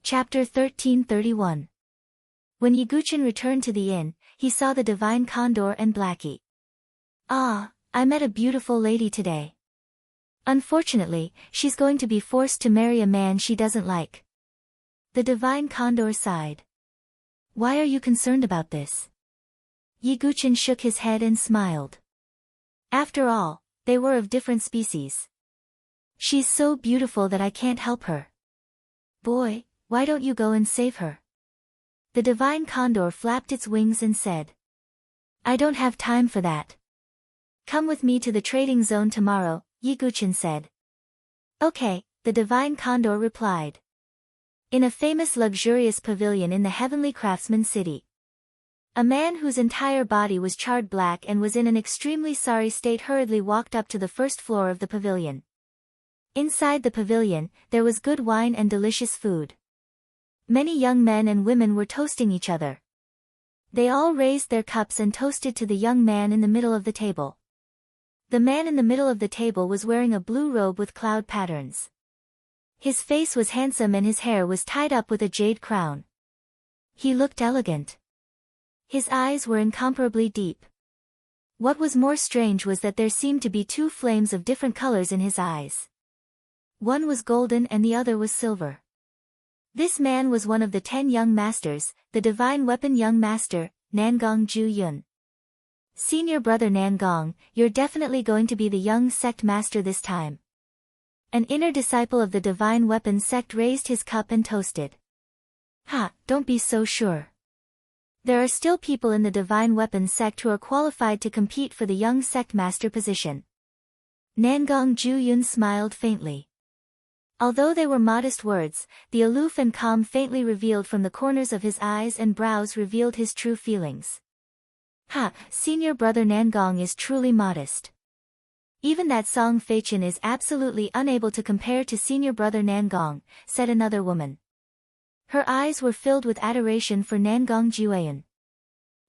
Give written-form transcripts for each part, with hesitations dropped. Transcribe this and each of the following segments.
Chapter 1331. When Yiguchin returned to the inn, he saw the divine condor and Blackie. "Ah, I met a beautiful lady today. Unfortunately, she's going to be forced to marry a man she doesn't like." The divine condor sighed. "Why are you concerned about this?" Yiguchin shook his head and smiled. After all, they were of different species. "She's so beautiful that I can't help her." "Boy, why don't you go and save her?" The divine condor flapped its wings and said. "I don't have time for that." "Come with me to the trading zone tomorrow," Yiguchin said. "Okay," the divine condor replied. In a famous luxurious pavilion in the heavenly craftsman city, a man whose entire body was charred black and was in an extremely sorry state hurriedly walked up to the first floor of the pavilion. Inside the pavilion, there was good wine and delicious food. Many young men and women were toasting each other. They all raised their cups and toasted to the young man in the middle of the table. The man in the middle of the table was wearing a blue robe with cloud patterns. His face was handsome and his hair was tied up with a jade crown. He looked elegant. His eyes were incomparably deep. What was more strange was that there seemed to be two flames of different colors in his eyes. One was golden and the other was silver. This man was one of the 10 young masters, the divine weapon young master, Nangong Ju Yun. "Senior brother Nangong, you're definitely going to be the young sect master this time." An inner disciple of the divine weapon sect raised his cup and toasted. "Ha, don't be so sure. There are still people in the divine weapon sect who are qualified to compete for the young sect master position." Nangong Ju Yun smiled faintly. Although they were modest words, the aloof and calm faintly revealed from the corners of his eyes and brows revealed his true feelings. "Ha, senior brother Nangong is truly modest. Even that Song Feichin is absolutely unable to compare to senior brother Nangong," said another woman. Her eyes were filled with adoration for Nangong Jueyan.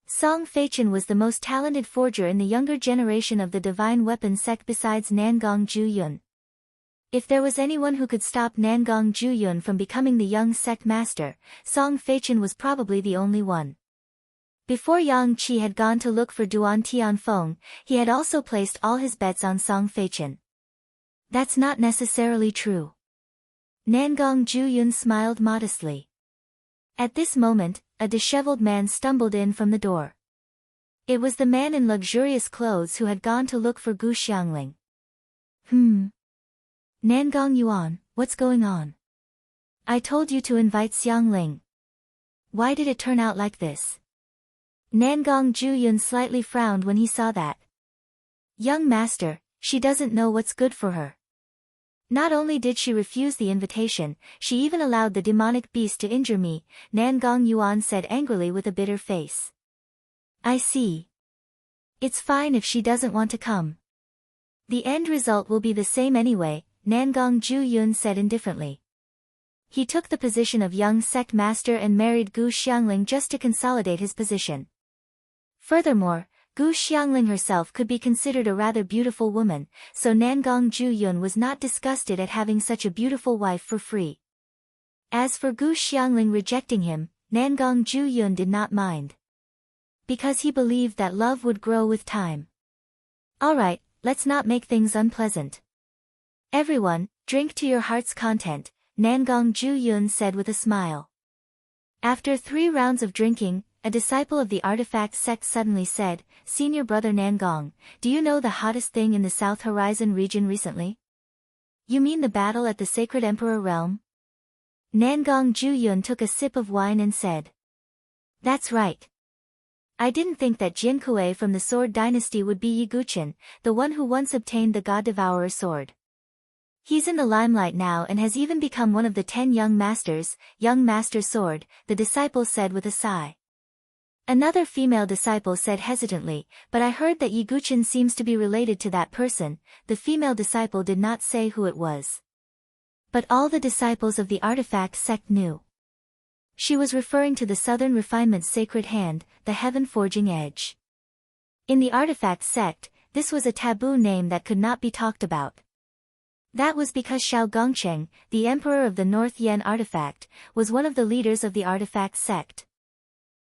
Song Feichin was the most talented forger in the younger generation of the divine weapon sect besides Nangong Ju Yun. If there was anyone who could stop Nangong Ju Yun from becoming the young sect master, Song Feichin was probably the only one. Before Yang Qi had gone to look for Duan Tianfeng, he had also placed all his bets on Song Feichin. "That's not necessarily true." Nangong Ju Yun smiled modestly. At this moment, a disheveled man stumbled in from the door. It was the man in luxurious clothes who had gone to look for Gu Xiangling. "Nangong Yuan, what's going on? I told you to invite Xiangling. Why did it turn out like this?" Nangong Ju Yun slightly frowned when he saw that. "Young master, she doesn't know what's good for her. Not only did she refuse the invitation, she even allowed the demonic beast to injure me," Nangong Yuan said angrily with a bitter face. "I see. It's fine if she doesn't want to come. The end result will be the same anyway," Nangong Ju Yun said indifferently. He took the position of young sect master and married Gu Xiangling just to consolidate his position. Furthermore, Gu Xiangling herself could be considered a rather beautiful woman, so Nangong Ju Yun was not disgusted at having such a beautiful wife for free. As for Gu Xiangling rejecting him, Nangong Ju Yun did not mind, because he believed that love would grow with time. "Alright, let's not make things unpleasant. Everyone, drink to your heart's content," Nangong Ju Yun said with a smile. After 3 rounds of drinking, a disciple of the artifact sect suddenly said, "Senior brother Nangong, do you know the hottest thing in the South Horizon region recently?" "You mean the battle at the Sacred Emperor Realm?" Nangong Ju Yun took a sip of wine and said. "That's right. I didn't think that Jin Kuei from the Sword Dynasty would be Yiguchin, the one who once obtained the God Devourer sword. He's in the limelight now and has even become one of the 10 young masters, young master sword," the disciple said with a sigh. Another female disciple said hesitantly, "But I heard that Yiguchin seems to be related to that person." The female disciple did not say who it was. But all the disciples of the artifact sect knew. She was referring to the Southern Refinement's sacred hand, the Heaven Forging Edge. In the artifact sect, this was a taboo name that could not be talked about. That was because Xiao Gongcheng, the emperor of the North Yen artifact, was one of the leaders of the artifact sect.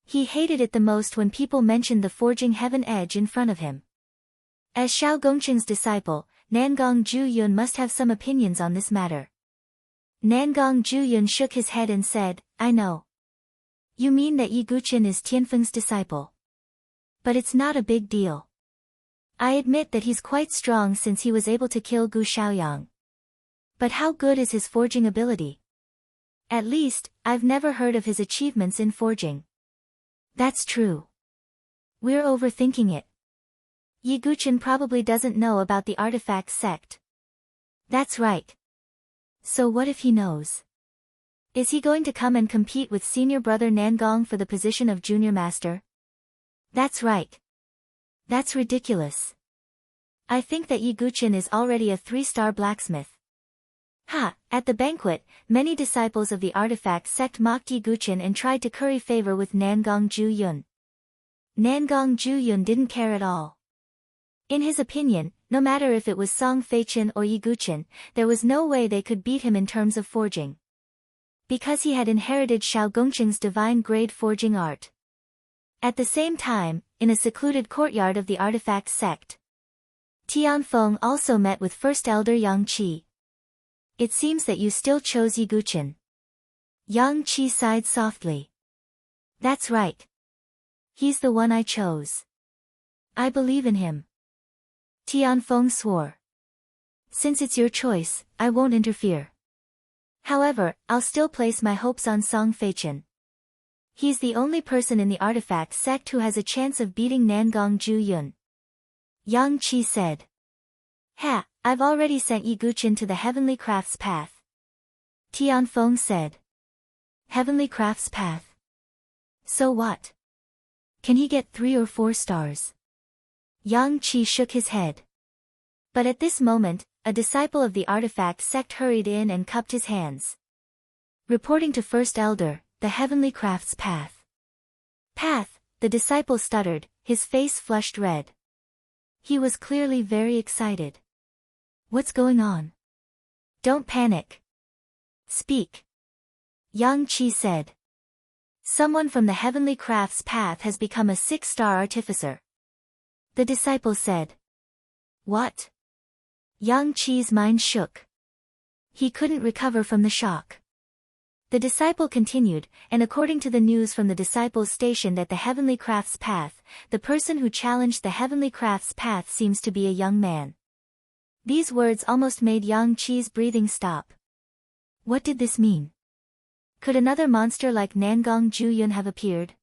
He hated it the most when people mentioned the forging heaven edge in front of him. As Xiao Gongcheng's disciple, Nangong Zhuyun must have some opinions on this matter. Nangong Zhuyun shook his head and said, I know. You mean that Yi Guqin is Tianfeng's disciple. But it's not a big deal. I admit that he's quite strong since he was able to kill Gu Xiaoyang. But how good is his forging ability? At least, I've never heard of his achievements in forging. That's true. We're overthinking it. Yi Guqin probably doesn't know about the artifact sect. That's right. So what if he knows? Is he going to come and compete with senior brother Nangong for the position of junior master? That's right. That's ridiculous. I think that Yi Guqin is already a 3-star blacksmith. Ha! At the banquet, many disciples of the artifact sect mocked Yi Guqin and tried to curry favor with Nangong Zhuyun. Nangong Zhuyun didn't care at all. In his opinion, no matter if it was Song Feichen or Yi Guqin, there was no way they could beat him in terms of forging. Because he had inherited Xiao Gongcheng's divine grade forging art. At the same time, in a secluded courtyard of the artifact sect, Tianfeng also met with First Elder Yang Qi. It seems that you still chose Yi Guqin. Yang Qi sighed softly. That's right. He's the one I chose. I believe in him. Tianfeng swore. Since it's your choice, I won't interfere. However, I'll still place my hopes on Song Feichen. He's the only person in the artifact sect who has a chance of beating Nangong Zhuyun. Yang Qi said. Ha, I've already sent Yi Guqin to the Heavenly Crafts Path. Tianfeng said. Heavenly Crafts Path? So what? Can he get 3 or 4 stars? Yang Qi shook his head. But at this moment, a disciple of the artifact sect hurried in and cupped his hands. Reporting to First Elder, the Heavenly Crafts Path. Path, the disciple stuttered, his face flushed red. He was clearly very excited. What's going on? Don't panic. Speak. Yang Qi said. Someone from the Heavenly Crafts Path has become a 6-star artificer. The disciple said. What? Yang Qi's mind shook. He couldn't recover from the shock. The disciple continued, and according to the news from the disciples stationed at the Heavenly Crafts Path, the person who challenged the Heavenly Crafts Path seems to be a young man. These words almost made Yang Qi's breathing stop. What did this mean? Could another monster like Nangong Zhuyun have appeared?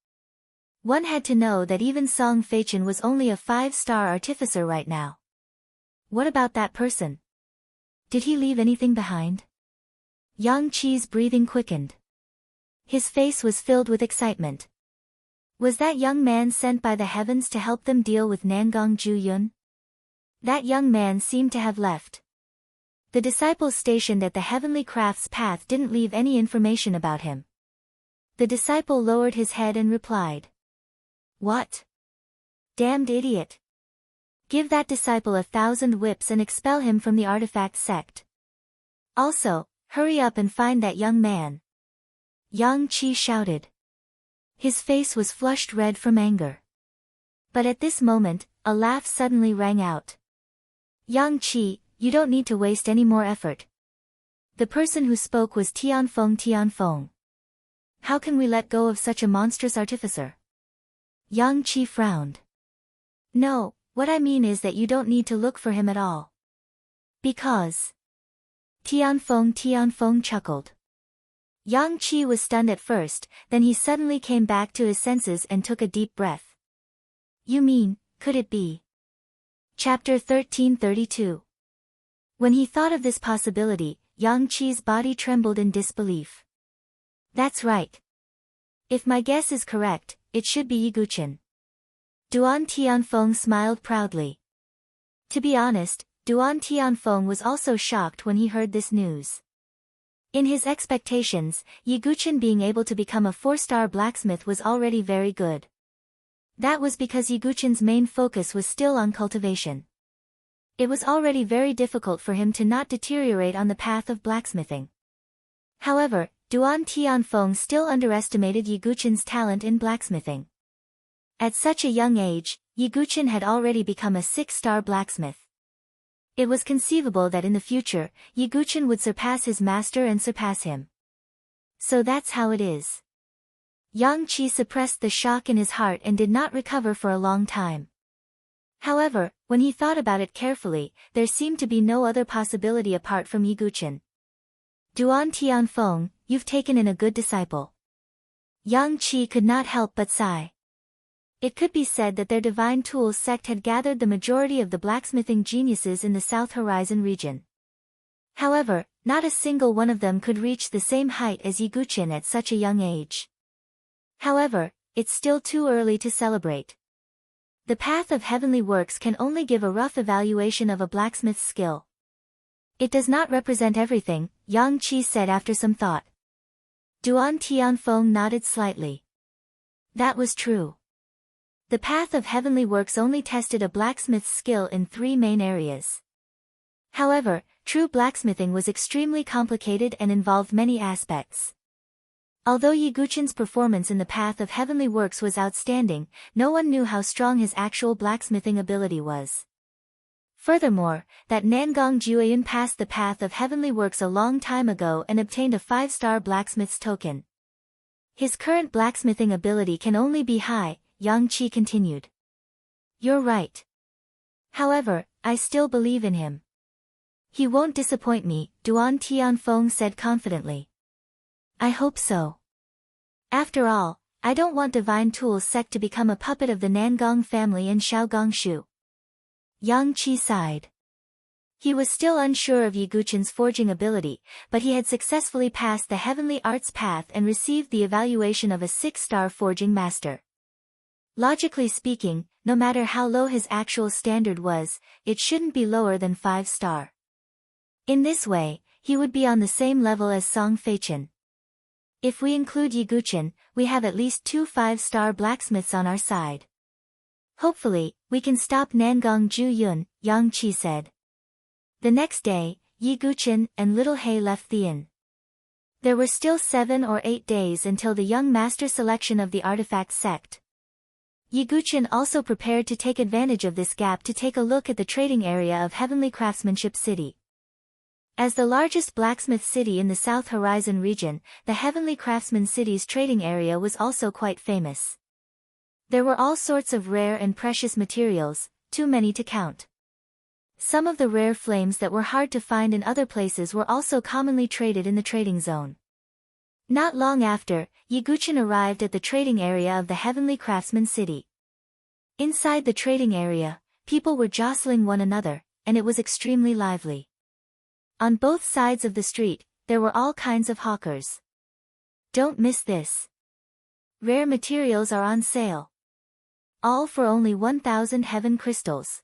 One had to know that even Song Feichen was only a 5-star artificer right now. What about that person? Did he leave anything behind? Yang Qi's breathing quickened. His face was filled with excitement. Was that young man sent by the heavens to help them deal with Nangong Zhuyun? That young man seemed to have left. The disciples stationed at the Heavenly Crafts Path didn't leave any information about him. The disciple lowered his head and replied. What? Damned idiot. Give that disciple 1,000 whips and expel him from the artifact sect. Also, hurry up and find that young man. Yang Qi shouted. His face was flushed red from anger. But at this moment, a laugh suddenly rang out. Yang Qi, you don't need to waste any more effort. The person who spoke was Tianfeng. How can we let go of such a monstrous artificer? Yang Qi frowned. No, what I mean is that you don't need to look for him at all. Because. Tianfeng chuckled. Yang Qi was stunned at first, then he suddenly came back to his senses and took a deep breath. You mean, could it be? Chapter 1332. When he thought of this possibility, Yang Qi's body trembled in disbelief. That's right. If my guess is correct, it should be Yi Guqin. Duan Tianfeng smiled proudly. To be honest, Duan Tianfeng was also shocked when he heard this news. In his expectations, Yi Guqin being able to become a 4-star blacksmith was already very good. That was because Yi Guqin's main focus was still on cultivation. It was already very difficult for him to not deteriorate on the path of blacksmithing. However, Duan Tianfeng still underestimated Ye Guqin's talent in blacksmithing. At such a young age, Ye Guqin had already become a 6-star blacksmith. It was conceivable that in the future, Ye Guqin would surpass his master and surpass him. So that's how it is. Yang Qi suppressed the shock in his heart and did not recover for a long time. However, when he thought about it carefully, there seemed to be no other possibility apart from Ye Guqin. Duan Tianfeng, you've taken in a good disciple. Yang Qi could not help but sigh. It could be said that their Divine Tools sect had gathered the majority of the blacksmithing geniuses in the South Horizon region. However, not a single one of them could reach the same height as Ye Guqin at such a young age. However, it's still too early to celebrate. The path of heavenly works can only give a rough evaluation of a blacksmith's skill. It does not represent everything, Yang Qi said after some thought. Duan Tianfeng nodded slightly. That was true. The path of heavenly works only tested a blacksmith's skill in 3 main areas. However, true blacksmithing was extremely complicated and involved many aspects. Although Ye Guqin's performance in the path of heavenly works was outstanding, no one knew how strong his actual blacksmithing ability was. Furthermore, that Nangong Jueyun passed the path of heavenly works a long time ago and obtained a 5-star blacksmith's token. His current blacksmithing ability can only be high, Yang Qi continued. You're right. However, I still believe in him. He won't disappoint me, Duan Tianfeng said confidently. I hope so. After all, I don't want Divine Tools sect to become a puppet of the Nangong family in Shaogongshu. Yang Qi sighed. He was still unsure of Ye Guqin's forging ability, but he had successfully passed the heavenly arts path and received the evaluation of a 6-star forging master. Logically speaking, no matter how low his actual standard was, it shouldn't be lower than 5-star. In this way, he would be on the same level as Song Feichen. If we include Ye Guqin, we have at least 2 5-star blacksmiths on our side. Hopefully, we can stop Nangong Jueyun, Yang Qi said. The next day, Ye Guqin and Little He left the inn. There were still 7 or 8 days until the young master selection of the artifact sect. Ye Guqin also prepared to take advantage of this gap to take a look at the trading area of Heavenly Craftsmanship City. As the largest blacksmith city in the South Horizon region, the Heavenly Craftsman City's trading area was also quite famous. There were all sorts of rare and precious materials, too many to count. Some of the rare flames that were hard to find in other places were also commonly traded in the trading zone. Not long after, Ye Guqin arrived at the trading area of the Heavenly Craftsman City. Inside the trading area, people were jostling one another, and it was extremely lively. On both sides of the street, there were all kinds of hawkers. Don't miss this. Rare materials are on sale. All for only 1,000 heaven crystals.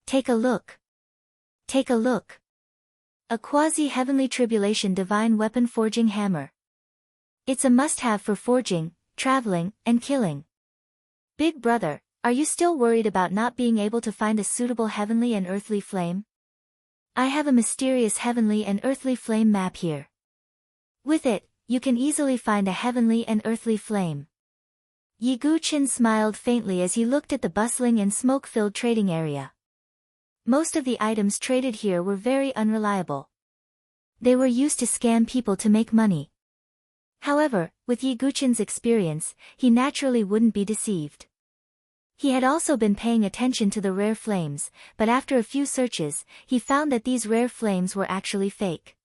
Take a look. Take a look. A quasi-heavenly tribulation divine weapon forging hammer. It's a must-have for forging, traveling, and killing. Big brother, are you still worried about not being able to find a suitable heavenly and earthly flame? I have a mysterious heavenly and earthly flame map here. With it, you can easily find a heavenly and earthly flame. Ye Guqin smiled faintly as he looked at the bustling and smoke-filled trading area. Most of the items traded here were very unreliable. They were used to scam people to make money. However, with Ye Guqin's experience, he naturally wouldn't be deceived. He had also been paying attention to the rare flames, but after a few searches, he found that these rare flames were actually fake.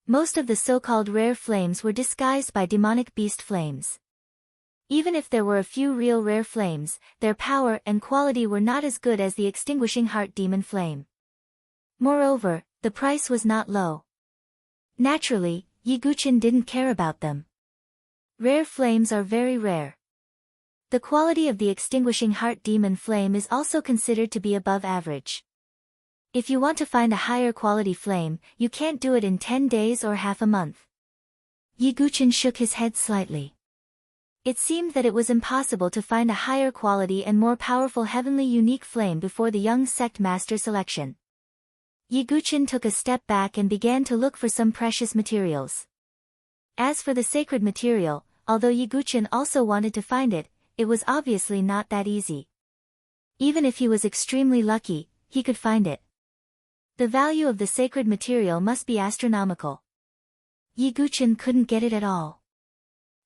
Most of the so-called rare flames were disguised by demonic beast flames. Even if there were a few real rare flames, their power and quality were not as good as the extinguishing heart demon flame. Moreover, the price was not low. Naturally, Ye Guqin didn't care about them. Rare flames are very rare. The quality of the extinguishing heart demon flame is also considered to be above average. If you want to find a higher quality flame, you can't do it in 10 days or half a month. Ye Guqin shook his head slightly. It seemed that it was impossible to find a higher quality and more powerful heavenly unique flame before the young sect master selection. Yiguchin took a step back and began to look for some precious materials. As for the sacred material, although Yiguchin also wanted to find it, it was obviously not that easy. Even if he was extremely lucky, he could find it. The value of the sacred material must be astronomical. Yiguchin couldn't get it at all.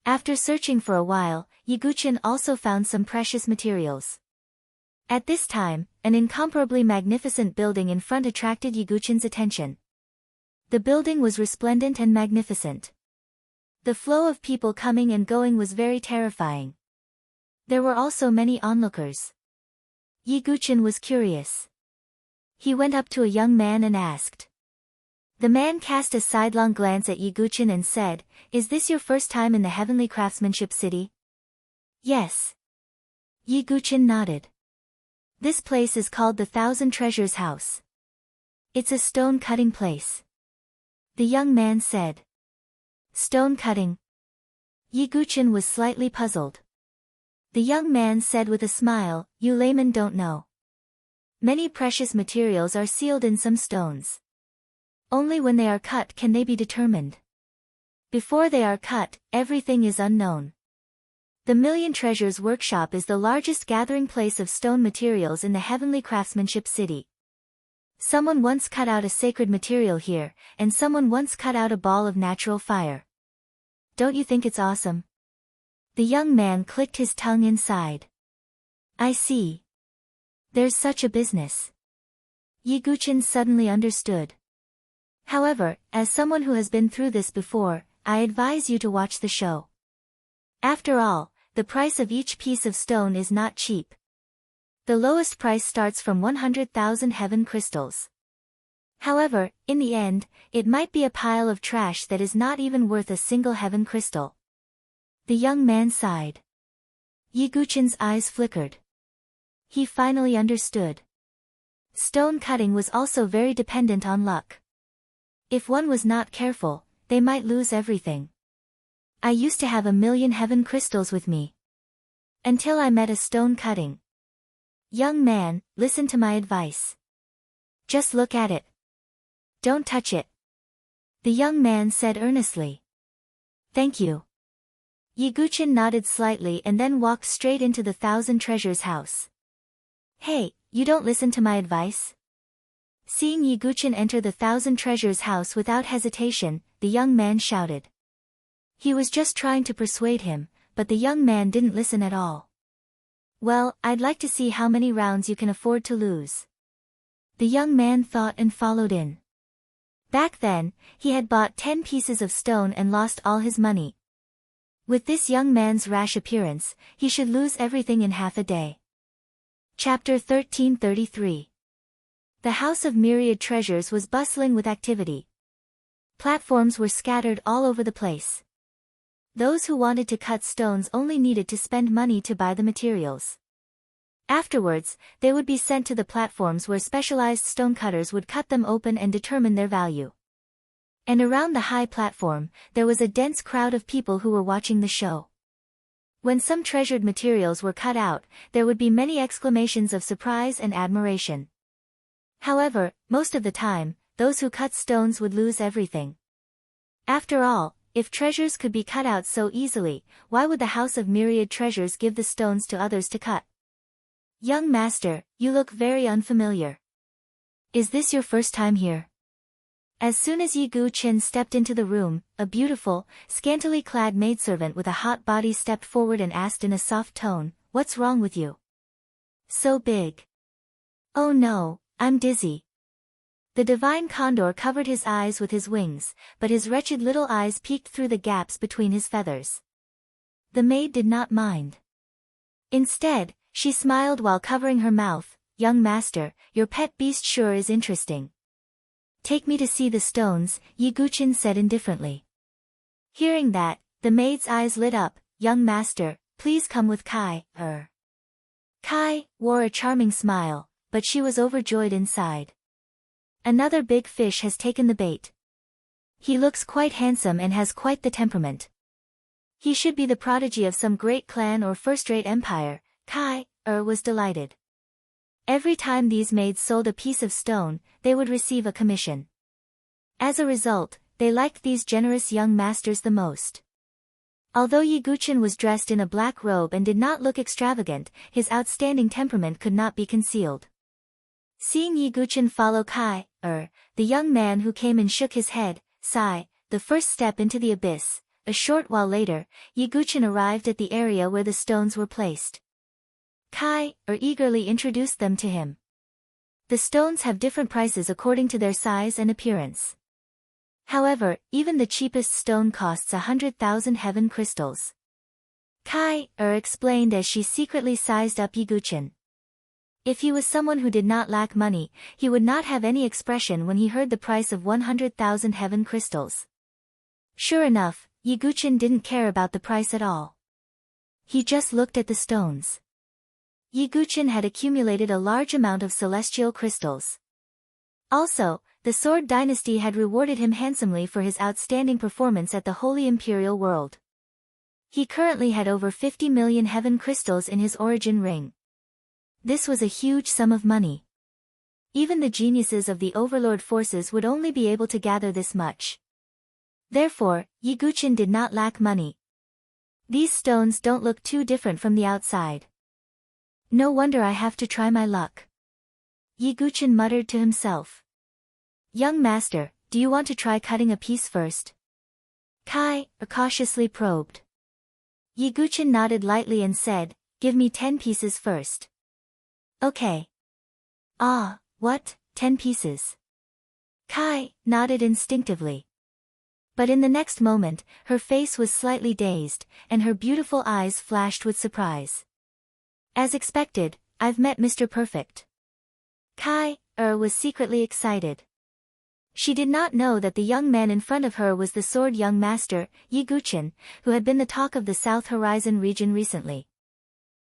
After searching for a while, Yiguchin also found some precious materials. At this time, an incomparably magnificent building in front attracted Yiguchin's attention. The building was resplendent and magnificent. The flow of people coming and going was very terrifying. There were also many onlookers. Yiguchin was curious. He went up to a young man and asked. The man cast a sidelong glance at Yiguchin and said, "Is this your first time in the heavenly craftsmanship city?" "Yes." Yiguchin nodded. "This place is called the Thousand Treasures House. It's a stone-cutting place." The young man said. "Stone cutting?" Yiguchin was slightly puzzled. The young man said with a smile, "You laymen don't know. Many precious materials are sealed in some stones. Only when they are cut can they be determined. Before they are cut, everything is unknown. The Million Treasures Workshop is the largest gathering place of stone materials in the heavenly craftsmanship city. Someone once cut out a sacred material here, and someone once cut out a ball of natural fire. Don't you think it's awesome?" The young man clicked his tongue inside. "I see. There's such a business." Yiguchin suddenly understood. "However, as someone who has been through this before, I advise you to watch the show. After all, the price of each piece of stone is not cheap. The lowest price starts from 100,000 heaven crystals. However, in the end, it might be a pile of trash that is not even worth a single heaven crystal." The young man sighed. Yiguchin's eyes flickered. He finally understood. Stone cutting was also very dependent on luck. If one was not careful, they might lose everything. I used to have 1,000,000 heaven crystals with me. Until I met a stone cutting. Young man, listen to my advice. Just look at it. Don't touch it. The young man said earnestly. Thank you. Yiguchin nodded slightly and then walked straight into the Thousand Treasures house. Hey, you don't listen to my advice? Seeing Yiguchin enter the Thousand Treasures house without hesitation, the young man shouted. He was just trying to persuade him, but the young man didn't listen at all. Well, I'd like to see how many rounds you can afford to lose. The young man thought and followed in. Back then, he had bought 10 pieces of stone and lost all his money. With this young man's rash appearance, he should lose everything in half a day. Chapter 1333. The House of Myriad Treasures was bustling with activity. Platforms were scattered all over the place. Those who wanted to cut stones only needed to spend money to buy the materials. Afterwards, they would be sent to the platforms where specialized stonecutters would cut them open and determine their value. And around the high platform, there was a dense crowd of people who were watching the show. When some treasured materials were cut out, there would be many exclamations of surprise and admiration. However, most of the time, those who cut stones would lose everything. After all, if treasures could be cut out so easily, why would the House of Myriad Treasures give the stones to others to cut? Young master, you look very unfamiliar. Is this your first time here? As soon as Yiguchin stepped into the room, a beautiful, scantily clad maidservant with a hot body stepped forward and asked in a soft tone, "What's wrong with you? So big." "Oh no, I'm dizzy." The divine condor covered his eyes with his wings, but his wretched little eyes peeked through the gaps between his feathers. The maid did not mind. Instead, she smiled while covering her mouth. "Young master, your pet beast sure is interesting." "Take me to see the stones," Yiguchin said indifferently. Hearing that, the maid's eyes lit up. "Young master, please come with Kai." Kai wore a charming smile, but she was overjoyed inside. "Another big fish has taken the bait. He looks quite handsome and has quite the temperament. He should be the prodigy of some great clan or first-rate empire. Kai was delighted. Every time these maids sold a piece of stone, they would receive a commission. As a result, they liked these generous young masters the most. Although Yiguchin was dressed in a black robe and did not look extravagant, his outstanding temperament could not be concealed. Seeing Yiguchin follow Kai, the young man who came and shook his head, sigh, the first step into the abyss. A short while later, Yiguchin arrived at the area where the stones were placed. Kai eagerly introduced them to him. The stones have different prices according to their size and appearance. However, even the cheapest stone costs 100,000 heaven crystals. Kai explained as she secretly sized up Yiguchin. If he was someone who did not lack money, he would not have any expression when he heard the price of 100,000 heaven crystals. Sure enough, Yiguchin didn't care about the price at all. He just looked at the stones. Yiguchin had accumulated a large amount of celestial crystals. Also, the Sword Dynasty had rewarded him handsomely for his outstanding performance at the Holy Imperial World. He currently had over 50 million heaven crystals in his origin ring. This was a huge sum of money. Even the geniuses of the overlord forces would only be able to gather this much. Therefore, Yiguchin did not lack money. These stones don't look too different from the outside. No wonder I have to try my luck. Yiguchin muttered to himself. Young master, do you want to try cutting a piece first? Kai cautiously probed. Yiguchin nodded lightly and said, give me 10 pieces first. Okay. Ah, what, 10 pieces? Kai nodded instinctively. But in the next moment, her face was slightly dazed, and her beautiful eyes flashed with surprise. As expected, I've met Mr. Perfect. Kai was secretly excited. She did not know that the young man in front of her was the sword young master, Yiguchin, who had been the talk of the South Horizon region recently.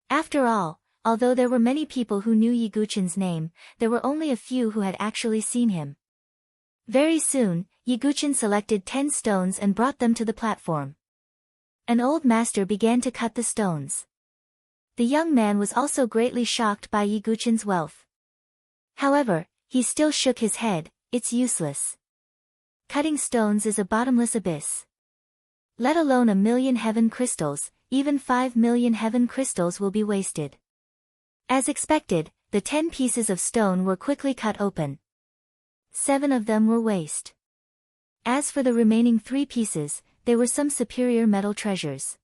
After all, although there were many people who knew Yiguchin's name, there were only a few who had actually seen him. Very soon, Yiguchin selected 10 stones and brought them to the platform. An old master began to cut the stones. The young man was also greatly shocked by Yiguchin's wealth. However, he still shook his head. It's useless. Cutting stones is a bottomless abyss. Let alone 1,000,000 heaven crystals, even 5,000,000 heaven crystals will be wasted. As expected, the 10 pieces of stone were quickly cut open. 7 of them were waste. As for the remaining 3 pieces, they were some superior metal treasures.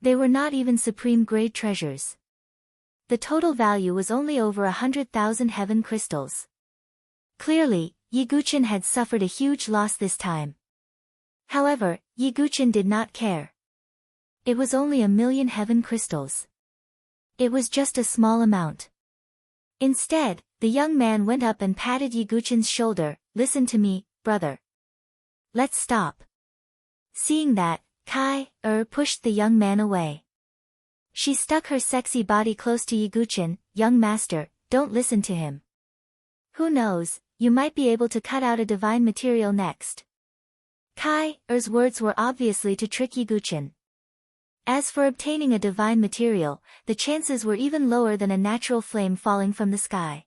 They were not even supreme grade treasures. The total value was only over 100,000 heaven crystals. Clearly, Yiguchin had suffered a huge loss this time. However, Yiguchin did not care. It was only 1,000,000 heaven crystals. It was just a small amount. Instead, the young man went up and patted Yiguchin's shoulder. Listen to me, brother. Let's stop. Seeing that, Kai pushed the young man away. She stuck her sexy body close to Yiguchin. Young master, don't listen to him. Who knows, you might be able to cut out a divine material next. Kai's words were obviously to trick Yiguchin. As for obtaining a divine material, the chances were even lower than a natural flame falling from the sky.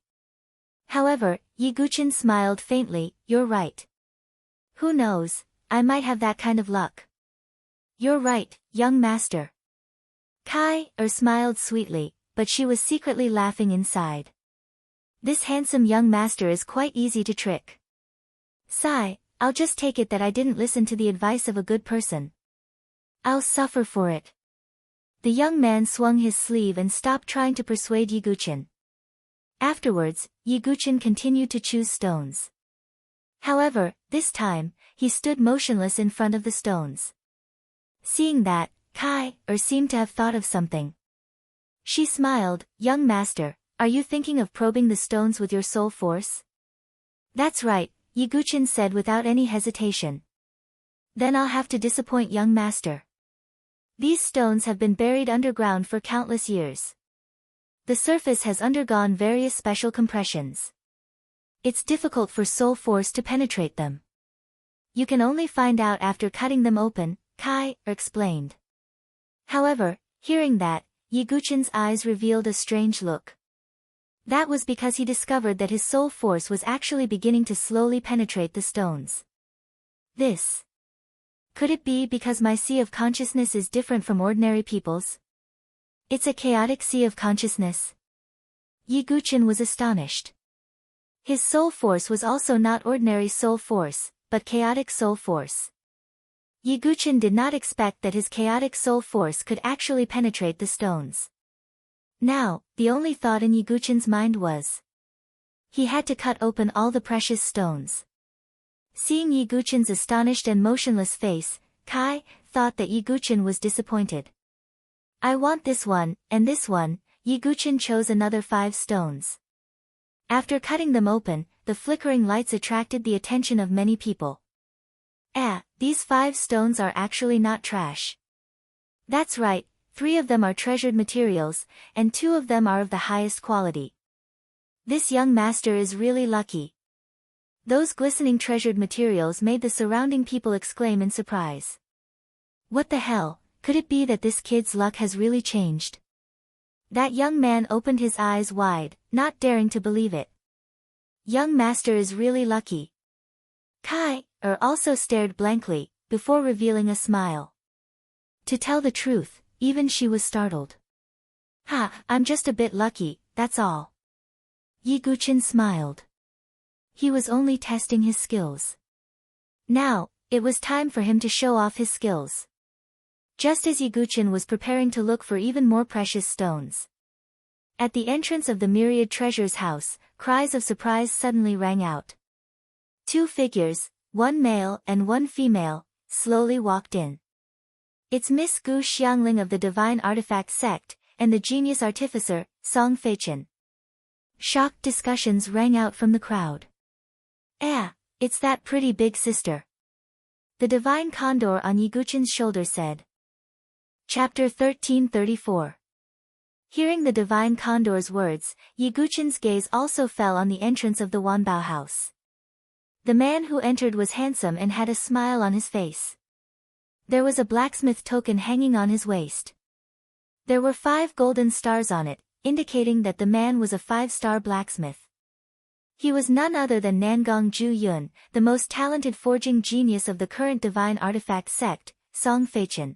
However, Yiguchin smiled faintly. You're right. Who knows, I might have that kind of luck. You're right, young master. Kai smiled sweetly, but she was secretly laughing inside. This handsome young master is quite easy to trick. Sigh, I'll just take it that I didn't listen to the advice of a good person. I'll suffer for it. The young man swung his sleeve and stopped trying to persuade Yiguchin. Afterwards, Yiguchin continued to choose stones. However, this time, he stood motionless in front of the stones. Seeing that, Kai seemed to have thought of something. She smiled. Young master, are you thinking of probing the stones with your soul force? That's right, Yiguchin said without any hesitation. Then I'll have to disappoint young master. These stones have been buried underground for countless years. The surface has undergone various special compressions. It's difficult for soul force to penetrate them. You can only find out after cutting them open, Kai explained. However, hearing that, Yiguchen's eyes revealed a strange look. That was because he discovered that his soul force was actually beginning to slowly penetrate the stones. This. Could it be because my sea of consciousness is different from ordinary people's? It's a chaotic sea of consciousness. Yiguchen was astonished. His soul force was also not ordinary soul force, but chaotic soul force. Yiguchen did not expect that his chaotic soul force could actually penetrate the stones. Now, the only thought in Yiguchen's mind was, he had to cut open all the precious stones. Seeing Yiguchen's astonished and motionless face, Kai thought that Yiguchen was disappointed. I want this one, and this one. Yiguchen chose another 5 stones. After cutting them open, the flickering lights attracted the attention of many people. These 5 stones are actually not trash. That's right, 3 of them are treasured materials, and 2 of them are of the highest quality. This young master is really lucky. Those glistening treasured materials made the surrounding people exclaim in surprise. What the hell, could it be that this kid's luck has really changed? That young man opened his eyes wide, not daring to believe it. Young master is really lucky. Kai also stared blankly, before revealing a smile. To tell the truth, even she was startled. I'm just a bit lucky, that's all. Yiguchen smiled. He was only testing his skills. Now, it was time for him to show off his skills. Just as Yiguchen was preparing to look for even more precious stones. At the entrance of the Myriad Treasures house, cries of surprise suddenly rang out. 2 figures, 1 male and 1 female, slowly walked in. It's Miss Gu Xiangling of the Divine Artifact Sect, and the genius artificer, Song Feichen. Shocked discussions rang out from the crowd. It's that pretty big sister. The Divine Condor on Yiguchen's shoulder said. Chapter 1334. Hearing the Divine Condor's words, Yiguchen's gaze also fell on the entrance of the Wanbao house. The man who entered was handsome and had a smile on his face. There was a blacksmith token hanging on his waist. There were 5 golden stars on it, indicating that the man was a 5-star blacksmith. He was none other than Nangong Ju Yun, the most talented forging genius of the current Divine Artifact Sect, Song Feichen.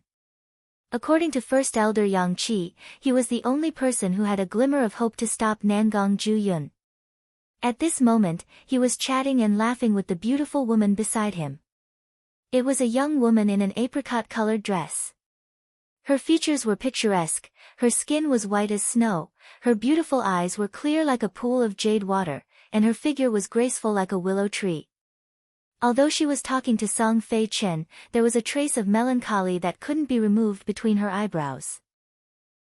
According to First Elder Yang Qi, he was the only person who had a glimmer of hope to stop Nangong Ju Yun. At this moment, he was chatting and laughing with the beautiful woman beside him. It was a young woman in an apricot-colored dress. Her features were picturesque, her skin was white as snow, her beautiful eyes were clear like a pool of jade water, and her figure was graceful like a willow tree. Although she was talking to Song Feichen, there was a trace of melancholy that couldn't be removed between her eyebrows.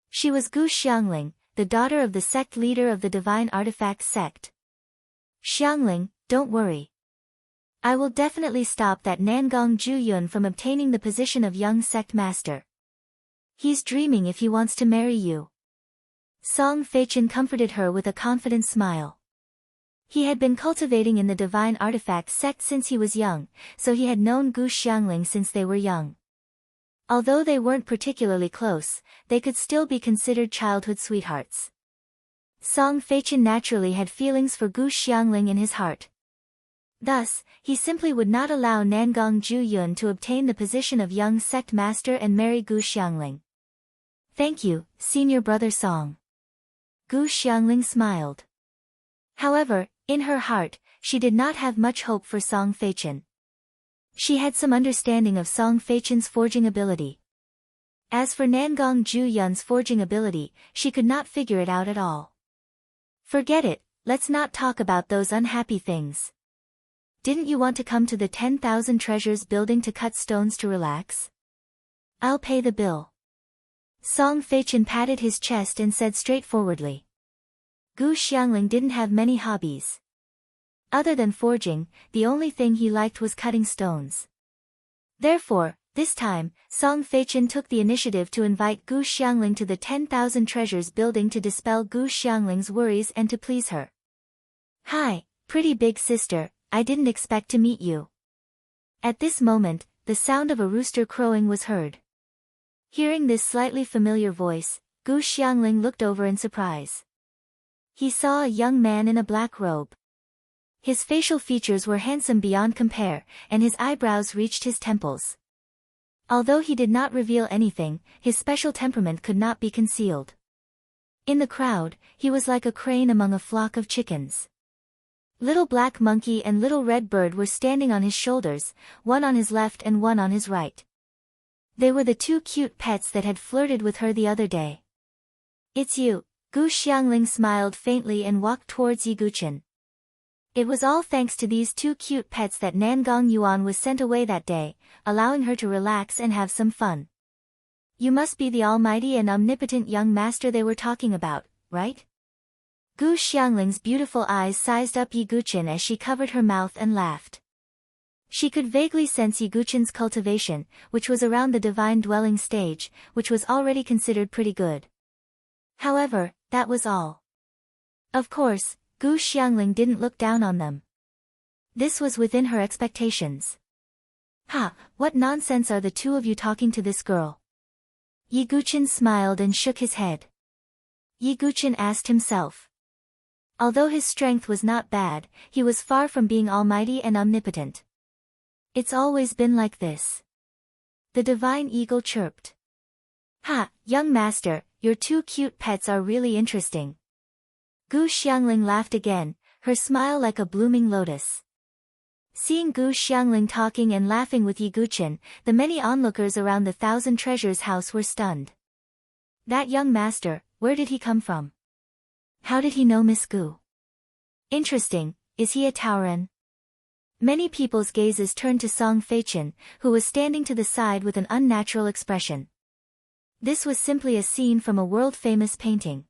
She was Gu Xiangling, the daughter of the sect leader of the Divine Artifact Sect. Xiangling, don't worry. I will definitely stop that Nangong Ju Yun from obtaining the position of young sect master. He's dreaming if he wants to marry you. Song Feichen comforted her with a confident smile. He had been cultivating in the Divine Artifact Sect since he was young, so he had known Gu Xiangling since they were young. Although they weren't particularly close, they could still be considered childhood sweethearts. Song Feichen naturally had feelings for Gu Xiangling in his heart. Thus, he simply would not allow Nangong Ju Yun to obtain the position of young sect master and marry Gu Xiangling. Thank you, senior brother Song. Gu Xiangling smiled. However, in her heart, she did not have much hope for Song Feichen. She had some understanding of Song Feichen's forging ability. As for Nangong Ju Yun's forging ability, she could not figure it out at all. Forget it, let's not talk about those unhappy things. Didn't you want to come to the 10,000 Treasures building to cut stones to relax? I'll pay the bill. Song Feichen patted his chest and said straightforwardly. Gu Xiangling didn't have many hobbies. Other than forging, the only thing he liked was cutting stones. Therefore, this time, Song Feichen took the initiative to invite Gu Xiangling to the 10,000 Treasures building to dispel Gu Xiangling's worries and to please her. Hi, pretty big sister, I didn't expect to meet you. At this moment, the sound of a rooster crowing was heard. Hearing this slightly familiar voice, Gu Xiangling looked over in surprise. He saw a young man in a black robe. His facial features were handsome beyond compare, and his eyebrows reached his temples. Although he did not reveal anything, his special temperament could not be concealed. In the crowd, he was like a crane among a flock of chickens. Little Black Monkey and Little Red Bird were standing on his shoulders, one on his left and one on his right. They were the two cute pets that had flirted with her the other day. "It's you," Gu Xiangling smiled faintly and walked towards Yi Guchen. It was all thanks to these two cute pets that Nangong Yuan was sent away that day, allowing her to relax and have some fun. "You must be the almighty and omnipotent young master they were talking about, right?" Gu Xiangling's beautiful eyes sized up Yi Guchen as she covered her mouth and laughed. She could vaguely sense Yi Guchen's cultivation, which was around the divine dwelling stage, which was already considered pretty good. However, that was all. Of course, Gu Xiangling didn't look down on them. This was within her expectations. "Ha, what nonsense are the two of you talking to this girl?" Yi Guchen smiled and shook his head. Yi Guchen asked himself. Although his strength was not bad, he was far from being almighty and omnipotent. "It's always been like this." The divine eagle chirped. "Ha, young master, your two cute pets are really interesting." Gu Xiangling laughed again, her smile like a blooming lotus. Seeing Gu Xiangling talking and laughing with Yi Guchen, the many onlookers around the Thousand Treasures house were stunned. That young master, where did he come from? How did he know Miss Gu? Interesting, is he a Taoran? Many people's gazes turned to Song Feichen, who was standing to the side with an unnatural expression. This was simply a scene from a world-famous painting.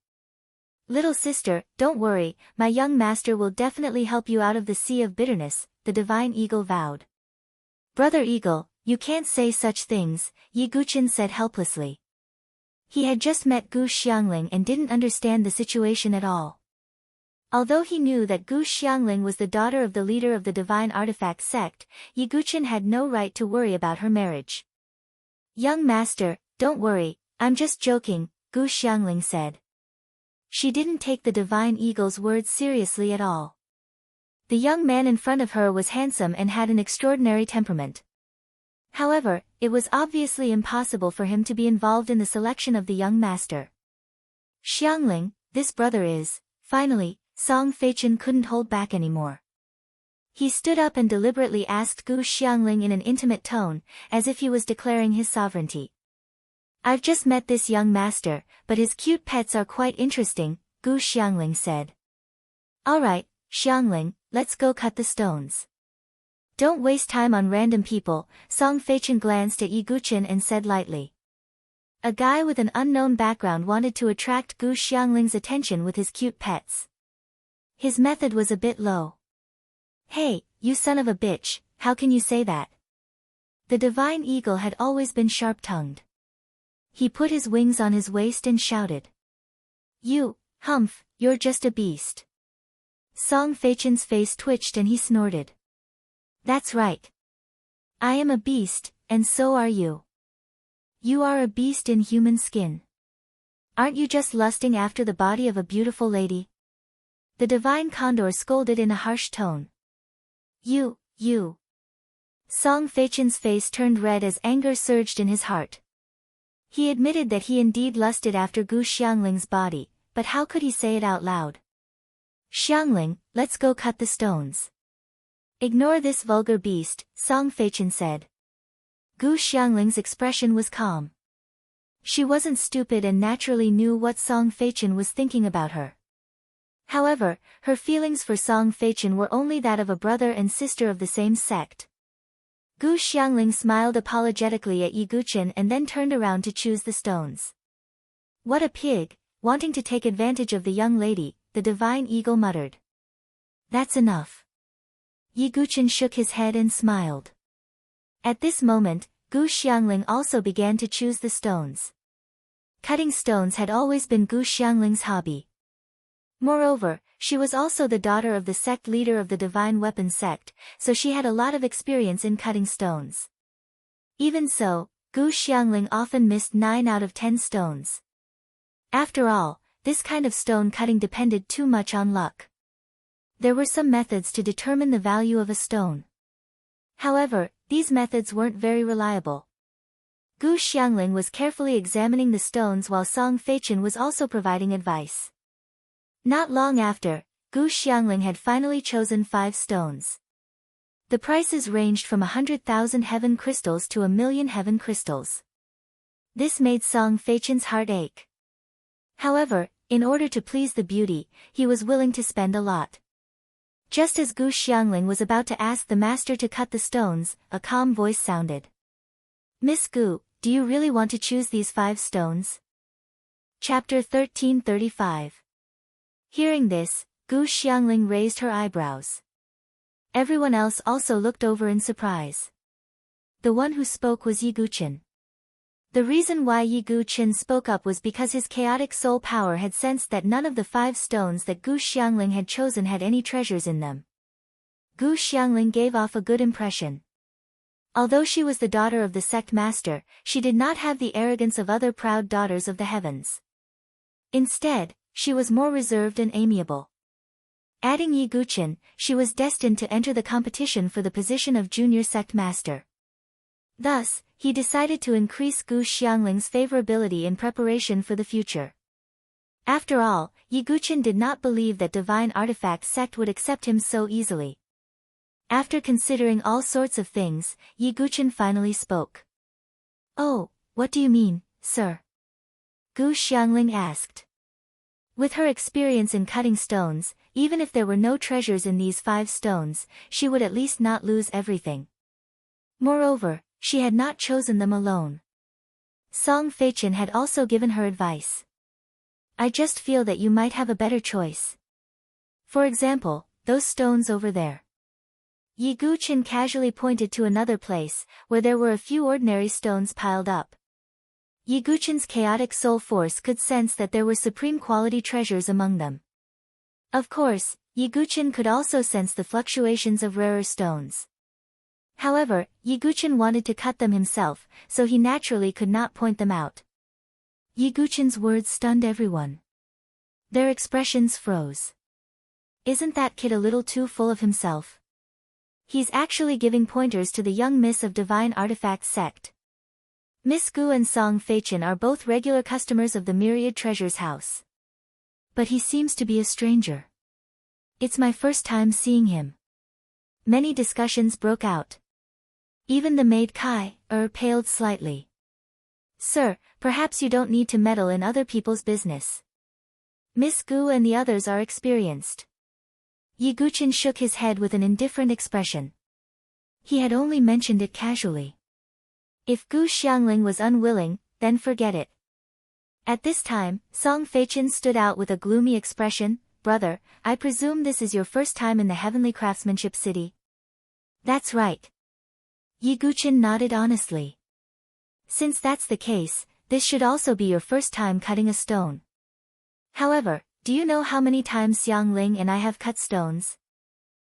"Little sister, don't worry, my young master will definitely help you out of the sea of bitterness," the divine eagle vowed. "Brother Eagle, you can't say such things," Yi Guchen said helplessly. He had just met Gu Xiangling and didn't understand the situation at all. Although he knew that Gu Xiangling was the daughter of the leader of the divine artifact sect, Yi Guchen had no right to worry about her marriage. "Young master, don't worry, I'm just joking," Gu Xiangling said. She didn't take the divine eagle's words seriously at all. The young man in front of her was handsome and had an extraordinary temperament. However, it was obviously impossible for him to be involved in the selection of the young master. "Xiangling, this brother is..." Finally, Song Feichen couldn't hold back anymore. He stood up and deliberately asked Gu Xiangling in an intimate tone, as if he was declaring his sovereignty. "I've just met this young master, but his cute pets are quite interesting," Gu Xiangling said. "Alright, Xiangling, let's go cut the stones." "Don't waste time on random people," Song Feichen glanced at Yi Guchen and said lightly. A guy with an unknown background wanted to attract Gu Xiangling's attention with his cute pets. His method was a bit low. "Hey, you son of a bitch, how can you say that?" The divine eagle had always been sharp-tongued. He put his wings on his waist and shouted. "You, Humph, you're just a beast." Song Feichen's face twitched and he snorted. "That's right. I am a beast, and so are you. You are a beast in human skin. Aren't you just lusting after the body of a beautiful lady?" The divine condor scolded in a harsh tone. You. Song Feichen's face turned red as anger surged in his heart. He admitted that he indeed lusted after Gu Xiangling's body, but how could he say it out loud? "Xiangling, let's go cut the stones." "Ignore this vulgar beast," Song Feichen said. Gu Xiangling's expression was calm. She wasn't stupid and naturally knew what Song Feichen was thinking about her. However, her feelings for Song Feichen were only that of a brother and sister of the same sect. Gu Xiangling smiled apologetically at Yi Guchen and then turned around to choose the stones. "What a pig," wanting to take advantage of the young lady, the divine eagle muttered. "That's enough." Yi Guchen shook his head and smiled. At this moment, Gu Xiangling also began to choose the stones. Cutting stones had always been Gu Xiangling's hobby. Moreover, she was also the daughter of the sect leader of the Divine Weapon sect, so she had a lot of experience in cutting stones. Even so, Gu Xiangling often missed 9 out of 10 stones. After all, this kind of stone cutting depended too much on luck. There were some methods to determine the value of a stone. However, these methods weren't very reliable. Gu Xiangling was carefully examining the stones while Song Feichen was also providing advice. Not long after, Gu Xiangling had finally chosen 5 stones. The prices ranged from 100,000 heaven crystals to 1,000,000 heaven crystals. This made Song Feichen's heart ache. However, in order to please the beauty, he was willing to spend a lot. Just as Gu Xiangling was about to ask the master to cut the stones, a calm voice sounded. "Miss Gu, do you really want to choose these 5 stones?" Chapter 1335. Hearing this, Gu Xiangling raised her eyebrows. Everyone else also looked over in surprise. The one who spoke was Yi Guqin. The reason why Yi Guqin spoke up was because his chaotic soul power had sensed that none of the 5 stones that Gu Xiangling had chosen had any treasures in them. Gu Xiangling gave off a good impression. Although she was the daughter of the sect master, she did not have the arrogance of other proud daughters of the heavens. Instead, she was more reserved and amiable. Adding Yi Guqin, she was destined to enter the competition for the position of junior sect master. Thus, he decided to increase Gu Xiangling's favorability in preparation for the future. After all, Yi Guqin did not believe that divine artifact sect would accept him so easily. After considering all sorts of things, Yi Guqin finally spoke. "Oh, what do you mean, sir?" Gu Xiangling asked. With her experience in cutting stones, even if there were no treasures in these 5 stones, she would at least not lose everything. Moreover, she had not chosen them alone. Song Feichen had also given her advice. "I just feel that you might have a better choice. For example, those stones over there." Yi Guqin casually pointed to another place, where there were a few ordinary stones piled up. Yi Guqin's chaotic soul force could sense that there were supreme quality treasures among them. Of course, Yi Guqin could also sense the fluctuations of rarer stones. However, Yi Guqin wanted to cut them himself, so he naturally could not point them out. Yi Guqin's words stunned everyone. Their expressions froze. Isn't that kid a little too full of himself? He's actually giving pointers to the young miss of Divine Artifact sect. Miss Gu and Song Feichen are both regular customers of the Myriad Treasures house. But he seems to be a stranger. It's my first time seeing him. Many discussions broke out. Even the maid Kai, paled slightly. "Sir, perhaps you don't need to meddle in other people's business. Miss Gu and the others are experienced." Yi Guqin shook his head with an indifferent expression. He had only mentioned it casually. If Gu Xiangling was unwilling, then forget it. At this time, Song Feichen stood out with a gloomy expression. "Brother, I presume this is your first time in the Heavenly Craftsmanship City?" "That's right." Yi Guqin nodded honestly. "Since that's the case, this should also be your first time cutting a stone. However, do you know how many times Xiang Ling and I have cut stones?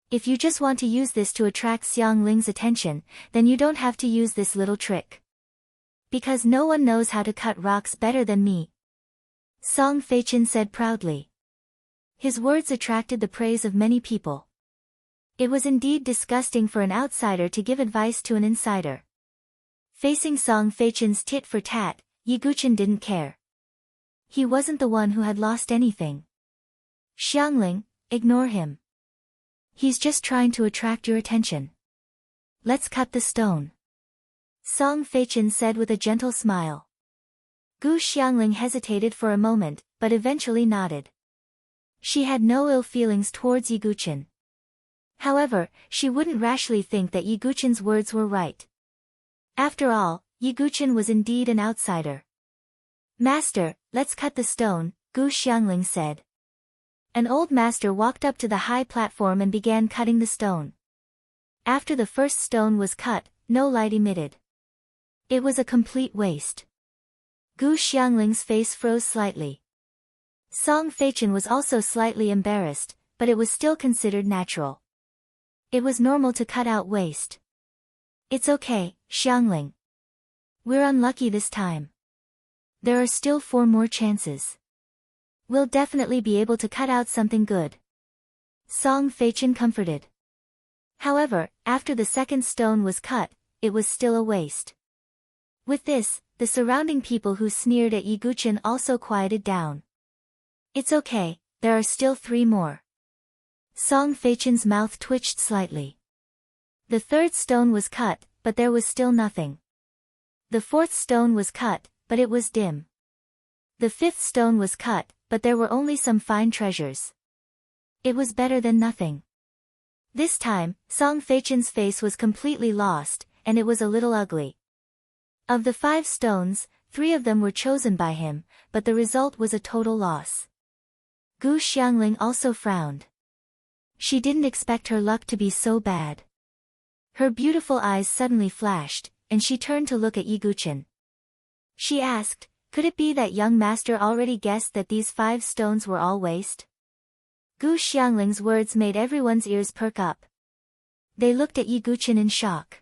If you just want to use this to attract Xiang Ling's attention, then you don't have to use this little trick. Because no one knows how to cut rocks better than me," Song Feichen said proudly. His words attracted the praise of many people. It was indeed disgusting for an outsider to give advice to an insider. Facing Song Feichen's tit for tat, Yi Guqin didn't care. He wasn't the one who had lost anything. "Xiangling, ignore him. He's just trying to attract your attention. Let's cut the stone," Song Feichen said with a gentle smile. Gu Xiangling hesitated for a moment, but eventually nodded. She had no ill feelings towards Yi Guqin. However, she wouldn't rashly think that Yi Guqin's words were right. After all, Yi Guqin was indeed an outsider. "Master, let's cut the stone," Gu Xiangling said. An old master walked up to the high platform and began cutting the stone. After the first stone was cut, no light emitted. It was a complete waste. Gu Xiangling's face froze slightly. Song Feichen was also slightly embarrassed, but it was still considered natural. It was normal to cut out waste. "It's okay, Xiangling. We're unlucky this time. There are still 4 more chances. We'll definitely be able to cut out something good. Song Feichen comforted. However, after the second stone was cut, it was still a waste. With this, the surrounding people who sneered at Yi Guchen also quieted down. It's okay, there are still 3 more. Song Feichen's mouth twitched slightly. The third stone was cut, but there was still nothing. The fourth stone was cut, but it was dim. The fifth stone was cut, but there were only some fine treasures. It was better than nothing. This time, Song Feichen's face was completely lost, and it was a little ugly. Of the 5 stones, 3 of them were chosen by him, but the result was a total loss. Gu Xiangling also frowned. She didn't expect her luck to be so bad. Her beautiful eyes suddenly flashed, and she turned to look at Yi Guchen. She asked, could it be that young master already guessed that these 5 stones were all waste? Gu Xiangling's words made everyone's ears perk up. They looked at Yi Guchen in shock.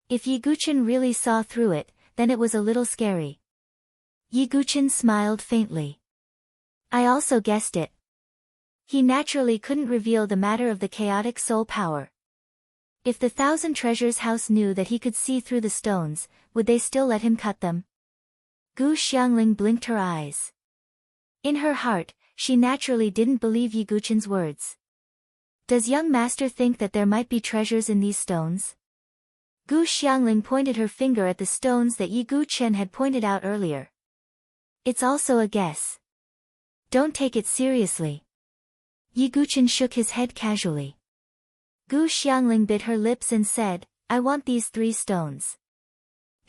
If Yi Guchen really saw through it, then it was a little scary. Yi Guchen smiled faintly. I also guessed it. He naturally couldn't reveal the matter of the chaotic soul power. If the Thousand Treasures House knew that he could see through the stones, would they still let him cut them? Gu Xiangling blinked her eyes. In her heart, she naturally didn't believe Yi Guchen's words. Does young master think that there might be treasures in these stones? Gu Xiangling pointed her finger at the stones that Yi Guchen had pointed out earlier. It's also a guess. Don't take it seriously. Yi Guchen shook his head casually. Gu Xiangling bit her lips and said, I want these 3 stones.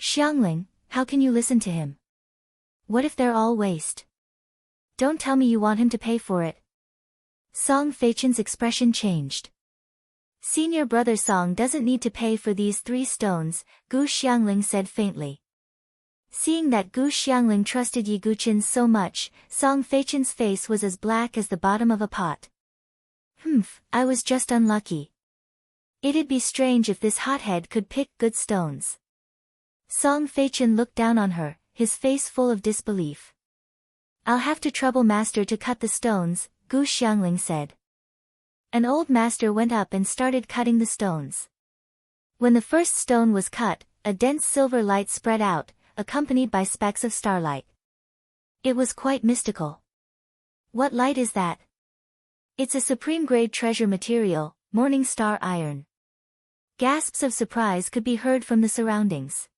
Xiangling, how can you listen to him? What if they're all waste? Don't tell me you want him to pay for it. Song Feichen's expression changed. Senior brother Song doesn't need to pay for these 3 stones, Gu Xiangling said faintly. Seeing that Gu Xiangling trusted Yi Guchen so much, Song Feichen's face was as black as the bottom of a pot. I was just unlucky. It'd be strange if this hothead could pick good stones. Song Feichen looked down on her, his face full of disbelief. I'll have to trouble master to cut the stones, Gu Xiangling said. An old master went up and started cutting the stones. When the first stone was cut, a dense silver light spread out, accompanied by specks of starlight. It was quite mystical. What light is that? It's a supreme-grade treasure material, morning star iron. Gasps of surprise could be heard from the surroundings.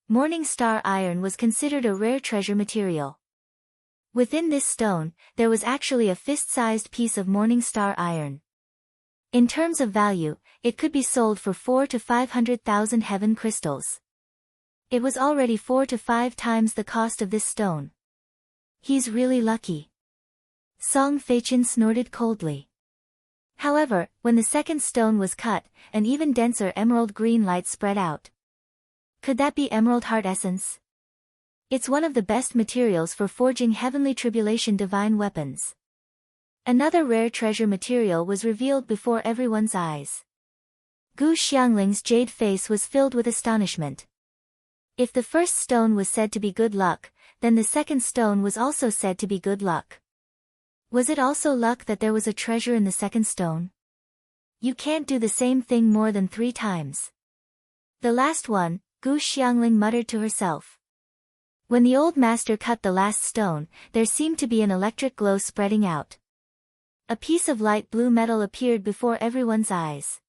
Morning star iron was considered a rare treasure material. Within this stone, there was actually a fist-sized piece of morning star iron. In terms of value, it could be sold for 400,000 to 500,000 heaven crystals. It was already 4 to 5 times the cost of this stone. He's really lucky. Song Feichen snorted coldly. However, when the second stone was cut, an even denser emerald green light spread out. Could that be emerald heart essence? It's one of the best materials for forging heavenly tribulation divine weapons. Another rare treasure material was revealed before everyone's eyes. Gu Xiangling's jade face was filled with astonishment. If the first stone was said to be good luck, then the second stone was also said to be good luck. Was it also luck that there was a treasure in the second stone? You can't do the same thing more than 3 times. The last one, Gu Xiangling muttered to herself. When the old master cut the last stone, there seemed to be an electric glow spreading out. A piece of light blue metal appeared before everyone's eyes.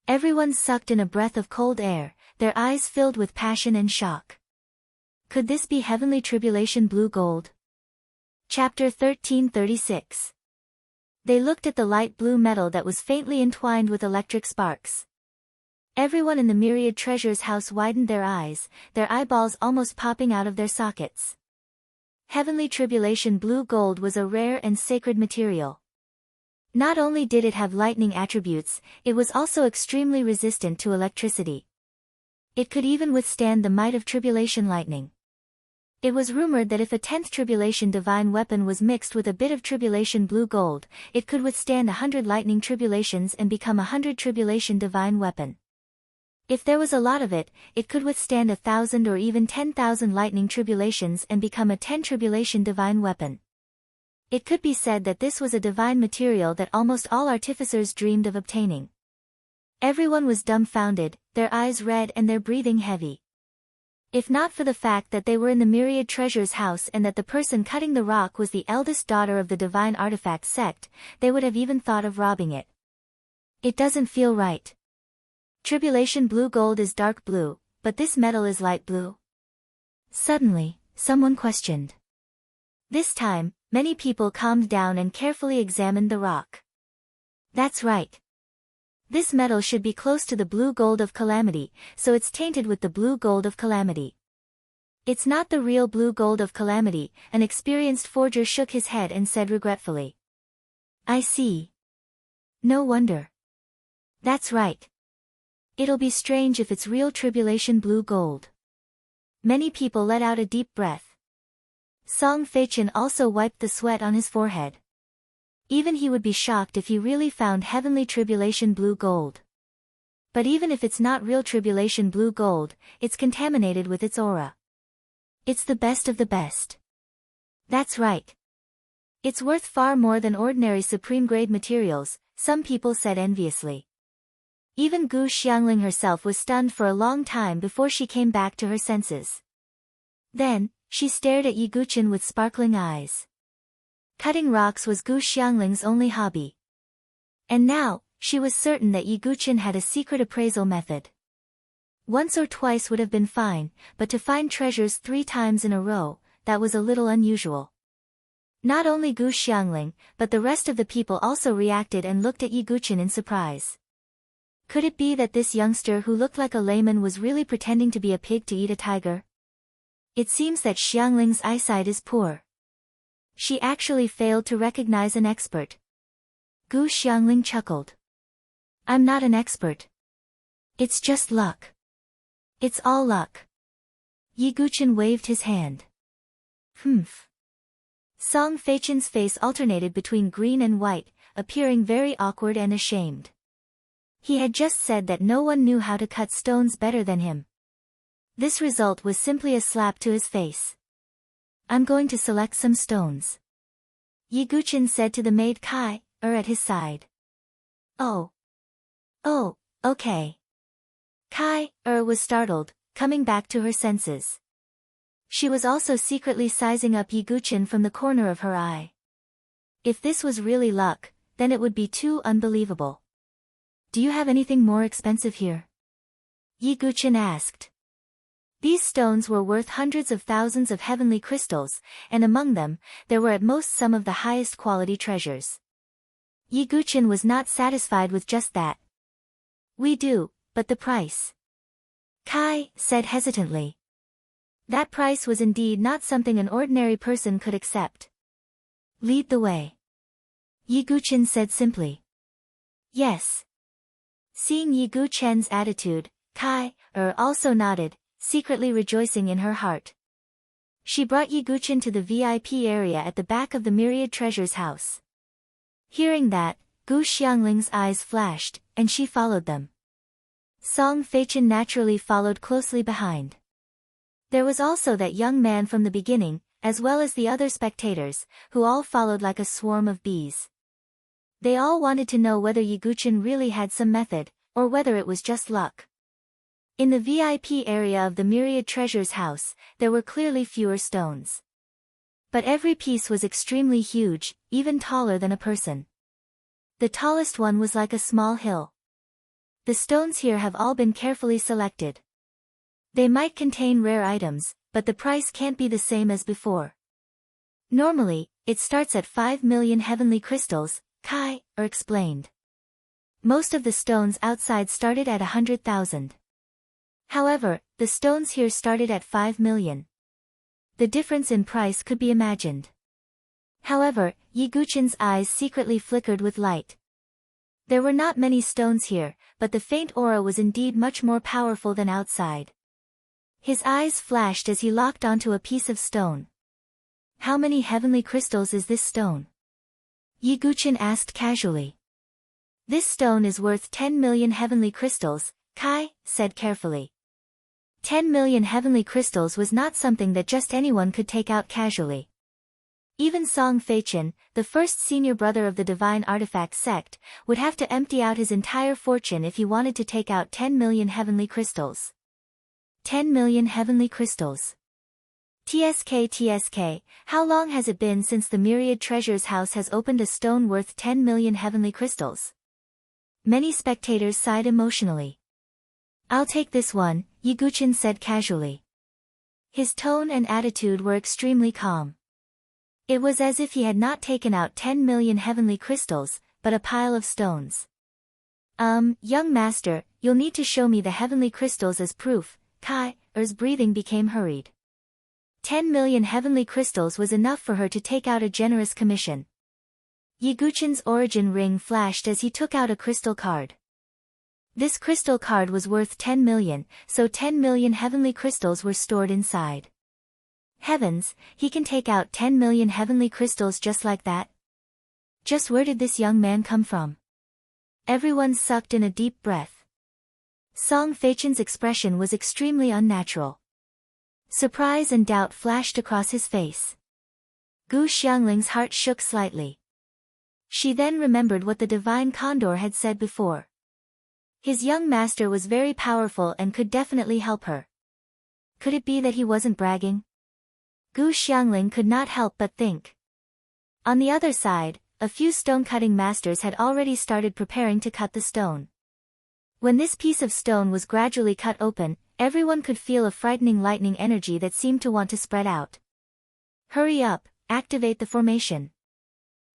Everyone sucked in a breath of cold air, their eyes filled with passion and shock. Could this be heavenly tribulation blue gold? Chapter 1336. They looked at the light blue metal that was faintly entwined with electric sparks. Everyone in the myriad treasures house widened their eyes, their eyeballs almost popping out of their sockets. Heavenly tribulation blue gold was a rare and sacred material. Not only did it have lightning attributes, it was also extremely resistant to electricity. It could even withstand the might of tribulation lightning. It was rumored that if a 10th tribulation divine weapon was mixed with a bit of tribulation blue gold, it could withstand 100 lightning tribulations and become 100 tribulation divine weapon. If there was a lot of it, it could withstand 1,000 or even 10,000 lightning tribulations and become a 10 tribulation divine weapon. It could be said that this was a divine material that almost all artificers dreamed of obtaining. Everyone was dumbfounded, their eyes red and their breathing heavy. If not for the fact that they were in the Myriad Treasures house and that the person cutting the rock was the eldest daughter of the divine artifact sect, they would have even thought of robbing it. It doesn't feel right. Tribulation blue gold is dark blue, but this metal is light blue. Suddenly, someone questioned. This time, many people calmed down and carefully examined the rock. That's right. This metal should be close to the blue gold of calamity, so it's tainted with the blue gold of calamity. It's not the real blue gold of calamity, an experienced forger shook his head and said regretfully. I see. No wonder. That's right. It'll be strange if it's real tribulation blue gold. Many people let out a deep breath. Song Feichen also wiped the sweat on his forehead. Even he would be shocked if he really found heavenly tribulation blue gold. But even if it's not real tribulation blue gold, it's contaminated with its aura. It's the best of the best. That's right. It's worth far more than ordinary supreme-grade materials, some people said enviously. Even Gu Xiangling herself was stunned for a long time before she came back to her senses. Then, she stared at Yi Guqin with sparkling eyes. Cutting rocks was Gu Xiangling's only hobby. And now, she was certain that Yi Guqin had a secret appraisal method. Once or twice would have been fine, but to find treasures 3 times in a row, that was a little unusual. Not only Gu Xiangling, but the rest of the people also reacted and looked at Yi Guqin in surprise. Could it be that this youngster who looked like a layman was really pretending to be a pig to eat a tiger? It seems that Xiangling's eyesight is poor. She actually failed to recognize an expert. Gu Xiangling chuckled. I'm not an expert. It's just luck. It's all luck. Yi Guqin waved his hand. Humph. Song Feichen's face alternated between green and white, appearing very awkward and ashamed. He had just said that no one knew how to cut stones better than him. This result was simply a slap to his face. I'm going to select some stones. Yi Guqin said to the maid Kai, at his side. Oh, okay. Kai, was startled, coming back to her senses. She was also secretly sizing up Yi Guqin from the corner of her eye. If this was really luck, then it would be too unbelievable. Do you have anything more expensive here? Yi Guqin asked. These stones were worth hundreds of thousands of heavenly crystals, and among them, there were at most some of the highest quality treasures. Yi Guqin was not satisfied with just that. We do, but the price? Kai said hesitantly. That price was indeed not something an ordinary person could accept. Lead the way. Yi Guqin said simply. Yes. Seeing Yi Guqin's attitude, Kai, also nodded, secretly rejoicing in her heart. She brought Yi Guqin to the VIP area at the back of the Myriad Treasures house. Hearing that, Gu Xiangling's eyes flashed, and she followed them. Song Feichen naturally followed closely behind. There was also that young man from the beginning, as well as the other spectators, who all followed like a swarm of bees. They all wanted to know whether Yi Guqin really had some method, or whether it was just luck. In the VIP area of the Myriad Treasures house, there were clearly fewer stones. But every piece was extremely huge, even taller than a person. The tallest one was like a small hill. The stones here have all been carefully selected. They might contain rare items, but the price can't be the same as before. Normally, it starts at 5 million heavenly crystals, Kai, explained. Most of the stones outside started at 100,000. However, the stones here started at 5 million. The difference in price could be imagined. However, Yi Guqin's eyes secretly flickered with light. There were not many stones here, but the faint aura was indeed much more powerful than outside. His eyes flashed as he locked onto a piece of stone. How many heavenly crystals is this stone? Yi Guqin asked casually. This stone is worth 10 million heavenly crystals, Kai said carefully. 10 million heavenly crystals was not something that just anyone could take out casually. Even Song Feichin, the first senior brother of the divine artifact sect, would have to empty out his entire fortune if he wanted to take out 10 million heavenly crystals. 10 million heavenly crystals. TSK, how long has it been since the Myriad Treasures House has opened a stone worth 10 million heavenly crystals? Many spectators sighed emotionally. I'll take this one, Yiguchin said casually. His tone and attitude were extremely calm. It was as if he had not taken out 10 million heavenly crystals, but a pile of stones. Young master, you'll need to show me the heavenly crystals as proof. Kai's breathing became hurried. 10 million heavenly crystals was enough for her to take out a generous commission. Yiguchin's origin ring flashed as he took out a crystal card. This crystal card was worth 10 million, so 10 million heavenly crystals were stored inside. Heavens, he can take out 10 million heavenly crystals just like that? Just where did this young man come from? Everyone sucked in a deep breath. Song Feichin's expression was extremely unnatural. Surprise and doubt flashed across his face. Gu Xiangling's heart shook slightly. She then remembered what the divine condor had said before. His young master was very powerful and could definitely help her. Could it be that he wasn't bragging? Gu Xiangling could not help but think. On the other side, a few stone-cutting masters had already started preparing to cut the stone. When this piece of stone was gradually cut open, everyone could feel a frightening lightning energy that seemed to want to spread out. Hurry up, activate the formation.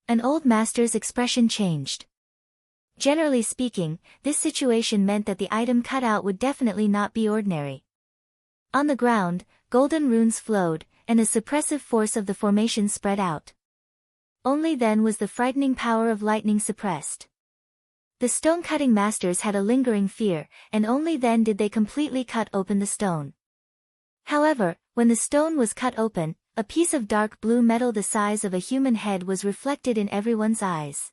An old master's expression changed. Generally speaking, this situation meant that the item cut out would definitely not be ordinary. On the ground, golden runes flowed, and the suppressive force of the formation spread out. Only then was the frightening power of lightning suppressed. The stone-cutting masters had a lingering fear, and only then did they completely cut open the stone. However, when the stone was cut open, a piece of dark blue metal the size of a human head was reflected in everyone's eyes.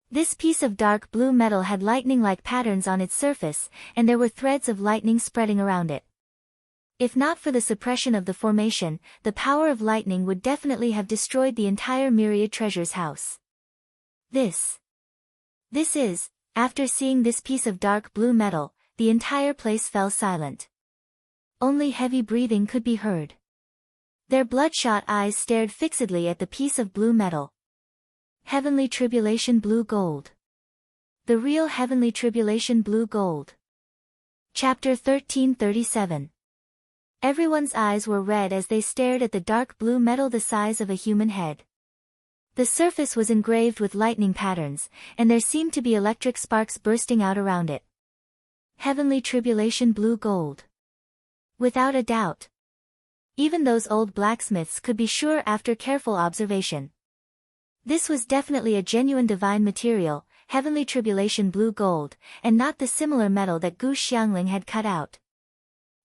This piece of dark blue metal had lightning-like patterns on its surface, and there were threads of lightning spreading around it. If not for the suppression of the formation, the power of lightning would definitely have destroyed the entire Myriad Treasures House. This is, after seeing this piece of dark blue metal, the entire place fell silent. Only heavy breathing could be heard. Their bloodshot eyes stared fixedly at the piece of blue metal. Heavenly Tribulation Blue Gold. The real Heavenly Tribulation Blue Gold. Chapter 1337. Everyone's eyes were red as they stared at the dark blue metal the size of a human head. The surface was engraved with lightning patterns, and there seemed to be electric sparks bursting out around it. Heavenly Tribulation Blue Gold. Without a doubt. Even those old blacksmiths could be sure after careful observation. This was definitely a genuine divine material, Heavenly Tribulation Blue Gold, and not the similar metal that Gu Xiangling had cut out.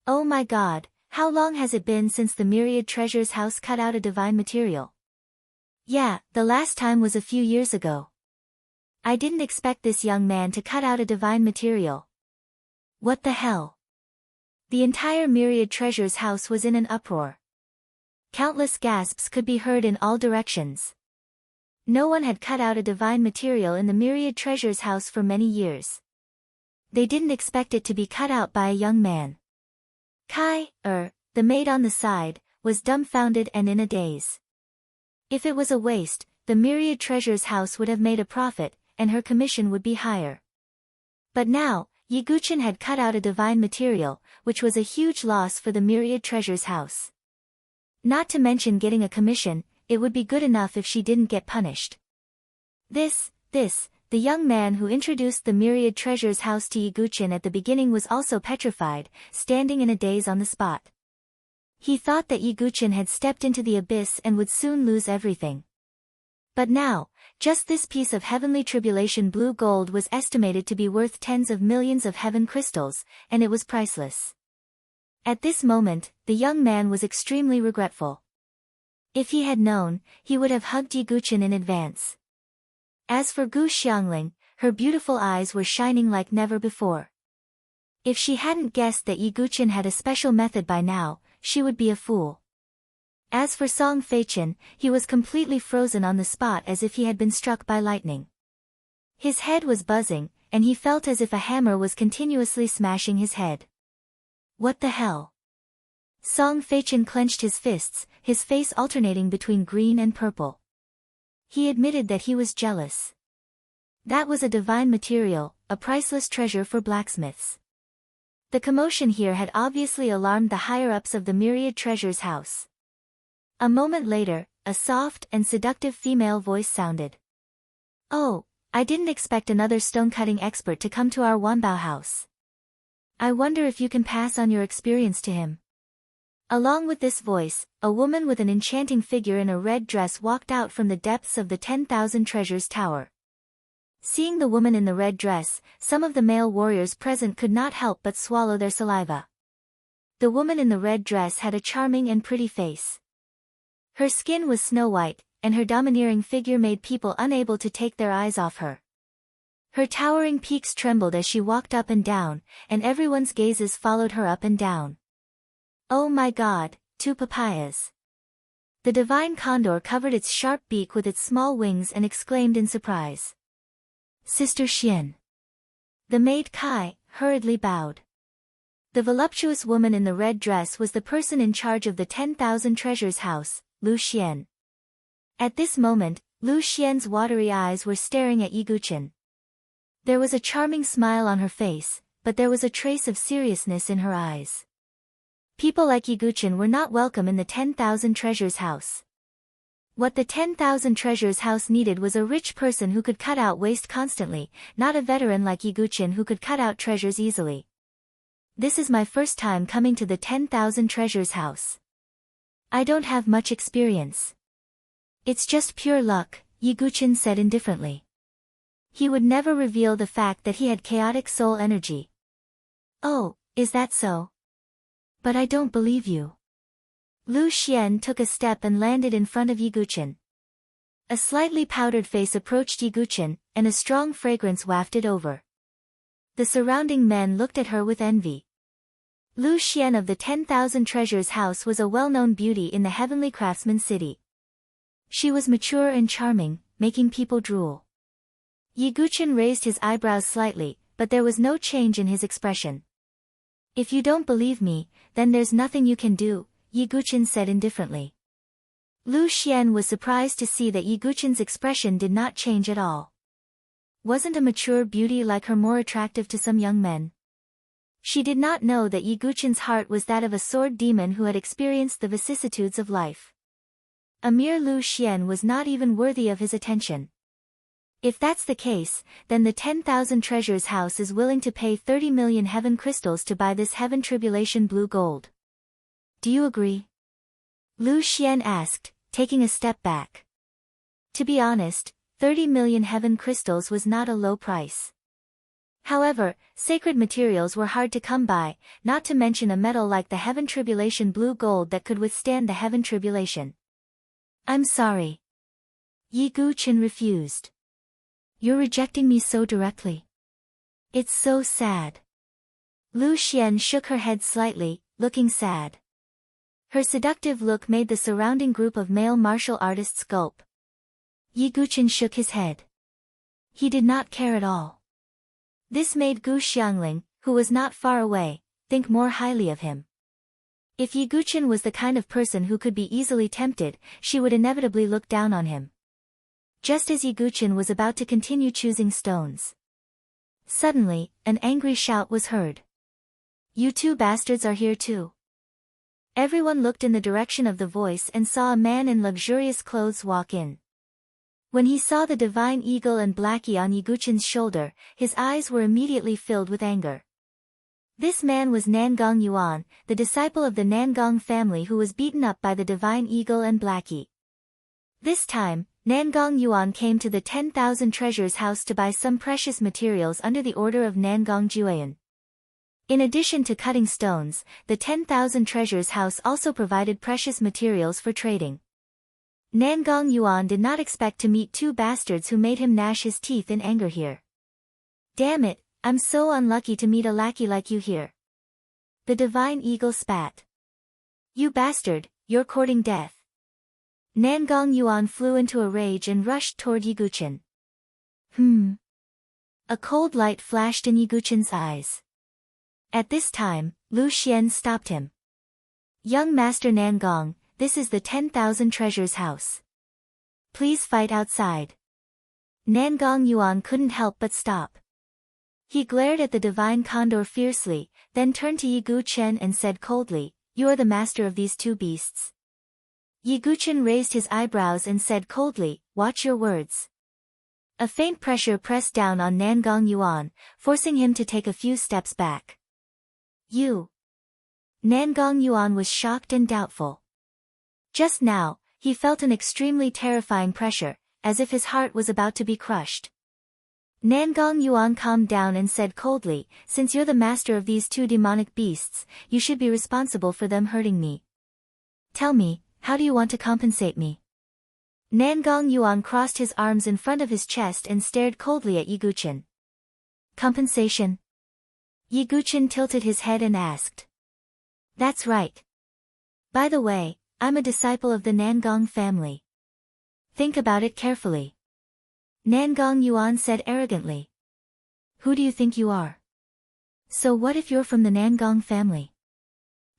Oh my god, how long has it been since the Myriad Treasures House cut out a divine material? Yeah, the last time was a few years ago. I didn't expect this young man to cut out a divine material. What the hell? The entire Myriad Treasures House was in an uproar. Countless gasps could be heard in all directions. No one had cut out a divine material in the Myriad Treasures House for many years. They didn't expect it to be cut out by a young man. The maid on the side, was dumbfounded and in a daze. If it was a waste, the Myriad Treasures House would have made a profit, and her commission would be higher. But now, Yiguchin had cut out a divine material, which was a huge loss for the Myriad Treasures House. Not to mention getting a commission, it would be good enough if she didn't get punished. The young man who introduced the Myriad Treasures House to Yiguchin at the beginning was also petrified, standing in a daze on the spot. He thought that Yiguchin had stepped into the abyss and would soon lose everything. But now, just this piece of Heavenly Tribulation Blue Gold was estimated to be worth tens of millions of heaven crystals, and it was priceless. At this moment, the young man was extremely regretful. If he had known, he would have hugged Yiguchin in advance. As for Gu Xiangling, her beautiful eyes were shining like never before. If she hadn't guessed that Yi Guqin had a special method by now, she would be a fool. As for Song Feichen, he was completely frozen on the spot as if he had been struck by lightning. His head was buzzing, and he felt as if a hammer was continuously smashing his head. What the hell? Song Feichen clenched his fists, his face alternating between green and purple. He admitted that he was jealous. That was a divine material, a priceless treasure for blacksmiths. The commotion here had obviously alarmed the higher-ups of the Myriad Treasures house. A moment later, a soft and seductive female voice sounded. "Oh, I didn't expect another stone-cutting expert to come to our Wanbao house. I wonder if you can pass on your experience to him." Along with this voice, a woman with an enchanting figure in a red dress walked out from the depths of the 10,000 Treasures Tower. Seeing the woman in the red dress, some of the male warriors present could not help but swallow their saliva. The woman in the red dress had a charming and pretty face. Her skin was snow-white, and her domineering figure made people unable to take their eyes off her. Her towering peaks trembled as she walked up and down, and everyone's gazes followed her up and down. "Oh my God, 2 papayas." The divine condor covered its sharp beak with its small wings and exclaimed in surprise. "Sister Xian." The maid Kai hurriedly bowed. The voluptuous woman in the red dress was the person in charge of the 10,000 Treasures house, Lu Xian. At this moment, Lu Xian's watery eyes were staring at Yi Guqin. There was a charming smile on her face, but there was a trace of seriousness in her eyes. People like Yi Guqin were not welcome in the 10,000 Treasures house. What the 10,000 Treasures house needed was a rich person who could cut out waste constantly, not a veteran like Yi Guqin who could cut out treasures easily. "This is my first time coming to the 10,000 Treasures house. I don't have much experience." "It's just pure luck," Yi Guqin said indifferently. He would never reveal the fact that he had chaotic soul energy. "Oh, is that so? But I don't believe you." Lu Xian took a step and landed in front of Yi Guqin. A slightly powdered face approached Yi Guqin, and a strong fragrance wafted over. The surrounding men looked at her with envy. Lu Xian of the 10,000 Treasures house was a well-known beauty in the heavenly craftsman city. She was mature and charming, making people drool. Yi Guqin raised his eyebrows slightly, but there was no change in his expression. "If you don't believe me, then there's nothing you can do," Yi Guqin said indifferently. Lu Xian was surprised to see that Yi Guqin's expression did not change at all. Wasn't a mature beauty like her more attractive to some young men? She did not know that Yi Guqin's heart was that of a sword demon who had experienced the vicissitudes of life. A mere Lu Xian was not even worthy of his attention. If that's the case, then the 10,000 Treasures house is willing to pay 30 million heaven crystals to buy this heaven tribulation blue gold. Do you agree? Lu Xian asked, taking a step back. To be honest, 30 million heaven crystals was not a low price. However, sacred materials were hard to come by, not to mention a metal like the heaven tribulation blue gold that could withstand the heaven tribulation. "I'm sorry." Yi Guqin refused. "You're rejecting me so directly. It's so sad." Lu Xian shook her head slightly, looking sad. Her seductive look made the surrounding group of male martial artists gulp. Yi Guqin shook his head. He did not care at all. This made Gu Xiangling, who was not far away, think more highly of him. If Yi Guqin was the kind of person who could be easily tempted, she would inevitably look down on him. Just as Yi Guqin was about to continue choosing stones. Suddenly, an angry shout was heard. "You two bastards are here too." Everyone looked in the direction of the voice and saw a man in luxurious clothes walk in. When he saw the divine eagle and Blackie on Yi Guqin's shoulder, his eyes were immediately filled with anger. This man was Nangong Yuan, the disciple of the Nangong family who was beaten up by the divine eagle and Blackie. This time, Nangong Yuan came to the 10,000 Treasures house to buy some precious materials under the order of Nangong Juan. In addition to cutting stones, the 10,000 Treasures house also provided precious materials for trading. Nangong Yuan did not expect to meet two bastards who made him gnash his teeth in anger here. "Damn it, I'm so unlucky to meet a lackey like you here. The divine eagle spat. You bastard, you're courting death. Nangong Yuan flew into a rage and rushed toward Yiguchen. A cold light flashed in Yiguchen's eyes. At this time, Lu Xian stopped him. Young Master Nangong, this is the 10,000 treasures house. Please fight outside. Nangong Yuan couldn't help but stop. He glared at the divine condor fiercely, then turned to Yiguchen and said coldly, You are the master of these two beasts. Yiguchen raised his eyebrows and said coldly, Watch your words. A faint pressure pressed down on Nangong Yuan, forcing him to take a few steps back. You. Nangong Yuan was shocked and doubtful. Just now, he felt an extremely terrifying pressure, as if his heart was about to be crushed. Nangong Yuan calmed down and said coldly, Since you're the master of these two demonic beasts, you should be responsible for them hurting me. Tell me, how do you want to compensate me? Nangong Yuan crossed his arms in front of his chest and stared coldly at Yiguchen. Compensation? Yiguchen tilted his head and asked. That's right. By the way, I'm a disciple of the Nangong family. Think about it carefully. Nangong Yuan said arrogantly. Who do you think you are? So what if you're from the Nangong family?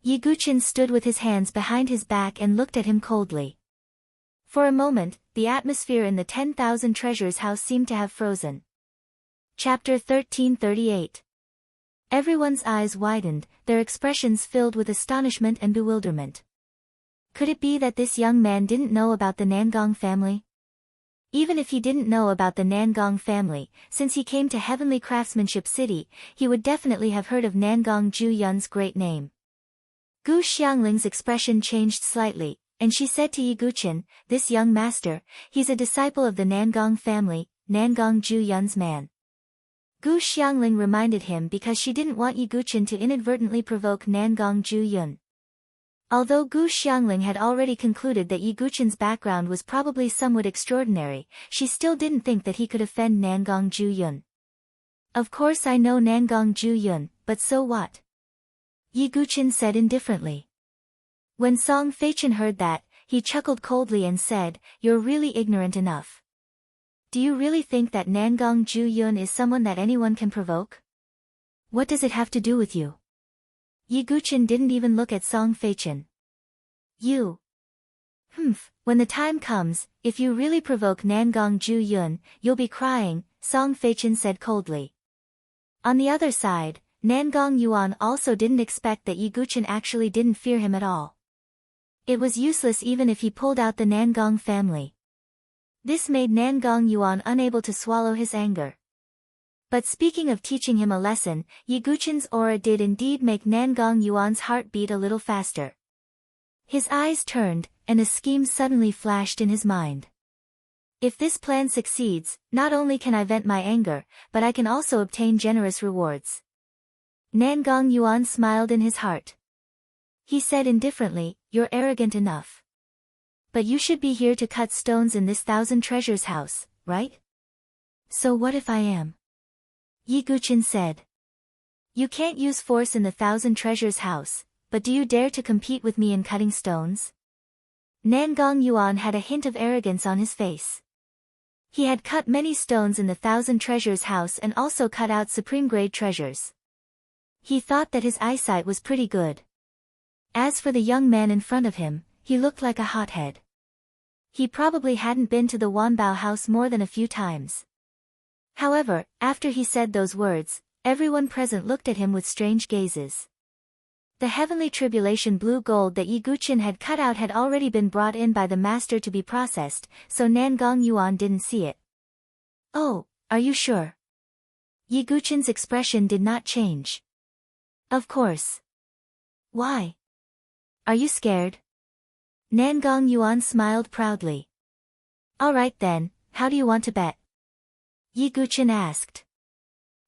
Yiguchen stood with his hands behind his back and looked at him coldly. For a moment, the atmosphere in the 10,000 treasures house seemed to have frozen. Chapter 1338. Everyone's eyes widened, their expressions filled with astonishment and bewilderment. Could it be that this young man didn't know about the Nangong family? Even if he didn't know about the Nangong family, since he came to Heavenly Craftsmanship City, he would definitely have heard of Nangong Ju Yun's great name. Gu Xiangling's expression changed slightly, and she said to Yiguchen, This young master, he's a disciple of the Nangong family, Nangong Ju Yun's man. Gu Xiangling reminded him because she didn't want Yiguchen to inadvertently provoke Nangong Ju Yun. Although Gu Xiangling had already concluded that Yiguchen's background was probably somewhat extraordinary, she still didn't think that he could offend Nangong Ju Yun. Of course I know Nangong Ju Yun, but so what? Yiguchen said indifferently. When Song Feichen heard that, he chuckled coldly and said, You're really ignorant enough. Do you really think that Nangong Ju Yun is someone that anyone can provoke? What does it have to do with you? Yiguchen didn't even look at Song Feichen. You. When the time comes, if you really provoke Nangong Ju Yun, you'll be crying, Song Feichen said coldly. On the other side, Nangong Yuan also didn't expect that Yiguchen actually didn't fear him at all. It was useless even if he pulled out the Nangong family. This made Nangong Yuan unable to swallow his anger. But speaking of teaching him a lesson, Yiguchen's aura did indeed make Nangong Yuan's heart beat a little faster. His eyes turned, and a scheme suddenly flashed in his mind. If this plan succeeds, not only can I vent my anger, but I can also obtain generous rewards. Nangong Yuan smiled in his heart. He said indifferently, You're arrogant enough. But you should be here to cut stones in this 1,000 treasures house, right? So what if I am? Yiguchen said. You can't use force in the 1,000 treasures house, but do you dare to compete with me in cutting stones? Nangong Yuan had a hint of arrogance on his face. He had cut many stones in the 1,000 treasures house and also cut out supreme grade treasures. He thought that his eyesight was pretty good. As for the young man in front of him, he looked like a hothead. He probably hadn't been to the Wanbao house more than a few times. However, after he said those words, everyone present looked at him with strange gazes. The heavenly tribulation blue gold that Yiguchen had cut out had already been brought in by the master to be processed, so Nangong Yuan didn't see it. Oh, are you sure? Yiguchen's expression did not change. Of course. Why? Are you scared? Nangong Yuan smiled proudly. Alright then, how do you want to bet? Yiguchen asked.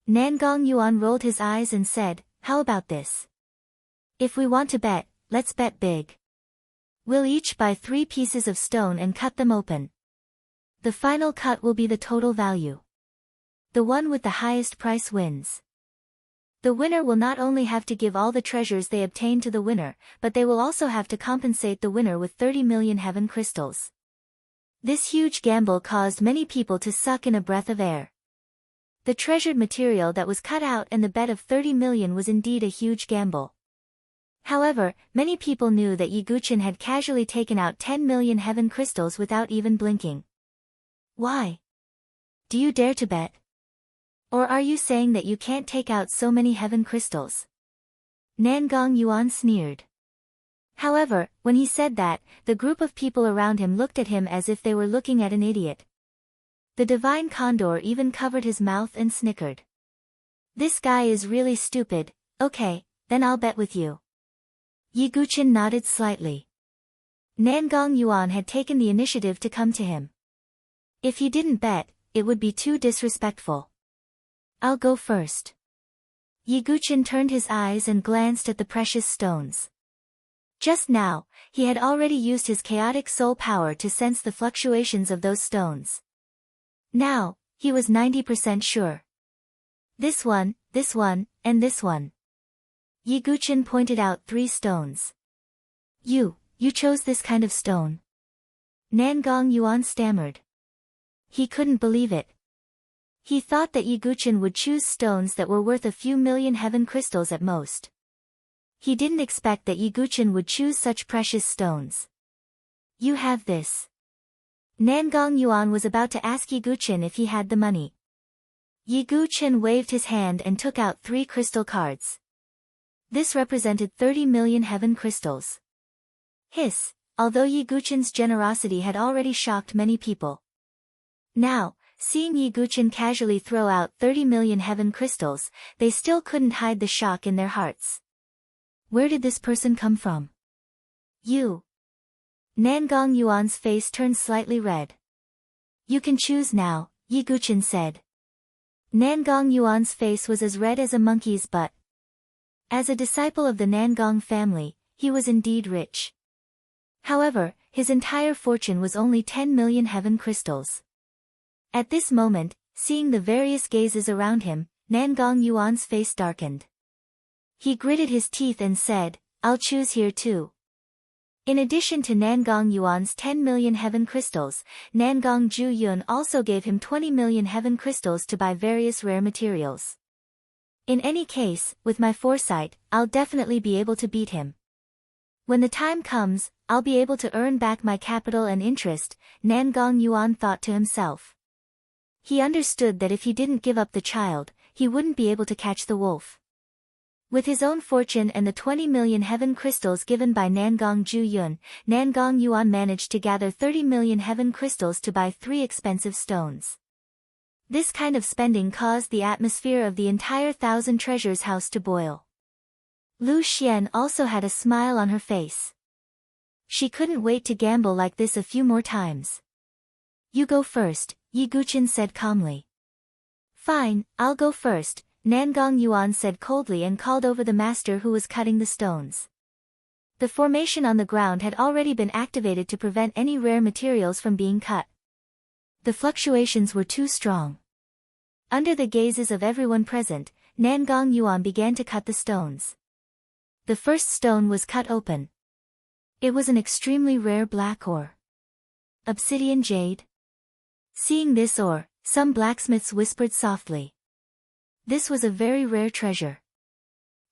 Nangong Yuan rolled his eyes and said, How about this? If we want to bet, let's bet big. We'll each buy 3 pieces of stone and cut them open. The final cut will be the total value. The one with the highest price wins. The winner will not only have to give all the treasures they obtain to the winner, but they will also have to compensate the winner with 30 million heaven crystals. This huge gamble caused many people to suck in a breath of air. The treasured material that was cut out and the bet of 30 million was indeed a huge gamble. However, many people knew that Yi Guqin had casually taken out 10 million heaven crystals without even blinking. Why? Do you dare to bet? Or are you saying that you can't take out so many heaven crystals? Nangong Yuan sneered. However, when he said that, the group of people around him looked at him as if they were looking at an idiot. The divine condor even covered his mouth and snickered. This guy is really stupid. Okay, then I'll bet with you. Yi Guqin nodded slightly. Nangong Yuan had taken the initiative to come to him. If he didn't bet, it would be too disrespectful. I'll go first. Yi Guqin turned his eyes and glanced at the precious stones. Just now, he had already used his chaotic soul power to sense the fluctuations of those stones. Now, he was 90% sure. This one, and this one. Yi Guqin pointed out 3 stones. You chose this kind of stone? Nangong Yuan stammered. He couldn't believe it. He thought that Yi Guqin would choose stones that were worth a few million heaven crystals at most. He didn't expect that Yi Guqin would choose such precious stones. You have this. Nangong Yuan was about to ask Yi Guqin if he had the money. Yi Guqin waved his hand and took out 3 crystal cards. This represented 30 million heaven crystals. Hiss, although Yi Guqin's generosity had already shocked many people. Now, seeing Yi Guqin casually throw out 30 million heaven crystals, they still couldn't hide the shock in their hearts. Where did this person come from? You. Nangong Yuan's face turned slightly red. You can choose now, Yi Guqin said. Nangong Yuan's face was as red as a monkey's butt. As a disciple of the Nangong family, he was indeed rich. However, his entire fortune was only 10 million heaven crystals. At this moment, seeing the various gazes around him, Nangong Yuan's face darkened. He gritted his teeth and said, I'll choose here too. In addition to Nangong Yuan's 10 million heaven crystals, Nangong Ju Yun also gave him 20 million heaven crystals to buy various rare materials. In any case, with my foresight, I'll definitely be able to beat him. When the time comes, I'll be able to earn back my capital and interest, Nangong Yuan thought to himself. He understood that if he didn't give up the child, he wouldn't be able to catch the wolf. With his own fortune and the 20 million heaven crystals given by Nangong Ju Yun, Nangong Yuan managed to gather 30 million heaven crystals to buy 3 expensive stones. This kind of spending caused the atmosphere of the entire 1,000 Treasures house to boil. Lu Xian also had a smile on her face. She couldn't wait to gamble like this a few more times. You go first, Yi Guqin said calmly. Fine, I'll go first, Nangong Yuan said coldly and called over the master who was cutting the stones. The formation on the ground had already been activated to prevent any rare materials from being cut. The fluctuations were too strong. Under the gazes of everyone present, Nangong Yuan began to cut the stones. The first stone was cut open. It was an extremely rare black ore. Obsidian jade? Seeing this ore, some blacksmiths whispered softly. This was a very rare treasure.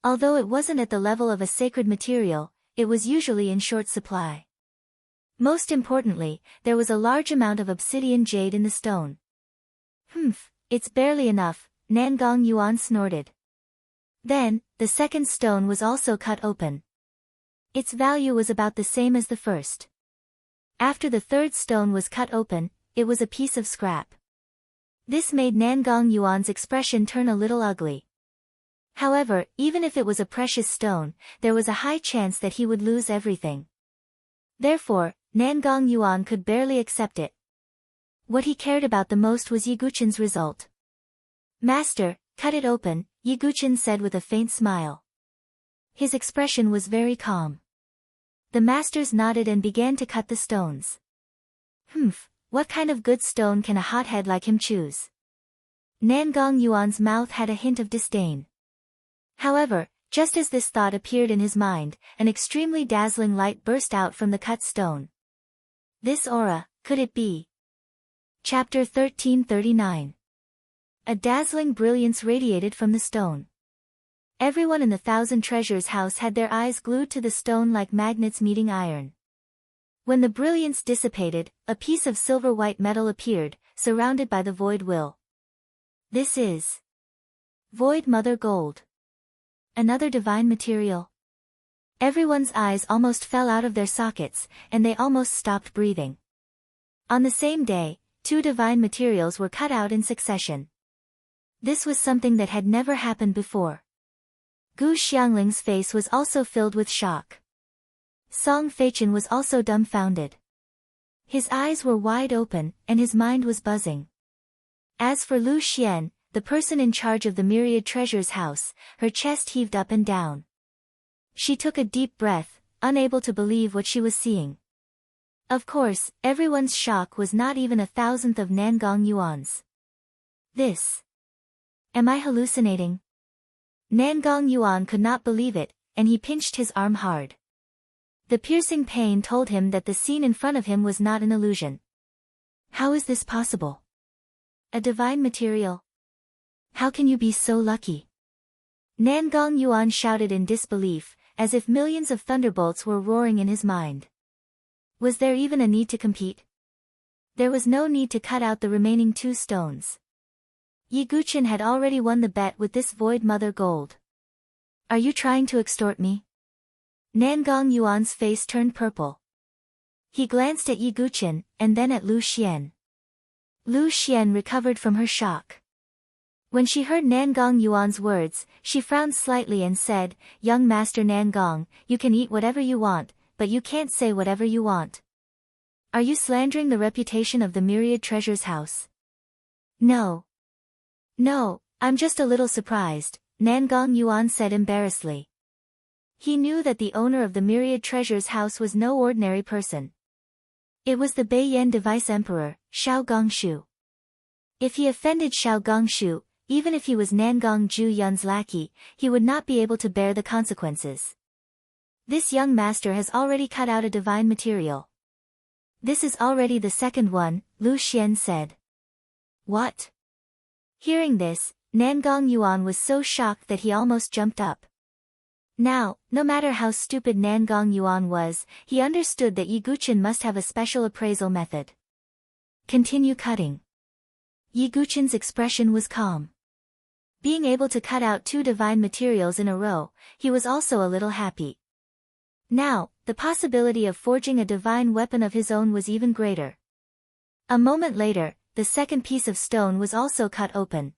Although it wasn't at the level of a sacred material, it was usually in short supply. Most importantly, there was a large amount of obsidian jade in the stone. It's barely enough, Nangong Yuan snorted. Then, the second stone was also cut open. Its value was about the same as the first. After the third stone was cut open, it was a piece of scrap. This made Nangong Yuan's expression turn a little ugly. However, even if it was a precious stone, there was a high chance that he would lose everything. Therefore, Nangong Yuan could barely accept it. What he cared about the most was Yi Guqin's result. Master, cut it open, Yi Guqin said with a faint smile. His expression was very calm. The masters nodded and began to cut the stones. What kind of good stone can a hothead like him choose? Nangong Yuan's mouth had a hint of disdain. However, just as this thought appeared in his mind, an extremely dazzling light burst out from the cut stone. This aura, could it be? Chapter 1339. A dazzling brilliance radiated from the stone. Everyone in the Thousand Treasures house had their eyes glued to the stone like magnets meeting iron. When the brilliance dissipated, a piece of silver-white metal appeared, surrounded by the void will. This is Void Mother Gold. Another divine material. Everyone's eyes almost fell out of their sockets, and they almost stopped breathing. On the same day, 2 divine materials were cut out in succession. This was something that had never happened before. Gu Xiangling's face was also filled with shock. Song Feichen was also dumbfounded. His eyes were wide open, and his mind was buzzing. As for Lu Xian, the person in charge of the Myriad Treasures house, her chest heaved up and down. She took a deep breath, unable to believe what she was seeing. Of course, everyone's shock was not even 1,000th of Nangong yuans. This. Am I hallucinating? Nangong Yuan could not believe it, and he pinched his arm hard. The piercing pain told him that the scene in front of him was not an illusion. How is this possible? A divine material? How can you be so lucky? Nangong Yuan shouted in disbelief, as if millions of thunderbolts were roaring in his mind. Was there even a need to compete? There was no need to cut out the remaining 2 stones. Yi Guqin had already won the bet with this Void Mother Gold. Are you trying to extort me? Nangong Yuan's face turned purple. He glanced at Yi Guqin, and then at Lu Xian. Lu Xian recovered from her shock. When she heard Nangong Yuan's words, she frowned slightly and said, "Young Master Nangong, you can eat whatever you want, but you can't say whatever you want. Are you slandering the reputation of the Myriad Treasures house?" No, I'm just a little surprised, Nangong Yuan said embarrassedly. He knew that the owner of the Myriad Treasures house was no ordinary person. It was the Beiyan Device Emperor, Shao Gongshu. If he offended Shao Gongshu, even if he was Nangong Ju Yun's lackey, he would not be able to bear the consequences. This young master has already cut out a divine material. This is already the second one, Lu Xian said. What? Hearing this, Nangong Yuan was so shocked that he almost jumped up. Now, no matter how stupid Nangong Yuan was, he understood that Yi Guqin must have a special appraisal method. Continue cutting. Yi Guqin's expression was calm. Being able to cut out 2 divine materials in a row, he was also a little happy. Now, the possibility of forging a divine weapon of his own was even greater. A moment later, the second piece of stone was also cut open.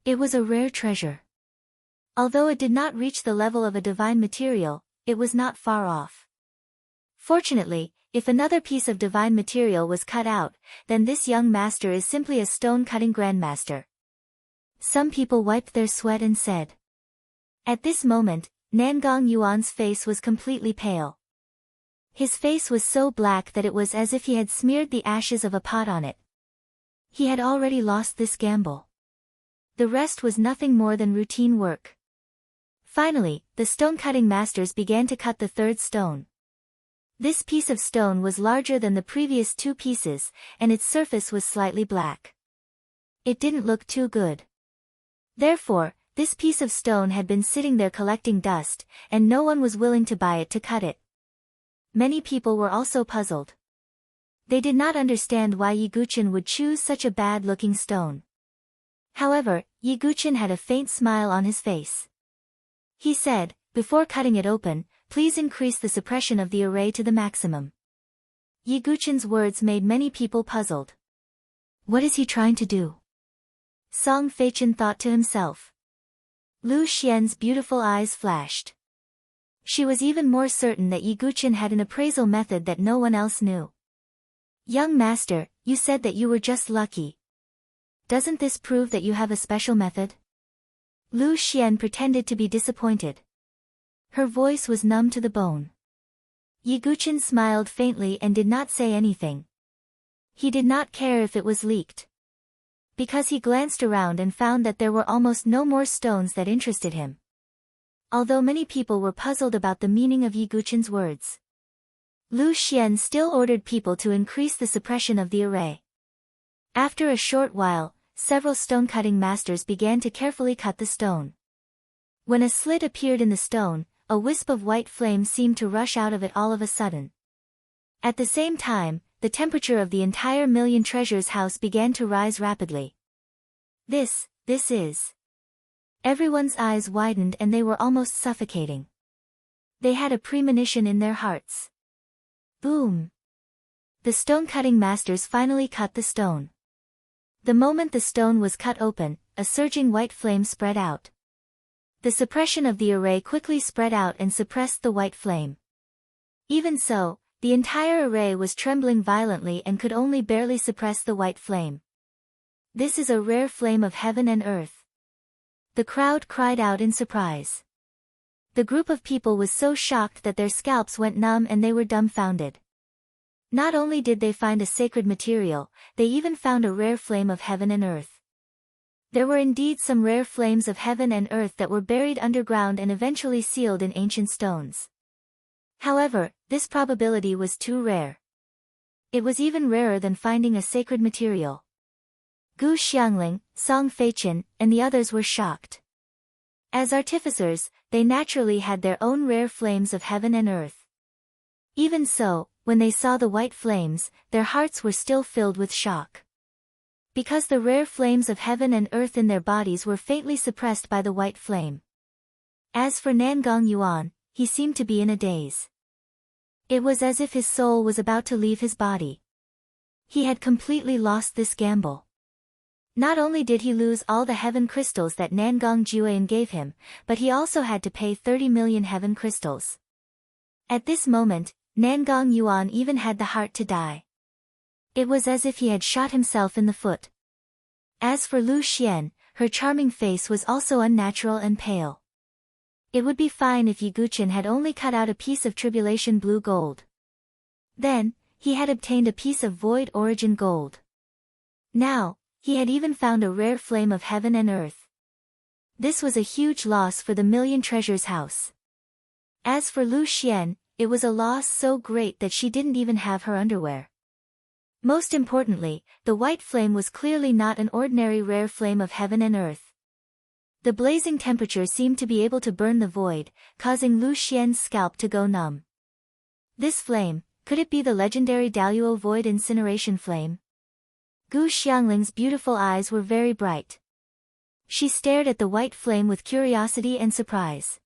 It was a rare treasure. Although it did not reach the level of a divine material, it was not far off. Fortunately, if another piece of divine material was cut out, then this young master is simply a stone-cutting grandmaster. Some people wiped their sweat and said. At this moment, Nangong Yuan's face was completely pale. His face was so black that it was as if he had smeared the ashes of a pot on it. He had already lost this gamble. The rest was nothing more than routine work. Finally, the stone-cutting masters began to cut the third stone. This piece of stone was larger than the previous 2 pieces, and its surface was slightly black. It didn't look too good. Therefore, this piece of stone had been sitting there collecting dust, and no one was willing to buy it to cut it. Many people were also puzzled. They did not understand why Yi Guqin would choose such a bad-looking stone. However, Yi Guqin had a faint smile on his face. He said, before cutting it open, "Please increase the suppression of the array to the maximum." Yi Guqin's words made many people puzzled. What is he trying to do? Song Feichen thought to himself. Lu Xian's beautiful eyes flashed. She was even more certain that Yi Guqin had an appraisal method that no one else knew. Young master, you said that you were just lucky. Doesn't this prove that you have a special method? Lu Xian pretended to be disappointed. Her voice was numb to the bone. Yi Guqin smiled faintly and did not say anything. He did not care if it was leaked. Because he glanced around and found that there were almost no more stones that interested him. Although many people were puzzled about the meaning of Yi Guqin's words, Lu Xian still ordered people to increase the suppression of the array. After a short while, several stone-cutting masters began to carefully cut the stone. When a slit appeared in the stone, a wisp of white flame seemed to rush out of it all of a sudden. At the same time, the temperature of the entire Million Treasures house began to rise rapidly. This is... Everyone's eyes widened and they were almost suffocating. They had a premonition in their hearts. Boom! The stone-cutting masters finally cut the stone. The moment the stone was cut open, a surging white flame spread out. The suppression of the array quickly spread out and suppressed the white flame. Even so, the entire array was trembling violently and could only barely suppress the white flame. This is a rare flame of heaven and earth. The crowd cried out in surprise. The group of people was so shocked that their scalps went numb and they were dumbfounded. Not only did they find a sacred material, they even found a rare flame of heaven and earth. There were indeed some rare flames of heaven and earth that were buried underground and eventually sealed in ancient stones. However, this probability was too rare. It was even rarer than finding a sacred material. Gu Xiangling, Song Feiqian, and the others were shocked. As artificers, they naturally had their own rare flames of heaven and earth. Even so, when they saw the white flames, their hearts were still filled with shock. Because the rare flames of heaven and earth in their bodies were faintly suppressed by the white flame. As for Nangong Yuan, he seemed to be in a daze. It was as if his soul was about to leave his body. He had completely lost this gamble. Not only did he lose all the heaven crystals that Nangong Juan gave him, but he also had to pay 30 million heaven crystals. At this moment, Nangong Yuan even had the heart to die. It was as if he had shot himself in the foot. As for Lu Xian, her charming face was also unnatural and pale. It would be fine if Yi Guqin had only cut out a piece of tribulation blue gold. Then, he had obtained a piece of void origin gold. Now, he had even found a rare flame of heaven and earth. This was a huge loss for the Million Treasures house. As for Lu Xian, it was a loss so great that she didn't even have her underwear. Most importantly, the white flame was clearly not an ordinary rare flame of heaven and earth. The blazing temperature seemed to be able to burn the void, causing Lu Xian's scalp to go numb. This flame, could it be the legendary Daluo void incineration flame? Gu Xiangling's beautiful eyes were very bright. She stared at the white flame with curiosity and surprise.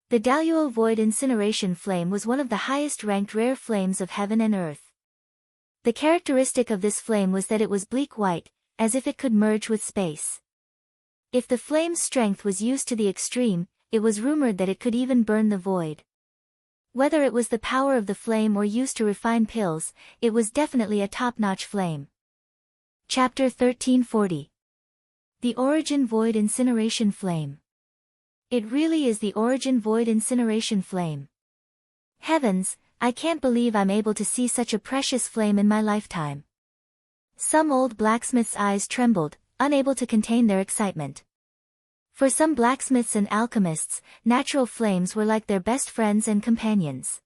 The Daluo void incineration flame was one of the highest-ranked rare flames of heaven and earth. The characteristic of this flame was that it was bleak white, as if it could merge with space. If the flame's strength was used to the extreme, it was rumored that it could even burn the void. Whether it was the power of the flame or used to refine pills, it was definitely a top-notch flame. Chapter 1340. The Origin Void Incineration Flame. It really is the Origin Void Incineration Flame. Heavens, I can't believe I'm able to see such a precious flame in my lifetime. Some old blacksmiths' eyes trembled, unable to contain their excitement. For some blacksmiths and alchemists, natural flames were like their best friends and companions.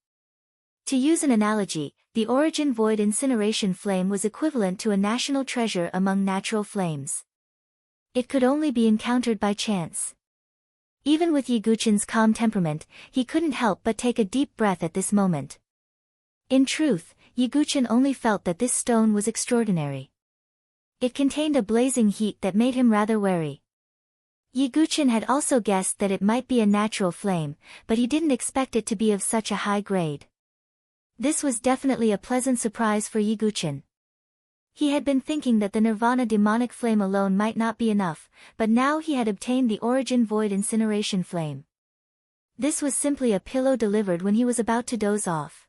To use an analogy, the Origin Void Incineration Flame was equivalent to a national treasure among natural flames. It could only be encountered by chance. Even with Yi Guqin's calm temperament, he couldn't help but take a deep breath at this moment. In truth, Yi Guqin only felt that this stone was extraordinary. It contained a blazing heat that made him rather wary. Yi Guqin had also guessed that it might be a natural flame, but he didn't expect it to be of such a high grade. This was definitely a pleasant surprise for Yi Guqin. He had been thinking that the Nirvana demonic flame alone might not be enough, but now he had obtained the Origin Void Incineration Flame. This was simply a pillow delivered when he was about to doze off.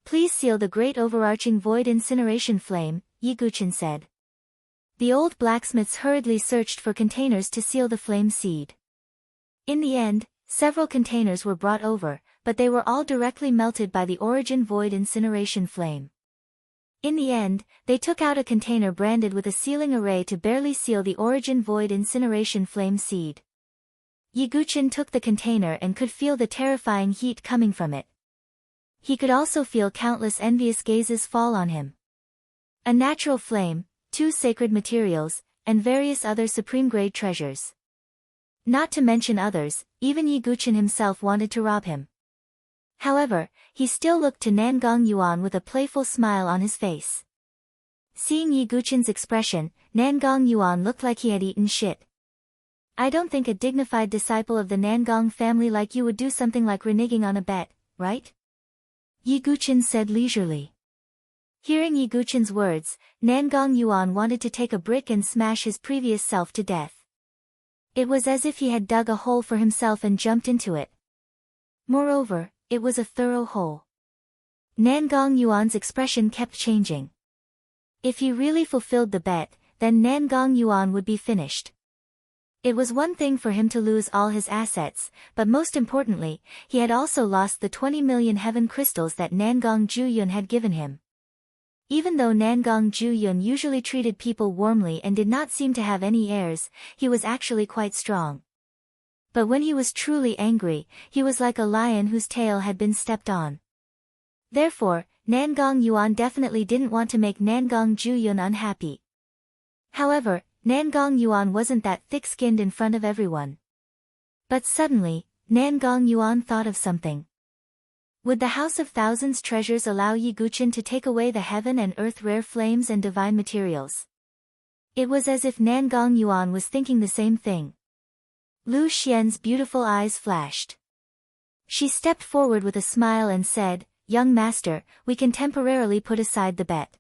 Please seal the great overarching Void Incineration Flame, Yi Guqin said. The old blacksmiths hurriedly searched for containers to seal the flame seed. In the end, several containers were brought over, but they were all directly melted by the Origin Void Incineration Flame. In the end, they took out a container branded with a sealing array to barely seal the Origin Void Incineration Flame seed. Guchen took the container and could feel the terrifying heat coming from it. He could also feel countless envious gazes fall on him. A natural flame, 2 sacred materials, and various other supreme-grade treasures. Not to mention others, even Guchen himself wanted to rob him. However, he still looked to Nangong Yuan with a playful smile on his face. Seeing Guchen's expression, Nangong Yuan looked like he had eaten shit. I don't think a dignified disciple of the Nangong family like you would do something like reneging on a bet, right? Guchen said leisurely. Hearing Guchen's words, Nangong Yuan wanted to take a brick and smash his previous self to death. It was as if he had dug a hole for himself and jumped into it. Moreover, it was a thorough hole. Nangong Yuan's expression kept changing. If he really fulfilled the bet, then Nangong Yuan would be finished. It was one thing for him to lose all his assets, but most importantly, he had also lost the 20 million heaven crystals that Nangong Juyun had given him. Even though Nangong Juyun usually treated people warmly and did not seem to have any airs, he was actually quite strong. But when he was truly angry, he was like a lion whose tail had been stepped on. Therefore, Nangong Yuan definitely didn't want to make Nangong Juyun unhappy. However, Nangong Yuan wasn't that thick-skinned in front of everyone. But suddenly, Nangong Yuan thought of something. Would the House of Thousands treasures allow Guchen to take away the heaven and earth rare flames and divine materials? It was as if Nangong Yuan was thinking the same thing. Lu Xian's beautiful eyes flashed. She stepped forward with a smile and said, "Young master, we can temporarily put aside the bet.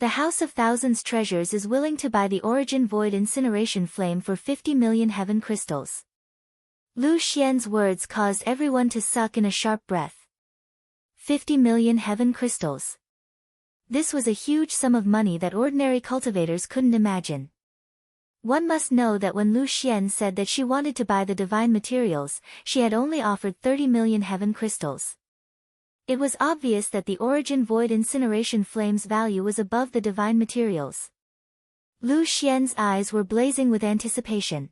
The House of Thousands treasures is willing to buy the Origin Void incineration flame for 50 million heaven crystals." Lu Xian's words caused everyone to suck in a sharp breath. 50 million heaven crystals. This was a huge sum of money that ordinary cultivators couldn't imagine. One must know that when Lu Xian said that she wanted to buy the divine materials, she had only offered 30 million heaven crystals. It was obvious that the Origin Void incineration flame's value was above the divine materials. Lu Xian's eyes were blazing with anticipation.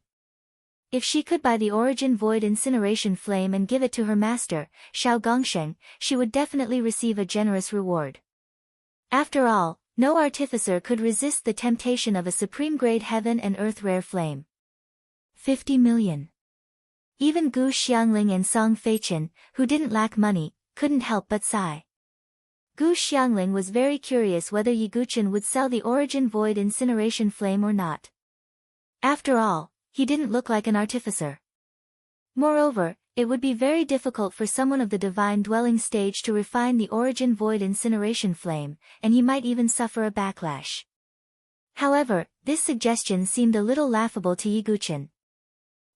If she could buy the Origin Void incineration flame and give it to her master, Xiao Gongsheng, she would definitely receive a generous reward. After all, no artificer could resist the temptation of a supreme-grade heaven and earth rare flame. 50 million. Even Gu Xiangling and Song Feichen, who didn't lack money, couldn't help but sigh. Gu Xiangling was very curious whether Guchen would sell the Origin Void incineration flame or not. After all, he didn't look like an artificer. Moreover, it would be very difficult for someone of the divine dwelling stage to refine the Origin Void incineration flame, and he might even suffer a backlash. However, this suggestion seemed a little laughable to Guchen.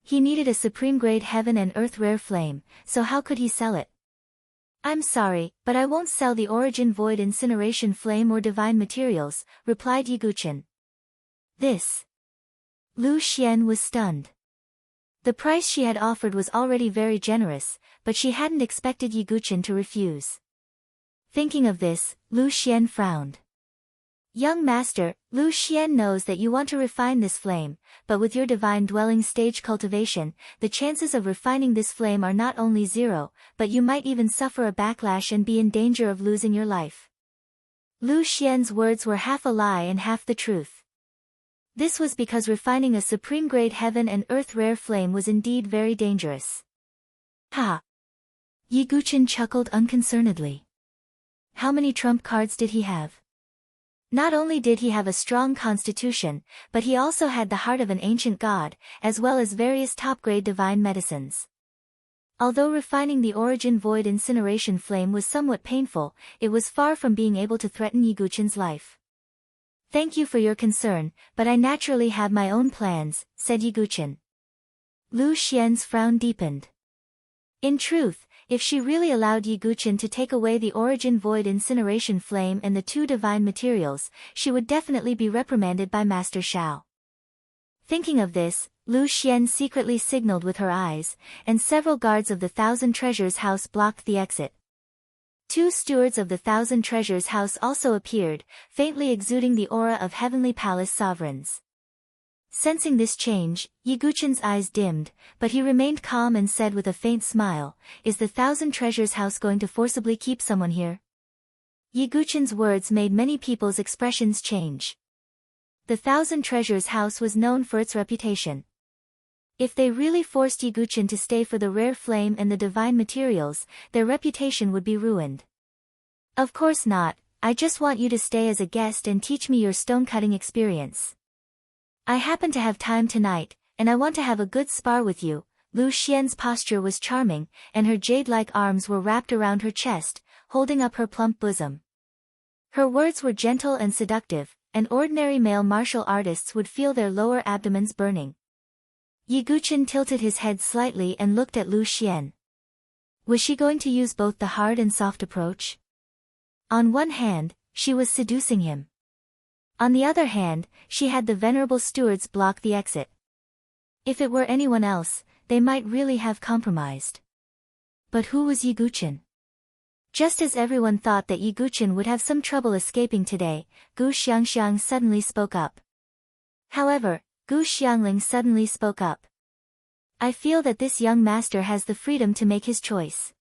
He needed a supreme-grade heaven and earth rare flame, so how could he sell it? "I'm sorry, but I won't sell the Origin Void incineration flame or divine materials," replied Guchen. This. Lu Xian was stunned. The price she had offered was already very generous, but she hadn't expected Guchen to refuse. Thinking of this, Lu Xian frowned. "Young master, Lu Xian knows that you want to refine this flame, but with your divine dwelling stage cultivation, the chances of refining this flame are not only 0, but you might even suffer a backlash and be in danger of losing your life." Lu Xian's words were half a lie and half the truth. This was because refining a supreme-grade heaven and earth rare flame was indeed very dangerous. Ha! Guchen chuckled unconcernedly. How many trump cards did he have? Not only did he have a strong constitution, but he also had the heart of an ancient god, as well as various top-grade divine medicines. Although refining the Origin Void incineration flame was somewhat painful, it was far from being able to threaten Guchen's life. "Thank you for your concern, but I naturally have my own plans," said Guchen. Lu Xian's frown deepened. In truth, if she really allowed Guchen to take away the Origin Void incineration flame and the 2 divine materials, she would definitely be reprimanded by Master Xiao. Thinking of this, Lu Xian secretly signaled with her eyes, and several guards of the Thousand Treasures House blocked the exit. 2 stewards of the Thousand Treasures House also appeared, faintly exuding the aura of heavenly palace sovereigns. Sensing this change, Yiguchen's eyes dimmed, but he remained calm and said with a faint smile, "Is the Thousand Treasures House going to forcibly keep someone here?" Yiguchen's words made many people's expressions change. The Thousand Treasures House was known for its reputation. If they really forced Yiguchen to stay for the rare flame and the divine materials, their reputation would be ruined. "Of course not, I just want you to stay as a guest and teach me your stone-cutting experience. I happen to have time tonight, and I want to have a good spar with you." Lu Xian's posture was charming, and her jade-like arms were wrapped around her chest, holding up her plump bosom. Her words were gentle and seductive, and ordinary male martial artists would feel their lower abdomens burning. Yiguchen tilted his head slightly and looked at Lu Xian. Was she going to use both the hard and soft approach? On one hand, she was seducing him. On the other hand, she had the venerable stewards block the exit. If it were anyone else, they might really have compromised. But who was Yiguchen? Just as everyone thought that Yiguchen would have some trouble escaping today, Gu Xiangxiang suddenly spoke up. However, Gu Xiangling suddenly spoke up. "I feel that this young master has the freedom to make his choice."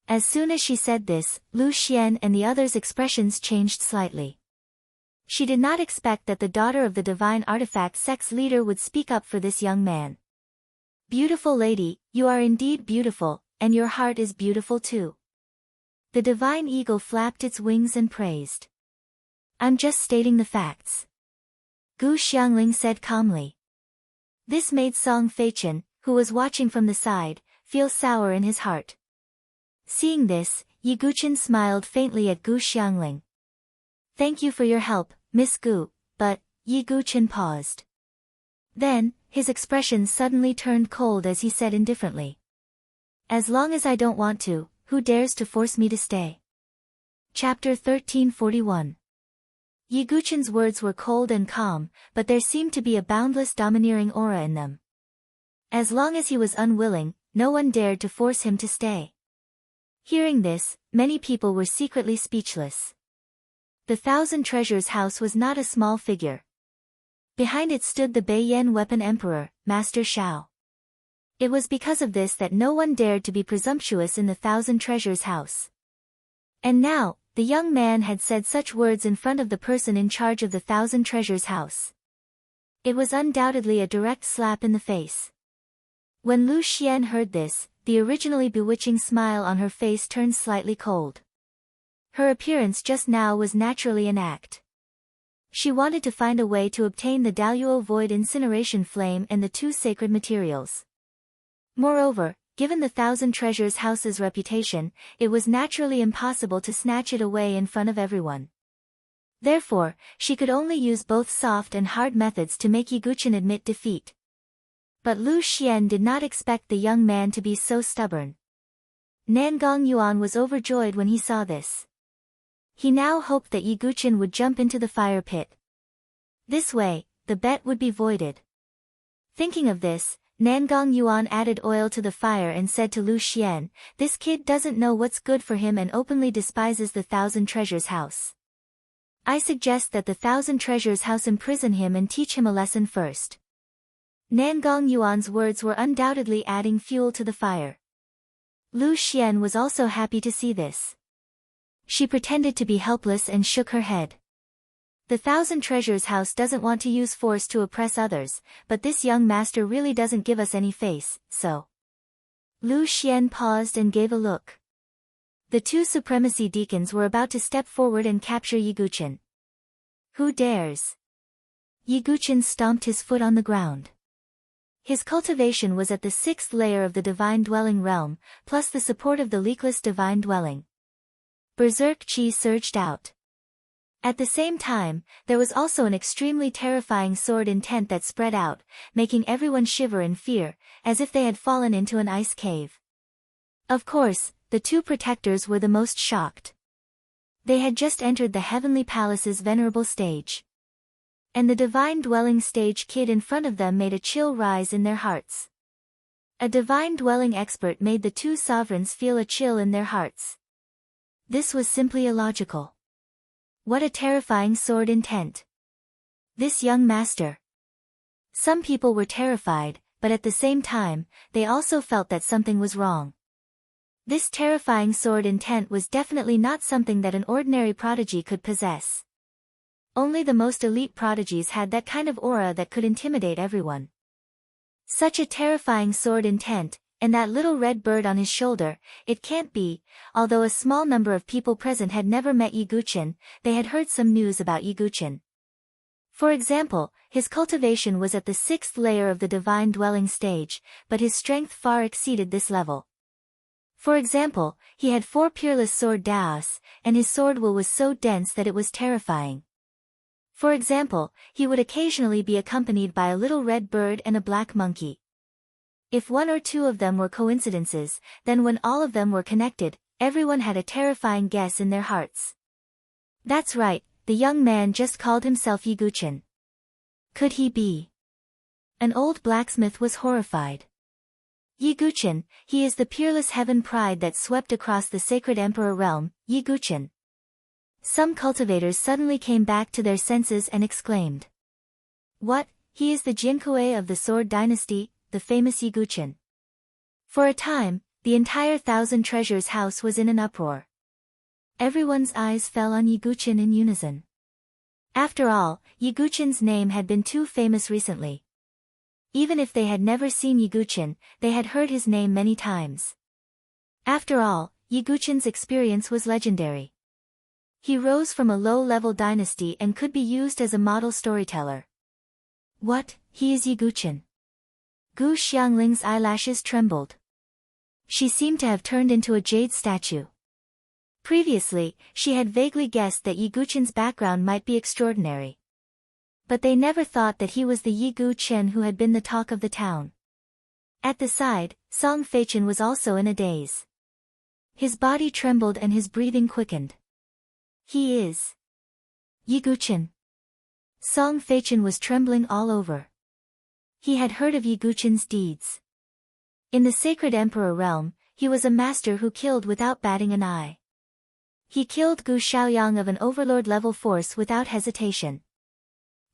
As soon as she said this, Lu Xian and the others' expressions changed slightly. She did not expect that the daughter of the divine artifact sex leader would speak up for this young man. "Beautiful lady, you are indeed beautiful, and your heart is beautiful too." The divine eagle flapped its wings and praised. "I'm just stating the facts," Gu Xiangling said calmly. This made Song Feichen, who was watching from the side, feel sour in his heart. Seeing this, Yiguchen smiled faintly at Gu Xiangling. "Thank you for your help, Miss Gu," but Yiguchen paused. Then, his expression suddenly turned cold as he said indifferently, "As long as I don't want to, who dares to force me to stay?" Chapter 1341. Yiguchen's words were cold and calm, but there seemed to be a boundless domineering aura in them. As long as he was unwilling, no one dared to force him to stay. Hearing this, many people were secretly speechless. The Thousand Treasures House was not a small figure. Behind it stood the Beiyan Weapon Emperor, Master Shao. It was because of this that no one dared to be presumptuous in the Thousand Treasures House. And now, the young man had said such words in front of the person in charge of the Thousand Treasures House. It was undoubtedly a direct slap in the face. When Lu Xian heard this, the originally bewitching smile on her face turned slightly cold. Her appearance just now was naturally an act. She wanted to find a way to obtain the Daluo Void Incineration Flame and the two sacred materials. Moreover, given the Thousand Treasures House's reputation, it was naturally impossible to snatch it away in front of everyone. Therefore, she could only use both soft and hard methods to make Yiguchen admit defeat. But Lu Xian did not expect the young man to be so stubborn. Nangong Yuan was overjoyed when he saw this. He now hoped that Yiguchen would jump into the fire pit. This way, the bet would be voided. Thinking of this, Nangong Yuan added oil to the fire and said to Lu Xian, "This kid doesn't know what's good for him and openly despises the Thousand Treasures House. I suggest that the Thousand Treasures House imprison him and teach him a lesson first." Nangong Yuan's words were undoubtedly adding fuel to the fire. Lu Xian was also happy to see this. She pretended to be helpless and shook her head. The Thousand Treasures House doesn't want to use force to oppress others, but this young master really doesn't give us any face, so. Lu Xian paused and gave a look. The two supremacy deacons were about to step forward and capture Yiguchen. Who dares? Yiguchen stomped his foot on the ground. His cultivation was at the 6th layer of the Divine Dwelling realm, plus the support of the leakless Divine Dwelling. Berserk Chi surged out. At the same time, there was also an extremely terrifying sword intent that spread out, making everyone shiver in fear, as if they had fallen into an ice cave. Of course, the two protectors were the most shocked. They had just entered the Heavenly Palace's venerable stage. And the Divine Dwelling stage kid in front of them made a chill rise in their hearts. A Divine Dwelling expert made the two sovereigns feel a chill in their hearts. This was simply illogical. What a terrifying sword intent. This young master. Some people were terrified, but at the same time, they also felt that something was wrong. This terrifying sword intent was definitely not something that an ordinary prodigy could possess. Only the most elite prodigies had that kind of aura that could intimidate everyone. Such a terrifying sword intent, and that little red bird on his shoulder, it can't be. Although a small number of people present had never met Yiguchen, they had heard some news about Yiguchen. For example, his cultivation was at the 6th layer of the divine dwelling stage, but his strength far exceeded this level. For example, he had 4 peerless sword daos, and his sword will was so dense that it was terrifying. For example, he would occasionally be accompanied by a little red bird and a black monkey. If one or two of them were coincidences, then when all of them were connected, everyone had a terrifying guess in their hearts. That's right, the young man just called himself Yiguchen. Could he be? An old blacksmith was horrified. Yiguchen, he is the peerless heaven pride that swept across the sacred emperor realm, Yiguchen. Some cultivators suddenly came back to their senses and exclaimed. What, he is the Jinkue of the Sword Dynasty, the famous Yiguchen. For a time, the entire Thousand Treasures house was in an uproar. Everyone's eyes fell on Yiguchen in unison. After all, Yiguchen's name had been too famous recently. Even if they had never seen Yiguchen, they had heard his name many times. After all, Yiguchen's experience was legendary. He rose from a low-level dynasty and could be used as a model storyteller. What, he is Yiguchen? Gu Xiangling's eyelashes trembled. She seemed to have turned into a jade statue. Previously, she had vaguely guessed that Yiguchen's background might be extraordinary. But they never thought that he was the Yiguchen who had been the talk of the town. At the side, Song Feichen was also in a daze. His body trembled and his breathing quickened. He is Yiguchen. Song Feichen was trembling all over. He had heard of Yiguchen's deeds. In the sacred emperor realm, he was a master who killed without batting an eye. He killed Gu Xiaoyang of an overlord-level force without hesitation.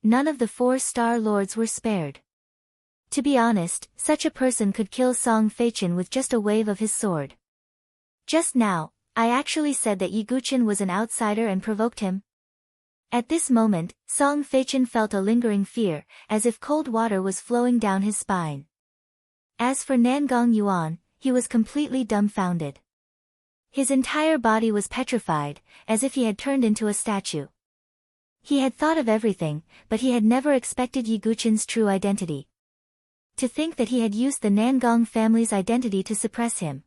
None of the 4-star lords were spared. To be honest, such a person could kill Song Feichen with just a wave of his sword. Just now, I actually said that Yiguchen was an outsider and provoked him. At this moment, Song Feichen felt a lingering fear, as if cold water was flowing down his spine. As for Nangong Yuan, he was completely dumbfounded. His entire body was petrified, as if he had turned into a statue. He had thought of everything, but he had never expected Yiguchen's true identity. To think that he had used the Nangong family's identity to suppress him.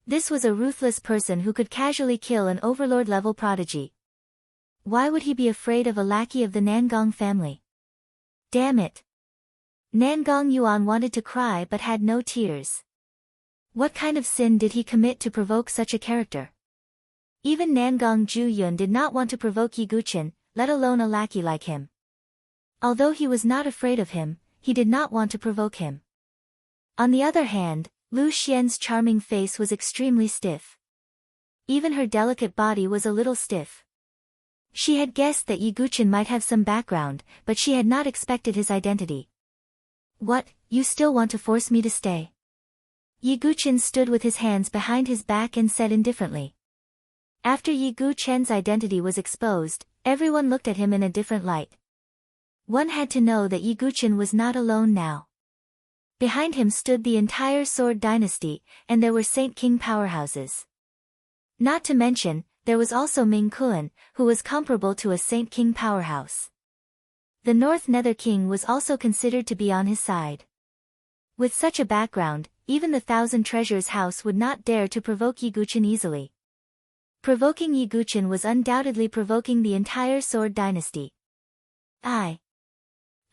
This was a ruthless person who could casually kill an overlord-level prodigy. Why would he be afraid of a lackey of the Nangong family? Damn it! Nangong Yuan wanted to cry but had no tears. What kind of sin did he commit to provoke such a character? Even Nangong Juyun did not want to provoke Yiguchen, let alone a lackey like him. Although he was not afraid of him, he did not want to provoke him. On the other hand, Lu Xian's charming face was extremely stiff. Even her delicate body was a little stiff. She had guessed that Yiguchen might have some background, but she had not expected his identity. What, you still want to force me to stay? Yiguchen stood with his hands behind his back and said indifferently. After Yiguchen's identity was exposed, everyone looked at him in a different light. One had to know that Yiguchen was not alone now. Behind him stood the entire Sword Dynasty, and there were Saint King powerhouses. Not to mention, there was also Ming Kuan, who was comparable to a Saint King powerhouse. The North Nether King was also considered to be on his side. With such a background, even the Thousand Treasures house would not dare to provoke Yiguchen easily. Provoking Yiguchen was undoubtedly provoking the entire Sword Dynasty. I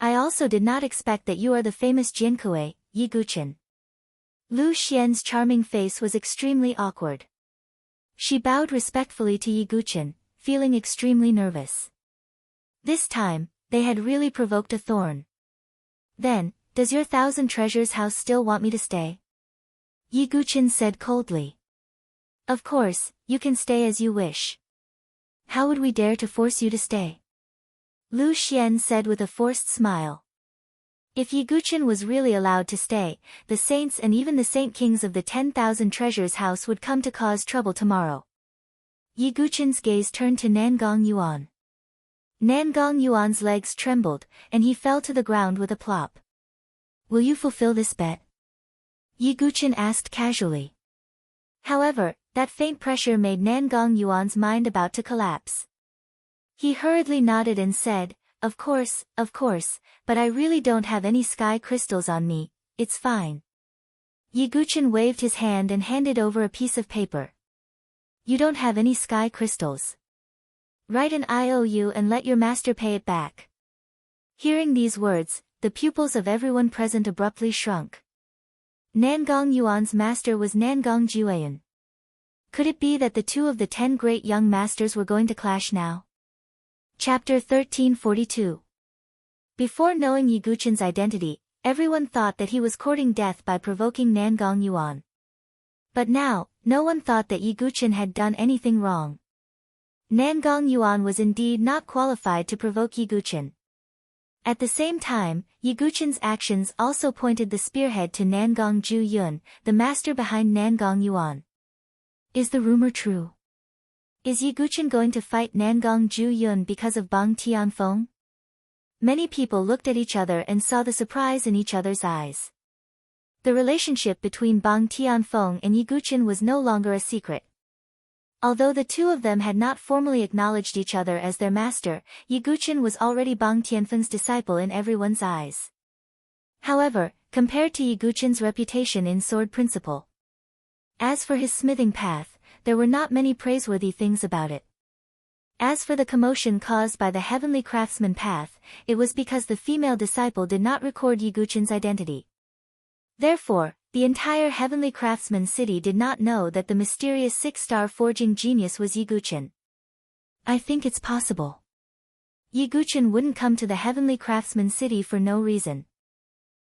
also did not expect that you are the famous Jinkue, Yiguchen. Lu Xian's charming face was extremely awkward. She bowed respectfully to Yiguchen, feeling extremely nervous. This time, they had really provoked a thorn. Then, does your Thousand Treasures house still want me to stay? Yiguchen said coldly. Of course, you can stay as you wish. How would we dare to force you to stay? Lu Xian said with a forced smile. If Yi Guqin was really allowed to stay, the saints and even the saint kings of the 10,000 treasures house would come to cause trouble tomorrow. Yi Guqin's gaze turned to Nangong Yuan. Nangong Yuan's legs trembled, and he fell to the ground with a plop. Will you fulfill this bet? Yi Guqin asked casually. However, that faint pressure made Nangong Yuan's mind about to collapse. He hurriedly nodded and said, of course, but I really don't have any sky crystals on me, it's fine. Yi Guqin waved his hand and handed over a piece of paper. You don't have any sky crystals. Write an IOU and let your master pay it back. Hearing these words, the pupils of everyone present abruptly shrunk. Nangong Yuan's master was Nangong Jueyan. Could it be that the two of the 10 great young masters were going to clash now? Chapter 1342. Before knowing Yi Guqin's identity, everyone thought that he was courting death by provoking Nangong Yuan. But now, no one thought that Yi Guqin had done anything wrong. Nangong Yuan was indeed not qualified to provoke Yi Guqin. At the same time, Yi Guqin's actions also pointed the spearhead to Nangong Jueyan, the master behind Nangong Yuan. Is the rumor true? Is Yi Guqin going to fight Nangong Jueyan because of Bang Tianfeng? Many people looked at each other and saw the surprise in each other's eyes. The relationship between Bang Tianfeng and Yi Guqin was no longer a secret. Although the two of them had not formally acknowledged each other as their master, Yi Guqin was already Bang Tianfeng's disciple in everyone's eyes. However, compared to Yi Guqin's reputation in sword principle, as for his smithing path, there were not many praiseworthy things about it. As for the commotion caused by the heavenly craftsman path, it was because the female disciple did not record Yi Guqin's identity. Therefore, the entire heavenly craftsman city did not know that the mysterious 6-star forging genius was Yi Guqin. I think it's possible. Yi Guqin wouldn't come to the heavenly craftsman city for no reason.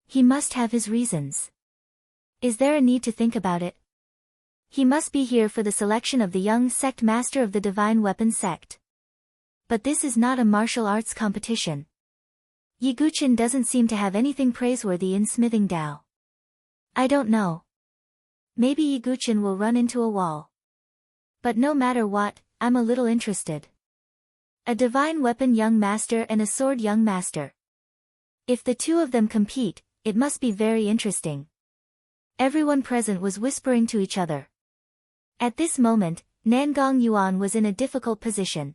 He must have his reasons. Is there a need to think about it? He must be here for the selection of the young sect master of the divine weapon sect. But this is not a martial arts competition. Yi Guqin doesn't seem to have anything praiseworthy in smithing Dao. I don't know. Maybe Yi Guqin will run into a wall. But no matter what, I'm a little interested. A divine weapon young master and a sword young master. If the two of them compete, it must be very interesting. Everyone present was whispering to each other. At this moment, Nangong Yuan was in a difficult position.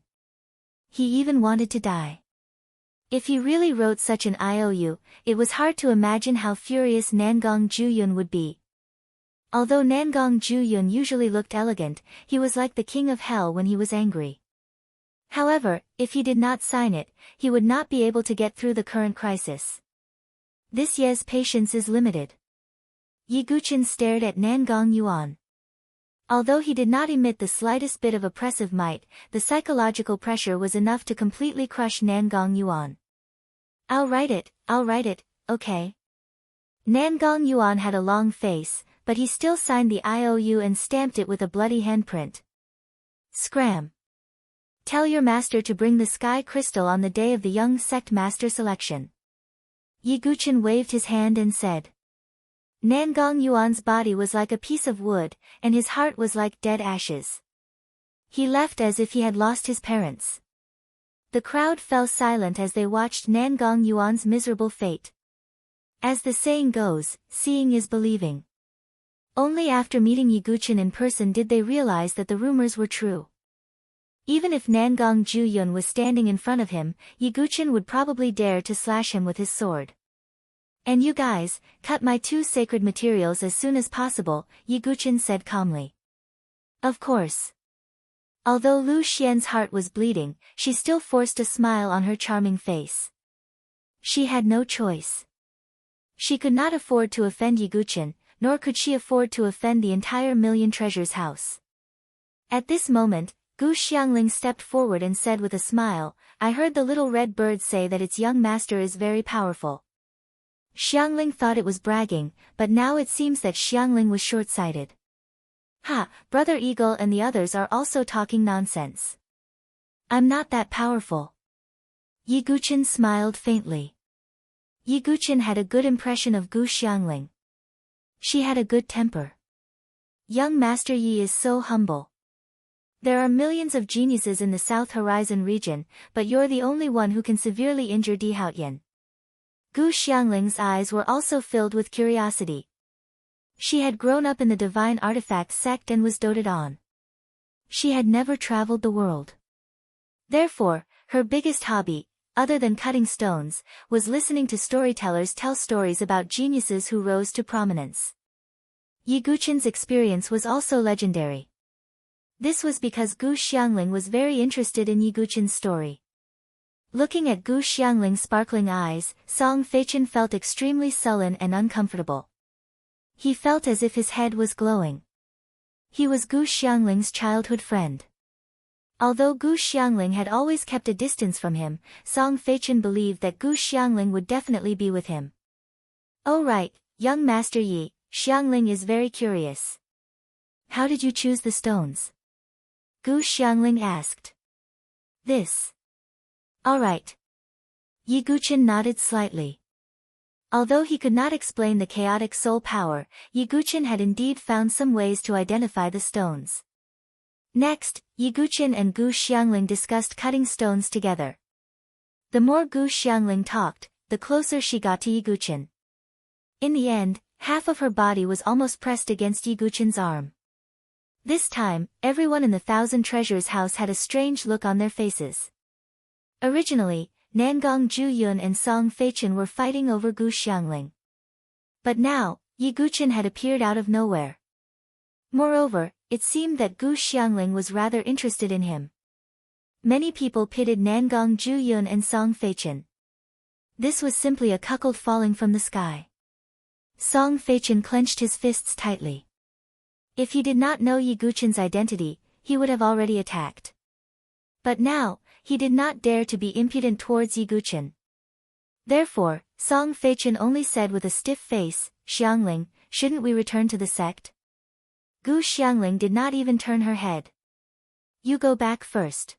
He even wanted to die. If he really wrote such an IOU, it was hard to imagine how furious Nangong Jueyan would be. Although Nangong Jueyan usually looked elegant, he was like the king of hell when he was angry. However, if he did not sign it, he would not be able to get through the current crisis. This Ye's patience is limited. Yi Guqin stared at Nangong Yuan. Although he did not emit the slightest bit of oppressive might, the psychological pressure was enough to completely crush Nangong Yuan. I'll write it, okay. Nangong Yuan had a long face, but he still signed the IOU and stamped it with a bloody handprint. Scram. Tell your master to bring the sky crystal on the day of the young sect master selection. Yi Guqin waved his hand and said. Nangong Yuan's body was like a piece of wood, and his heart was like dead ashes. He left as if he had lost his parents. The crowd fell silent as they watched Nangong Yuan's miserable fate. As the saying goes, seeing is believing. Only after meeting Yi Guqin in person did they realize that the rumors were true. Even if Nangong Jueyan was standing in front of him, Yi Guqin would probably dare to slash him with his sword. And you guys, cut my 2 sacred materials as soon as possible, Yi Guqin said calmly. Of course. Although Lu Xian's heart was bleeding, she still forced a smile on her charming face. She had no choice. She could not afford to offend Yi Guqin, nor could she afford to offend the entire Million Treasures house. At this moment, Gu Xiangling stepped forward and said with a smile, I heard the little red bird say that its young master is very powerful. Xiangling thought it was bragging, but now it seems that Xiangling was short-sighted. Ha, Brother Eagle and the others are also talking nonsense. I'm not that powerful. Yi Guqin smiled faintly. Yi Guqin had a good impression of Gu Xiangling. She had a good temper. Young Master Yi is so humble. There are millions of geniuses in the South Horizon region, but you're the only one who can severely injure Di Haotian. Gu Xiangling's eyes were also filled with curiosity. She had grown up in the divine artifact sect and was doted on. She had never traveled the world. Therefore, her biggest hobby, other than cutting stones, was listening to storytellers tell stories about geniuses who rose to prominence. Yi Guqin's experience was also legendary. This was because Gu Xiangling was very interested in Yi Guqin's story. Looking at Gu Xiangling's sparkling eyes, Song Feichen felt extremely sullen and uncomfortable. He felt as if his head was glowing. He was Gu Xiangling's childhood friend. Although Gu Xiangling had always kept a distance from him, Song Feichen believed that Gu Xiangling would definitely be with him. "Oh right, young Master Yi, Xiangling is very curious. How did you choose the stones?" Gu Xiangling asked. "This." "All right." Yi Guqin nodded slightly. Although he could not explain the chaotic soul power, Yi Guqin had indeed found some ways to identify the stones. Next, Yi Guqin and Gu Xiangling discussed cutting stones together. The more Gu Xiangling talked, the closer she got to Yi Guqin. In the end, half of her body was almost pressed against Yi Guqin's arm. This time, everyone in the Thousand Treasures house had a strange look on their faces. Originally, Nangong Zhuyun and Song Feichen were fighting over Gu Xiangling. But now, Yi Guqin had appeared out of nowhere. Moreover, it seemed that Gu Xiangling was rather interested in him. Many people pitted Nangong Zhuyun and Song Feichen. This was simply a cuckold falling from the sky. Song Feichen clenched his fists tightly. If he did not know Yi Guqin's identity, he would have already attacked. But now, he did not dare to be impudent towards Yi Guqin. Therefore, Song Feichen only said with a stiff face, "Xiangling, shouldn't we return to the sect?" Gu Xiangling did not even turn her head. "You go back first.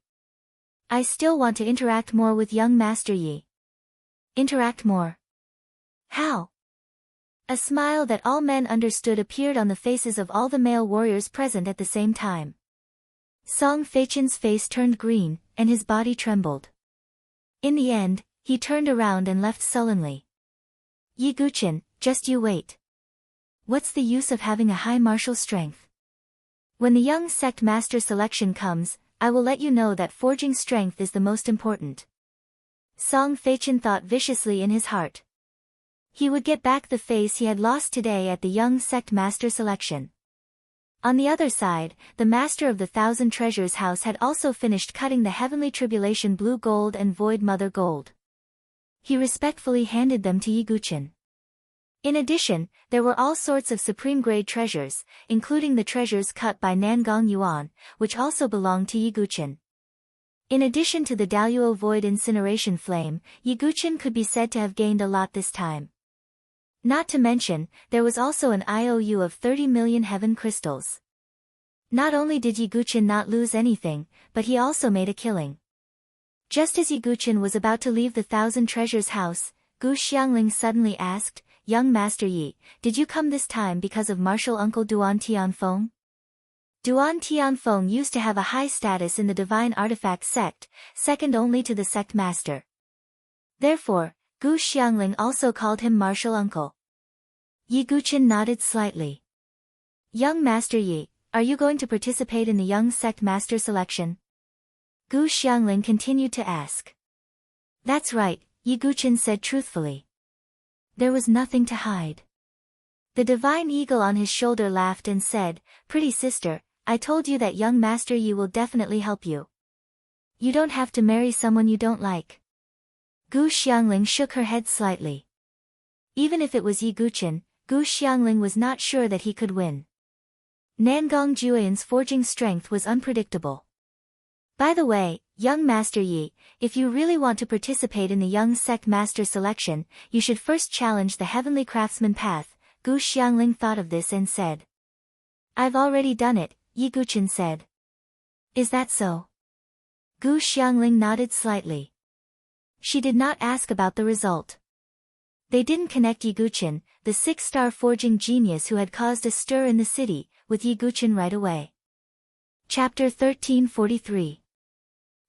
I still want to interact more with young Master Yi." "Interact more? How?" A smile that all men understood appeared on the faces of all the male warriors present at the same time. Song Feichen's face turned green, and his body trembled. In the end, he turned around and left sullenly. "Yi Guqin, just you wait. What's the use of having a high martial strength? When the young sect master selection comes, I will let you know that forging strength is the most important." Song Feichen thought viciously in his heart. He would get back the face he had lost today at the young sect master selection. On the other side, the master of the Thousand Treasures house had also finished cutting the Heavenly Tribulation blue gold and Void Mother gold. He respectfully handed them to Yi Guqin. In addition, there were all sorts of supreme-grade treasures, including the treasures cut by Nangong Yuan, which also belonged to Yi Guqin. In addition to the Daluo Void Incineration Flame, Yi Guqin could be said to have gained a lot this time. Not to mention, there was also an IOU of 30 million heaven crystals. Not only did Yi Guqin not lose anything, but he also made a killing. Just as Yi Guqin was about to leave the Thousand Treasures house, Gu Xiangling suddenly asked, "Young Master Yi, did you come this time because of martial uncle Duan Tianfeng?" Duan Tianfeng used to have a high status in the Divine Artifact sect, second only to the sect master. Therefore, Gu Xiangling also called him martial uncle. Yi Guqin nodded slightly. "Young Master Yi, are you going to participate in the young sect master selection?" Gu Xiangling continued to ask. "That's right," Yi Guqin said truthfully. There was nothing to hide. The divine eagle on his shoulder laughed and said, "Pretty sister, I told you that young Master Yi will definitely help you. You don't have to marry someone you don't like." Gu Xiangling shook her head slightly. Even if it was Yi Guqin, Gu Xiangling was not sure that he could win. Nangong Jueyun's forging strength was unpredictable. By the way, young Master Yi, if you really want to participate in the young sect master selection, you should first challenge the heavenly craftsman path. Gu Xiangling thought of this and said. "I've already done it," Yi Guqin said. "Is that so?" Gu Xiangling nodded slightly. She did not ask about the result. They didn't connect Yiguchin, the six-star forging genius who had caused a stir in the city, with Yiguchin right away. Chapter 1343.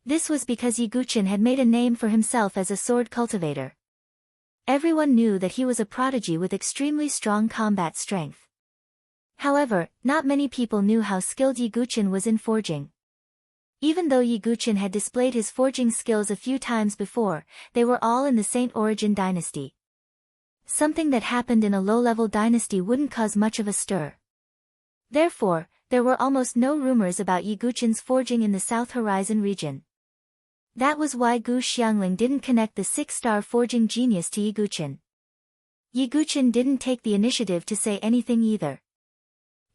This was because Yiguchin had made a name for himself as a sword cultivator. Everyone knew that he was a prodigy with extremely strong combat strength. However, not many people knew how skilled Yiguchin was in forging. Even though Yiguchin had displayed his forging skills a few times before, they were all in the Saint Origin dynasty. Something that happened in a low-level dynasty wouldn't cause much of a stir. Therefore, there were almost no rumors about Yiguchin's forging in the South Horizon region. That was why Gu Xiangling didn't connect the six-star forging genius to Yiguchin. Yiguchin didn't take the initiative to say anything either.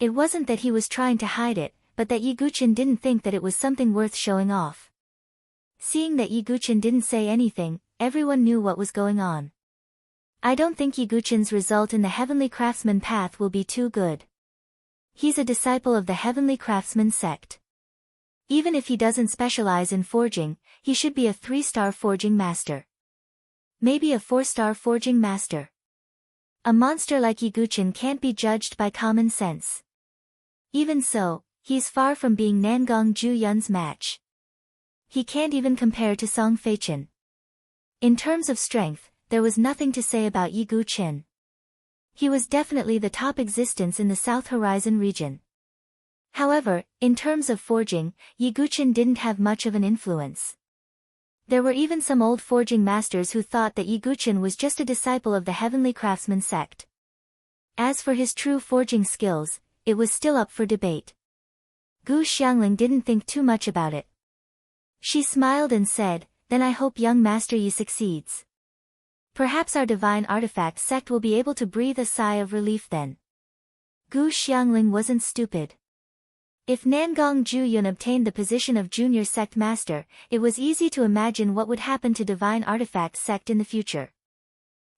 It wasn't that he was trying to hide it, but that Yiguchin didn't think that it was something worth showing off. Seeing that Yiguchin didn't say anything, everyone knew what was going on. I don't think Yiguchin's result in the Heavenly Craftsman path will be too good. He's a disciple of the Heavenly Craftsman sect. Even if he doesn't specialize in forging, he should be a 3-star forging master. Maybe a 4-star forging master. A monster like Yiguchin can't be judged by common sense. Even so, he's far from being Nangong Zhu match. He can't even compare to Song Feichen. In terms of strength, there was nothing to say about Yiguchin. He was definitely the top existence in the South Horizon region. However, in terms of forging, Yiguchin didn't have much of an influence. There were even some old forging masters who thought that Yiguchin was just a disciple of the Heavenly Craftsman sect. As for his true forging skills, it was still up for debate. Gu Xiangling didn't think too much about it. She smiled and said, "Then I hope young Master Yi succeeds. Perhaps our divine artifact sect will be able to breathe a sigh of relief then." Gu Xiangling wasn't stupid. If Nangong Zhu obtained the position of junior sect master, it was easy to imagine what would happen to divine artifact sect in the future.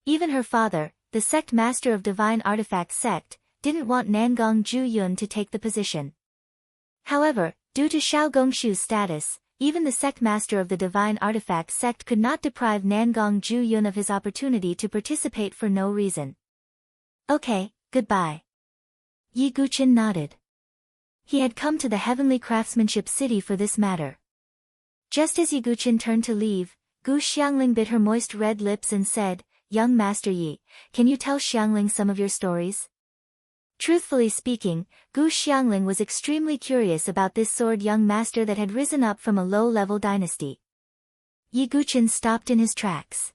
Even her father, the sect master of divine artifact sect, didn't want Nangong Zhu to take the position. However, due to Xiao Gongshu's status, even the sect master of the divine artifact sect could not deprive Nangong Zhu of his opportunity to participate for no reason. "Okay, goodbye." Yiguchin nodded. He had come to the Heavenly Craftsmanship City for this matter. Just as Yiguchin turned to leave, Gu Xiangling bit her moist red lips and said, "Young Master Yi, can you tell Xiangling some of your stories?" Truthfully speaking, Gu Xiangling was extremely curious about this sword young master that had risen up from a low-level dynasty. Yiguchin stopped in his tracks.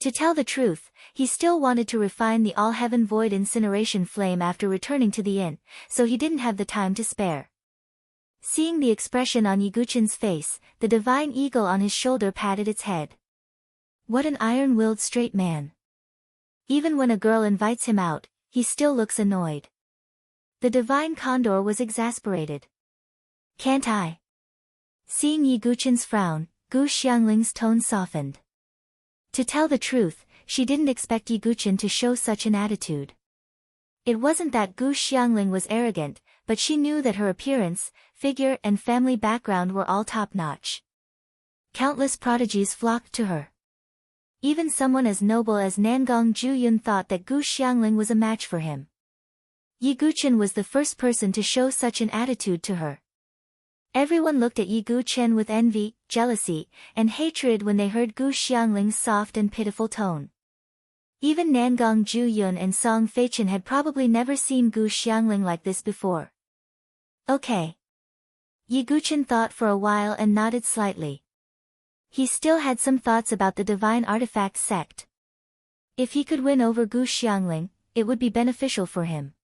To tell the truth, he still wanted to refine the all-heaven void incineration flame after returning to the inn, so he didn't have the time to spare. Seeing the expression on Yiguchin's face, the divine eagle on his shoulder patted its head. What an iron-willed straight man. Even when a girl invites him out, he still looks annoyed. The divine condor was exasperated. "Can't I?" Seeing Yiguchin's frown, Gu Xiangling's tone softened. To tell the truth, she didn't expect Yiguchin to show such an attitude. It wasn't that Gu Xiangling was arrogant, but she knew that her appearance, figure and family background were all top-notch. Countless prodigies flocked to her. Even someone as noble as Nangong Zhu thought that Gu Xiangling was a match for him. Yiguchin was the first person to show such an attitude to her. Everyone looked at Yiguchin with envy, jealousy, and hatred when they heard Gu Xiangling's soft and pitiful tone. Even Nangong Zhu and Song Feichen had probably never seen Gu Xiangling like this before. "Okay." Yiguchin thought for a while and nodded slightly. He still had some thoughts about the divine artifact sect. If he could win over Gu Xiangling, it would be beneficial for him.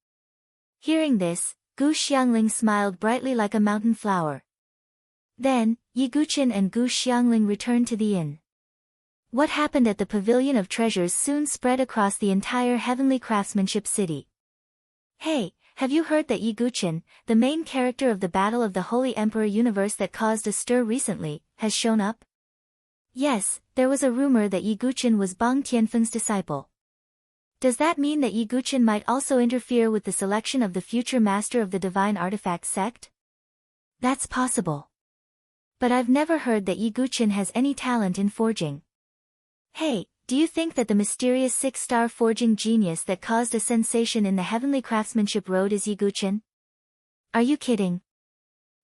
Hearing this, Gu Xiangling smiled brightly like a mountain flower. Then, Yiguchin and Gu Xiangling returned to the inn. What happened at the Pavilion of Treasures soon spread across the entire Heavenly Craftsmanship City. "Hey, have you heard that Yiguchin, the main character of the Battle of the Holy Emperor universe that caused a stir recently, has shown up?" Yes, there was a rumor that Yiguchin was Bang Tianfeng's disciple. Does that mean that Yiguchin might also interfere with the selection of the future master of the divine artifact sect? That's possible. But I've never heard that Yiguchin has any talent in forging. "Hey, Do you think that the mysterious 6-star forging genius that caused a sensation in the heavenly craftsmanship road is Yi Guqin? Are you kidding?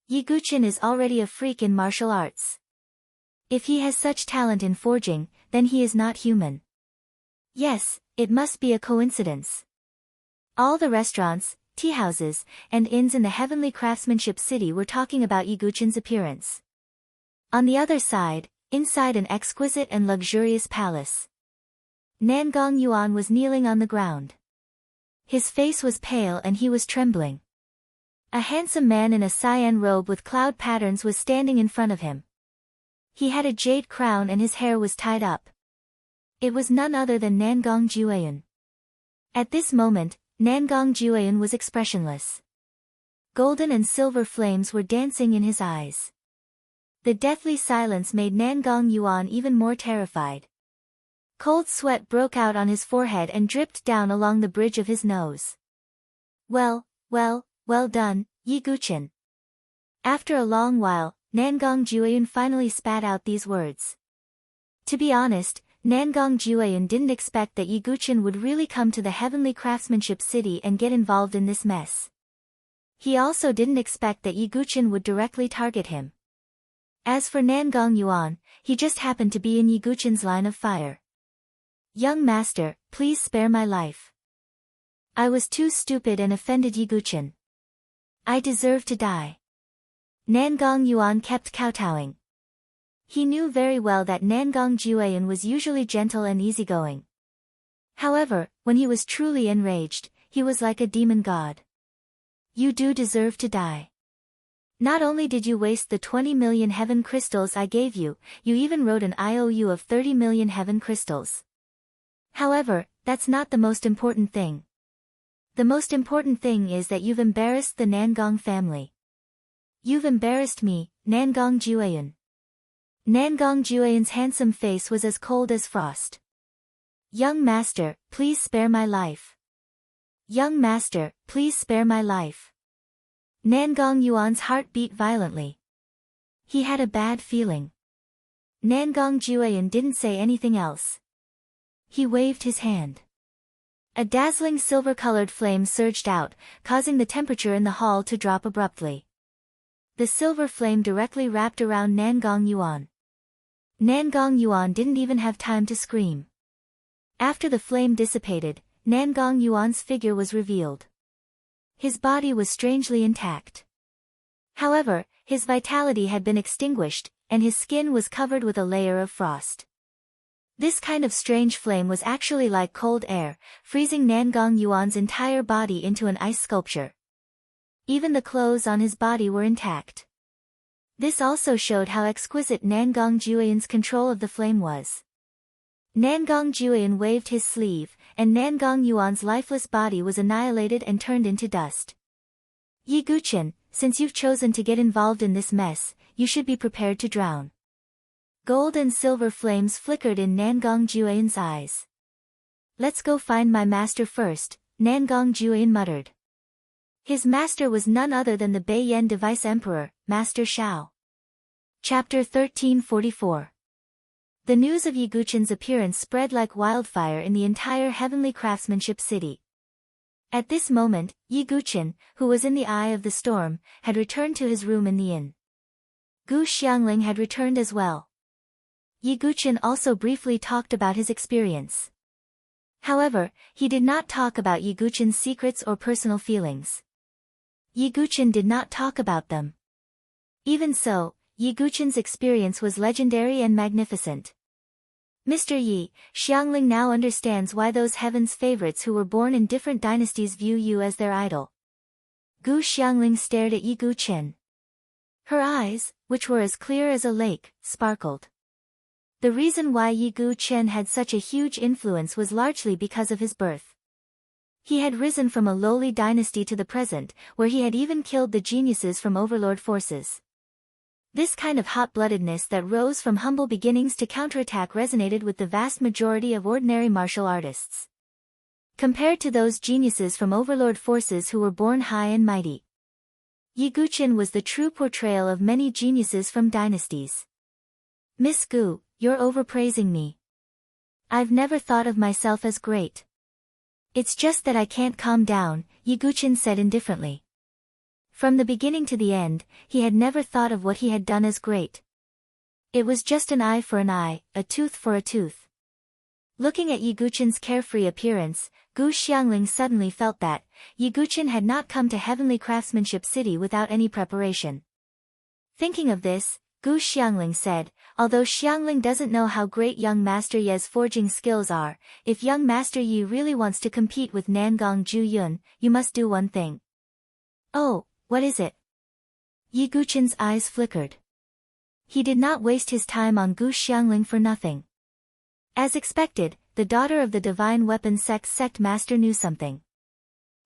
Yi Guqin is already a freak in martial arts. If he has such talent in forging, then he is not human. Yes, it must be a coincidence. All the restaurants, teahouses, and inns in the heavenly craftsmanship city were talking about Yi Guqin's appearance. On the other side, inside an exquisite and luxurious palace, Nangong Yuan was kneeling on the ground. His face was pale and he was trembling. A handsome man in a cyan robe with cloud patterns was standing in front of him. He had a jade crown and his hair was tied up. It was none other than Nangong Jueyan. At this moment, Nangong Jueyan was expressionless. Golden and silver flames were dancing in his eyes. The deathly silence made Nangong Yuan even more terrified. Cold sweat broke out on his forehead and dripped down along the bridge of his nose. Well done, Yi Guqin. After a long while, Nangong Jueyan finally spat out these words. To be honest, Nangong Jueyan didn't expect that Yi Guqin would really come to the heavenly craftsmanship city and get involved in this mess. He also didn't expect that Yi Guqin would directly target him. As for Nangong Yuan, he just happened to be in Yi Guqin's line of fire. Young master, please spare my life. I was too stupid and offended Yi Guqin. I deserve to die. Nangong Yuan kept kowtowing. He knew very well that Nangong Jueyan was usually gentle and easygoing. However, when he was truly enraged, he was like a demon god. You do deserve to die. Not only did you waste the 20 million heaven crystals I gave you, you even wrote an IOU of 30 million heaven crystals. However, that's not the most important thing. The most important thing is that you've embarrassed the Nangong family. You've embarrassed me, Nangong Jueyan. Nangong Jueyan's handsome face was as cold as frost. Young master, please spare my life. Young master, please spare my life. Nangong Yuan's heart beat violently. He had a bad feeling. Nangong Jueyan didn't say anything else. He waved his hand. A dazzling silver-colored flame surged out, causing the temperature in the hall to drop abruptly. The silver flame directly wrapped around Nangong Yuan. Nangong Yuan didn't even have time to scream. After the flame dissipated, Nangong Yuan's figure was revealed. His body was strangely intact. However, his vitality had been extinguished, and his skin was covered with a layer of frost. This kind of strange flame was actually like cold air, freezing Nangong Yuan's entire body into an ice sculpture. Even the clothes on his body were intact. This also showed how exquisite Nangong Jueyan's control of the flame was. Nangong Jueyan waved his sleeve, and Nangong Yuan's lifeless body was annihilated and turned into dust. Yi Guqin, since you've chosen to get involved in this mess, you should be prepared to drown. Gold and silver flames flickered in Nangong Jueyan's eyes. Let's go find my master first, Nangong Jueyan muttered. His master was none other than the Beiyan Device Emperor, Master Shao. Chapter 1344. The news of Yi Guqin's appearance spread like wildfire in the entire heavenly craftsmanship city. At this moment, Yi Guqin, who was in the eye of the storm, had returned to his room in the inn. Gu Xiangling had returned as well. Yi Guqin also briefly talked about his experience. However, he did not talk about Yi Guqin's secrets or personal feelings. Yi Guqin did not talk about them. Even so, Yi Guqin's experience was legendary and magnificent. Mr. Yi, Xiangling now understands why those heaven's favorites who were born in different dynasties view you as their idol. Gu Xiangling stared at Yi Guqin. Her eyes, which were as clear as a lake, sparkled. The reason why Yi Guqin had such a huge influence was largely because of his birth. He had risen from a lowly dynasty to the present, where he had even killed the geniuses from overlord forces. This kind of hot-bloodedness that rose from humble beginnings to counterattack resonated with the vast majority of ordinary martial artists. Compared to those geniuses from overlord forces who were born high and mighty, Yi Guqin was the true portrayal of many geniuses from dynasties. Miss Gu, you're overpraising me. I've never thought of myself as great. It's just that I can't calm down, Yiguchin said indifferently. From the beginning to the end, he had never thought of what he had done as great. It was just an eye for an eye, a tooth for a tooth. Looking at Yiguchin's carefree appearance, Gu Xiangling suddenly felt that Yiguchin had not come to Heavenly Craftsmanship City without any preparation. Thinking of this, Gu Xiangling said, although Xiangling doesn't know how great young Master Ye's forging skills are, if young Master Yi really wants to compete with Nangong Ju Yun, you must do one thing. Oh, what is it? Yiguchin's eyes flickered. He did not waste his time on Gu Xiangling for nothing. As expected, the daughter of the Divine Weapon sect master knew something.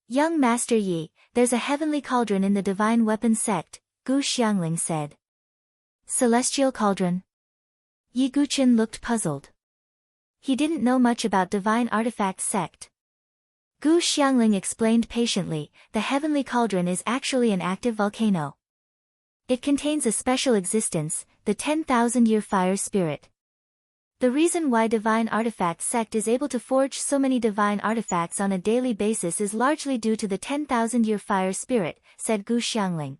Young Master Yi, there's a heavenly cauldron in the Divine Weapon sect, Gu Xiangling said. Celestial cauldron? Yiguchin looked puzzled. He didn't know much about Divine Artifact sect. Gu Xiangling explained patiently, the heavenly cauldron is actually an active volcano. It contains a special existence, the 10,000-year fire spirit. The reason why Divine Artifact sect is able to forge so many divine artifacts on a daily basis is largely due to the 10,000-year fire spirit, said Gu Xiangling.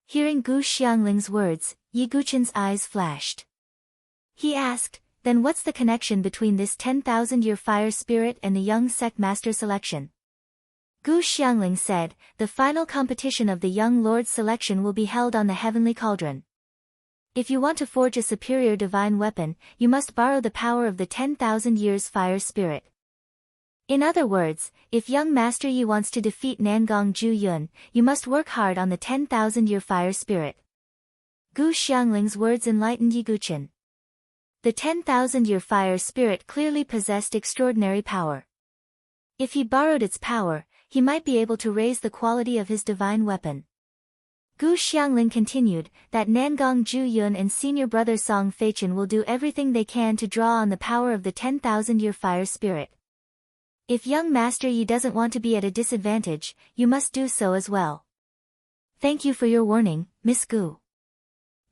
Hearing Gu Xiangling's words, Yiguchin's eyes flashed. He asked, then what's the connection between this 10,000-year fire spirit and the young sect master selection? Gu Xiangling said, the final competition of the young lord's selection will be held on the heavenly cauldron. If you want to forge a superior divine weapon, you must borrow the power of the 10,000 years fire spirit. In other words, if young Master Yi wants to defeat Nangong Ju Yun, you must work hard on the 10,000-year fire spirit. Gu Xiangling's words enlightened Yiguchin. The 10,000-year fire spirit clearly possessed extraordinary power. If he borrowed its power, he might be able to raise the quality of his divine weapon. Gu Xiangling continued, that Nangong Ju Yun and senior brother Song Feichen will do everything they can to draw on the power of the 10,000-year fire spirit. If young Master Yi doesn't want to be at a disadvantage, you must do so as well. Thank you for your warning, Miss Gu.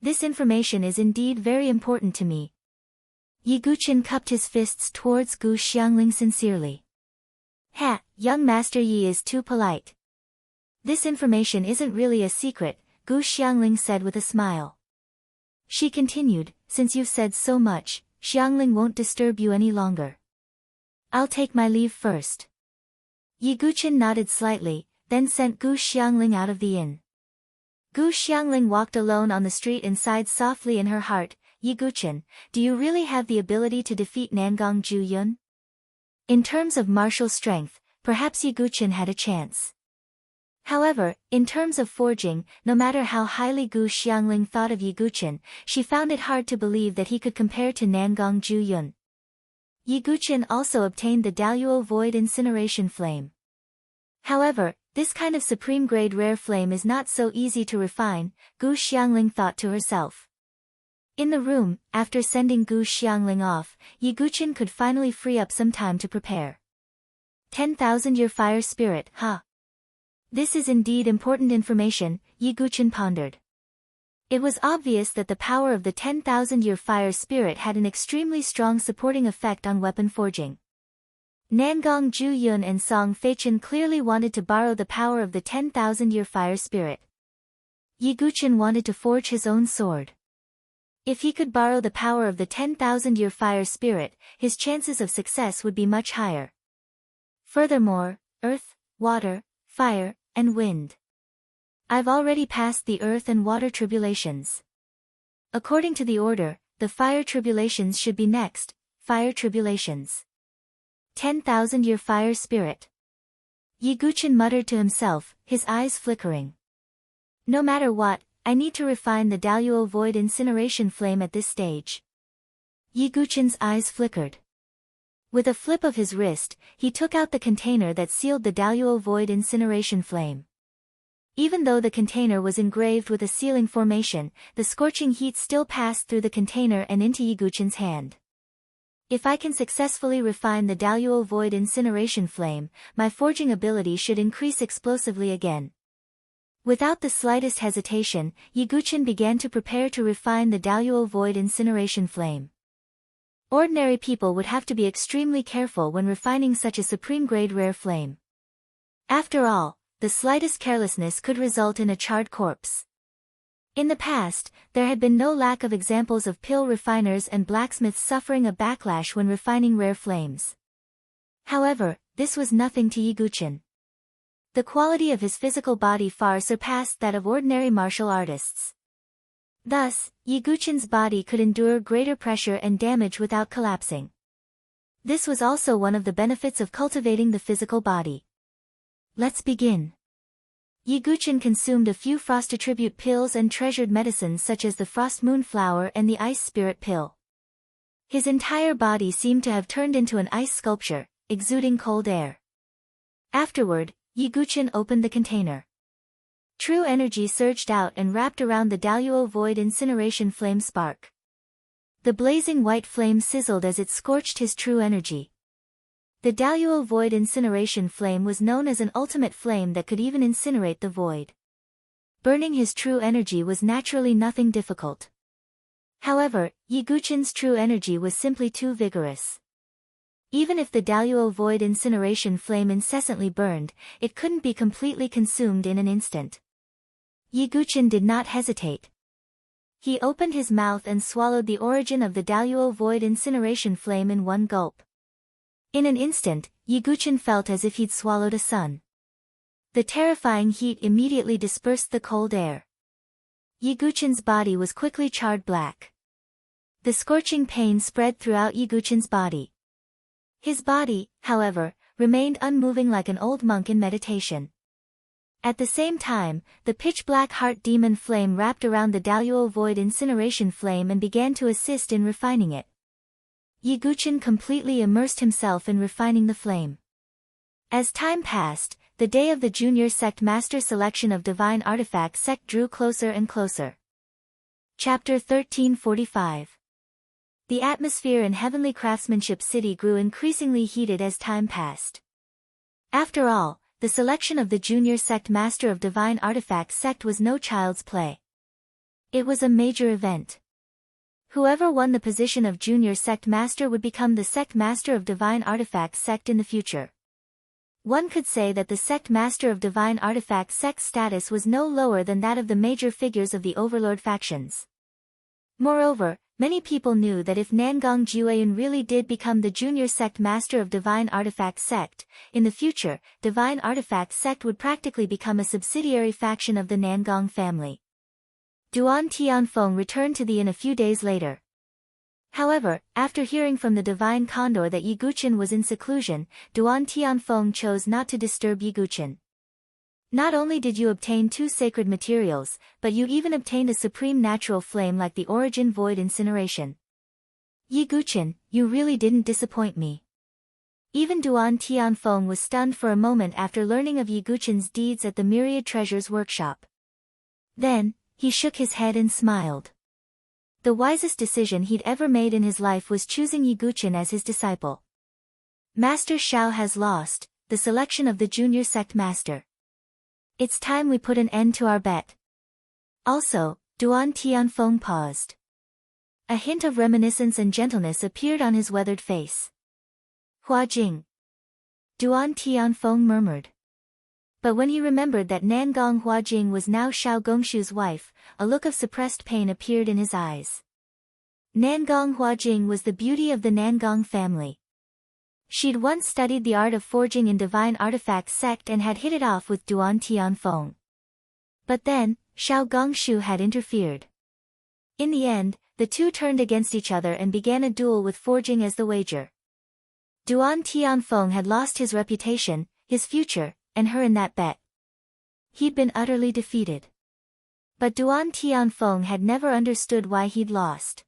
This information is indeed very important to me. Yiguchin cupped his fists towards Gu Xiangling sincerely. Ha, young Master Yi is too polite. This information isn't really a secret, Gu Xiangling said with a smile. She continued, since you've said so much, Xiangling won't disturb you any longer. I'll take my leave first. Yiguchin nodded slightly, then sent Gu Xiangling out of the inn. Gu Xiangling walked alone on the street and sighed softly in her heart, Yiguchin, do you really have the ability to defeat Nangong Ju Yun? In terms of martial strength, perhaps Yiguchin had a chance. However, in terms of forging, no matter how highly Gu Xiangling thought of Yiguchin, she found it hard to believe that he could compare to Nangong Ju Yun. Yiguchin also obtained the Daluo Void Incineration Flame. However, this kind of supreme-grade rare flame is not so easy to refine, Gu Xiangling thought to herself. In the room, after sending Gu Xiangling off, Yiguchin could finally free up some time to prepare. 10,000-year fire spirit, huh? This is indeed important information, Yiguchin pondered. It was obvious that the power of the 10,000-year fire spirit had an extremely strong supporting effect on weapon forging. Nangong Ju Yun and Song Feichen clearly wanted to borrow the power of the 10,000-year fire spirit. Yiguchin wanted to forge his own sword. If he could borrow the power of the 10,000-year fire spirit, his chances of success would be much higher. Furthermore, earth, water, fire, and wind. I've already passed the earth and water tribulations. According to the order, the fire tribulations should be next, fire tribulations. 10,000-year fire spirit. Yiguchin muttered to himself, his eyes flickering. No matter what, I need to refine the Daluo Void Incineration Flame at this stage. Yiguchin's eyes flickered. With a flip of his wrist, he took out the container that sealed the Daluo Void Incineration Flame. Even though the container was engraved with a sealing formation, the scorching heat still passed through the container and into Yiguchin's hand. If I can successfully refine the Daluo Void Incineration Flame, my forging ability should increase explosively again. Without the slightest hesitation, Yiguchin began to prepare to refine the Daluo Void Incineration Flame. Ordinary people would have to be extremely careful when refining such a supreme-grade rare flame. After all, the slightest carelessness could result in a charred corpse. In the past, there had been no lack of examples of pill refiners and blacksmiths suffering a backlash when refining rare flames. However, this was nothing to Yiguchin. The quality of his physical body far surpassed that of ordinary martial artists. Thus, Yiguchin's body could endure greater pressure and damage without collapsing. This was also one of the benefits of cultivating the physical body. Let's begin. Yiguchin consumed a few frost attribute pills and treasured medicines such as the frost moon flower and the ice spirit pill. His entire body seemed to have turned into an ice sculpture, exuding cold air. Afterward, Yiguchin opened the container. True energy surged out and wrapped around the Daluo void incineration flame spark. The blazing white flame sizzled as it scorched his true energy. The Daluo void incineration flame was known as an ultimate flame that could even incinerate the void. Burning his true energy was naturally nothing difficult. However, Yiguchin's true energy was simply too vigorous. Even if the Daluo void incineration flame incessantly burned, it couldn't be completely consumed in an instant. Yiguchin did not hesitate. He opened his mouth and swallowed the origin of the Daluo void incineration flame in one gulp. In an instant, Yiguchin felt as if he'd swallowed a sun. The terrifying heat immediately dispersed the cold air. Yiguchin's body was quickly charred black. The scorching pain spread throughout Yiguchin's body. His body, however, remained unmoving like an old monk in meditation. At the same time, the pitch-black heart demon flame wrapped around the Daluo void incineration flame and began to assist in refining it. Yiguchin completely immersed himself in refining the flame. As time passed, the day of the Junior Sect Master selection of Divine Artifact Sect drew closer and closer. Chapter 1345. The atmosphere in Heavenly Craftsmanship City grew increasingly heated as time passed. After all, the selection of the Junior Sect Master of Divine Artifact Sect was no child's play. It was a major event. Whoever won the position of Junior Sect Master would become the Sect Master of Divine Artifact Sect in the future. One could say that the Sect Master of Divine Artifact Sect's status was no lower than that of the major figures of the Overlord factions. Moreover, many people knew that if Nangong Jiuyun really did become the Junior Sect Master of Divine Artifact Sect, in the future, Divine Artifact Sect would practically become a subsidiary faction of the Nangong family. Duan Tianfeng returned to the inn a few days later. However, after hearing from the Divine Condor that Yiguchin was in seclusion, Duan Tianfeng chose not to disturb Yiguchin. Not only did you obtain 2 sacred materials, but you even obtained a supreme natural flame like the Origin Void Incineration. Yiguchin, you really didn't disappoint me. Even Duan Tianfeng was stunned for a moment after learning of Yiguchin's deeds at the Myriad Treasures workshop. Then, he shook his head and smiled. The wisest decision he'd ever made in his life was choosing Yiguchin as his disciple. Master Shao has lost, the selection of the Junior Sect Master. It's time we put an end to our bet. Also, Duan Tianfeng paused. A hint of reminiscence and gentleness appeared on his weathered face. Hua Jing. Duan Tianfeng murmured. But when he remembered that Nangong Huajing was now Shao Gongshu's wife, a look of suppressed pain appeared in his eyes. Nangong Huajing was the beauty of the Nangong family. She'd once studied the art of forging in Divine Artifact Sect and had hit it off with Duan Tianfeng. But then, Shao Gongshu had interfered. In the end, the two turned against each other and began a duel with forging as the wager. Duan Tianfeng had lost his reputation, his future, and her in that bet. He'd been utterly defeated. But Duan Tianfeng had never understood why he'd lost.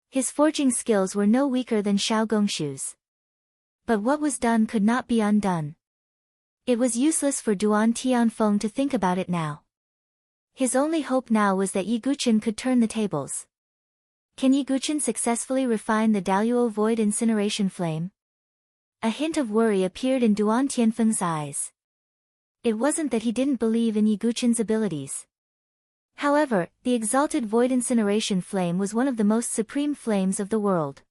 His forging skills were no weaker than Shao Gongshu's. But what was done could not be undone. It was useless for Duan Tianfeng to think about it now. His only hope now was that Yiguchin could turn the tables. Can Yiguchin successfully refine the Daluo Void Incineration Flame? A hint of worry appeared in Duan Tianfeng's eyes. It wasn't that he didn't believe in Yiguchin's abilities. However, the exalted Void Incineration Flame was one of the most supreme flames of the world.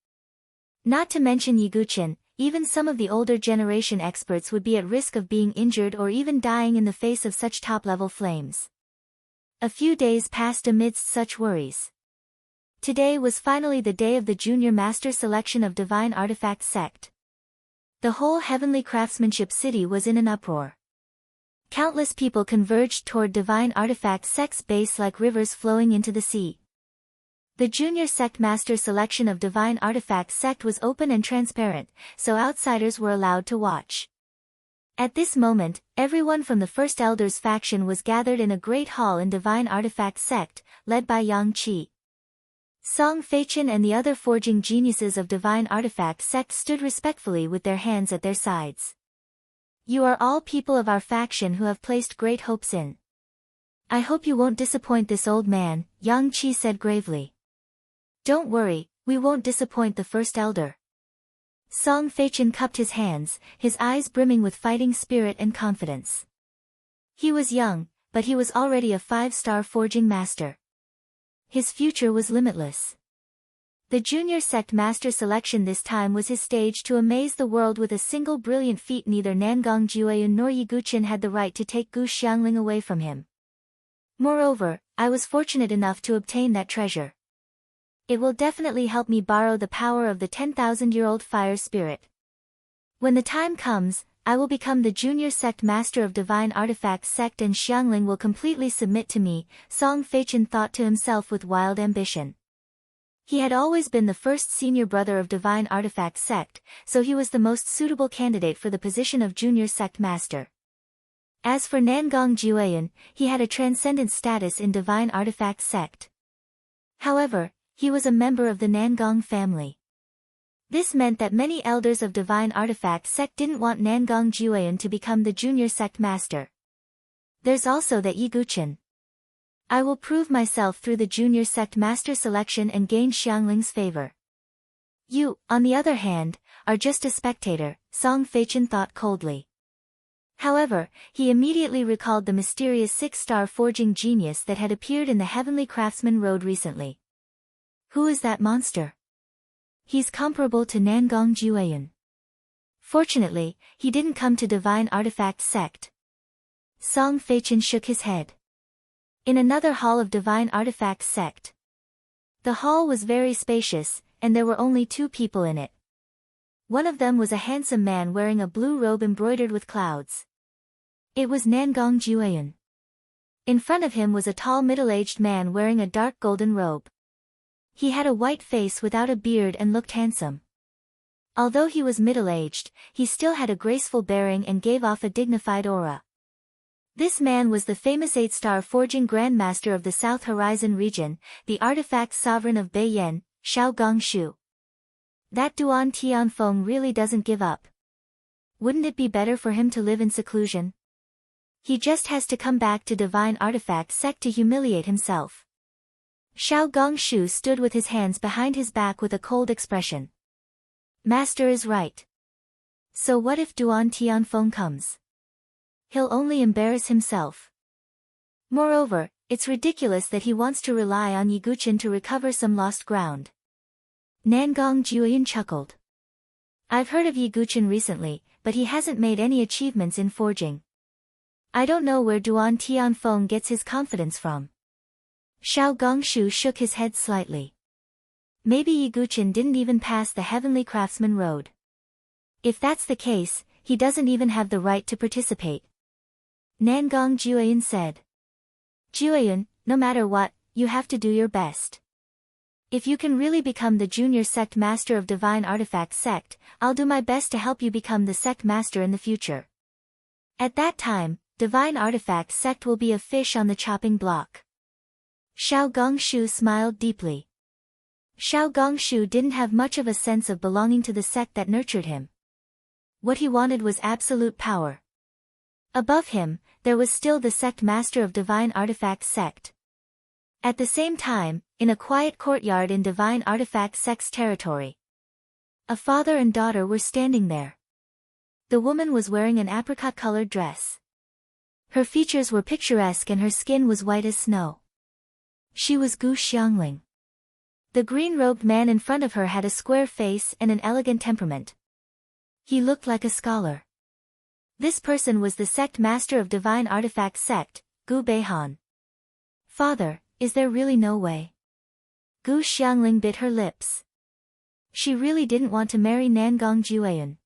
Not to mention Yiguchen, even some of the older generation experts would be at risk of being injured or even dying in the face of such top-level flames. A few days passed amidst such worries. Today was finally the day of the Junior Master Selection of Divine Artifact Sect. The whole Heavenly Craftsmanship City was in an uproar. Countless people converged toward Divine Artifact Sect's base like rivers flowing into the sea. The Junior Sect Master Selection of Divine Artifact Sect was open and transparent, so outsiders were allowed to watch. At this moment, everyone from the First Elders faction was gathered in a great hall in Divine Artifact Sect, led by Yang Qi. Song Feichen and the other forging geniuses of Divine Artifact Sect stood respectfully with their hands at their sides. You are all people of our faction who have placed great hopes in. I hope you won't disappoint this old man, Yang Qi said gravely. Don't worry, we won't disappoint the First Elder. Song Feichen cupped his hands, his eyes brimming with fighting spirit and confidence. He was young, but he was already a 5-star forging master. His future was limitless. The Junior Sect Master Selection this time was his stage to amaze the world with a single brilliant feat. Neither Nangong Jiuyun nor Yiguchen had the right to take Gu Xiangling away from him. Moreover, I was fortunate enough to obtain that treasure. It will definitely help me borrow the power of the 10,000-year-old fire spirit. When the time comes, I will become the Junior Sect Master of Divine Artifact Sect and Xiangling will completely submit to me, Song Feichen thought to himself with wild ambition. He had always been the first senior brother of Divine Artifact Sect, so he was the most suitable candidate for the position of Junior Sect Master. As for Nangong Jiuyun, he had a transcendent status in Divine Artifact Sect. However, he was a member of the Nangong family. This meant that many elders of Divine Artifact Sect didn't want Nangong Jiuyun to become the Junior Sect Master. There's also that Yiguchen. I will prove myself through the Junior Sect Master Selection and gain Xiangling's favor. You, on the other hand, are just a spectator, Song Feichen thought coldly. However, he immediately recalled the mysterious 6-star forging genius that had appeared in the Heavenly Craftsman Road recently. Who is that monster? He's comparable to Nangong Jiuyun. Fortunately, he didn't come to Divine Artifact Sect. Song Feichen shook his head. In another hall of Divine Artifact Sect. The hall was very spacious, and there were only 2 people in it. One of them was a handsome man wearing a blue robe embroidered with clouds. It was Nangong Jiuyun. In front of him was a tall middle-aged man wearing a dark golden robe. He had a white face without a beard and looked handsome. Although he was middle-aged, he still had a graceful bearing and gave off a dignified aura. This man was the famous 8-star forging grandmaster of the South Horizon region, the artifact sovereign of Beiyan, Xiao Gongshu. That Duan Tianfeng really doesn't give up. Wouldn't it be better for him to live in seclusion? He just has to come back to Divine Artifact Sect to humiliate himself. Xiao Gongshu stood with his hands behind his back with a cold expression. Master is right. So what if Duan Tianfeng comes? He'll only embarrass himself. Moreover, it's ridiculous that he wants to rely on Yiguchen to recover some lost ground. Nangong Jiuyun chuckled. I've heard of Yiguchen recently, but he hasn't made any achievements in forging. I don't know where Duan Tianfeng gets his confidence from. Xiao Gongshu shook his head slightly. Maybe Yiguchen didn't even pass the Heavenly Craftsman Road. If that's the case, he doesn't even have the right to participate. Nangong Jiuyun said. Jiuyun, no matter what, you have to do your best. If you can really become the Junior Sect Master of Divine Artifact Sect, I'll do my best to help you become the Sect Master in the future. At that time, Divine Artifact Sect will be a fish on the chopping block. Xiao Gongshu smiled deeply. Xiao Gongshu didn't have much of a sense of belonging to the sect that nurtured him. What he wanted was absolute power. Above him, there was still the Sect Master of Divine Artifact Sect. At the same time, in a quiet courtyard in Divine Artifact Sect's territory, a father and daughter were standing there. The woman was wearing an apricot-colored dress. Her features were picturesque and her skin was white as snow. She was Gu Xiangling. The green-robed man in front of her had a square face and an elegant temperament. He looked like a scholar. This person was the sect master of Divine Artifact Sect, Gu Beihan. Father, is there really no way? Gu Xiangling bit her lips. She really didn't want to marry Nangong Jueyun.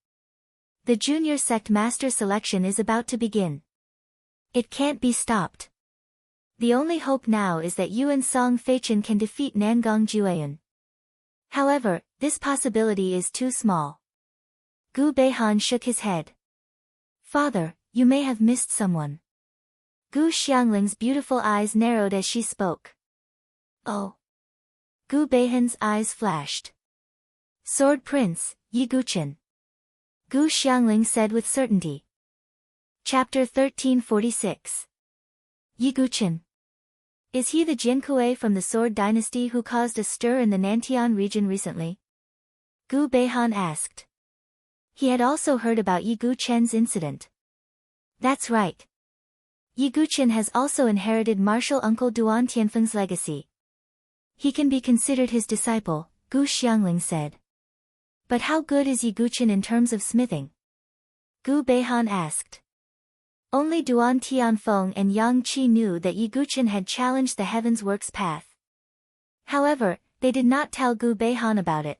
The junior sect master selection is about to begin. It can't be stopped. The only hope now is that Yuan Song Feichen can defeat Nangong Jueyun. However, this possibility is too small. Gu Beihan shook his head. Father, you may have missed someone. Gu Xiangling's beautiful eyes narrowed as she spoke. Oh. Gu Beihan's eyes flashed. Sword Prince, Yi Guchen. Gu Xiangling said with certainty. Chapter 1346. Yi Guchen. Is he the Jinkui from the Sword Dynasty who caused a stir in the Nantian region recently? Gu Beihan asked. He had also heard about Yi Guchen's incident. That's right. Yi Guchen has also inherited martial uncle Duan Tianfeng's legacy. He can be considered his disciple, Gu Xiangling said. But how good is Yi Guchen in terms of smithing? Gu Beihan asked. Only Duan Tianfeng and Yang Qi knew that Yi Guchen had challenged the Heaven's Works path. However, they did not tell Gu Beihan about it.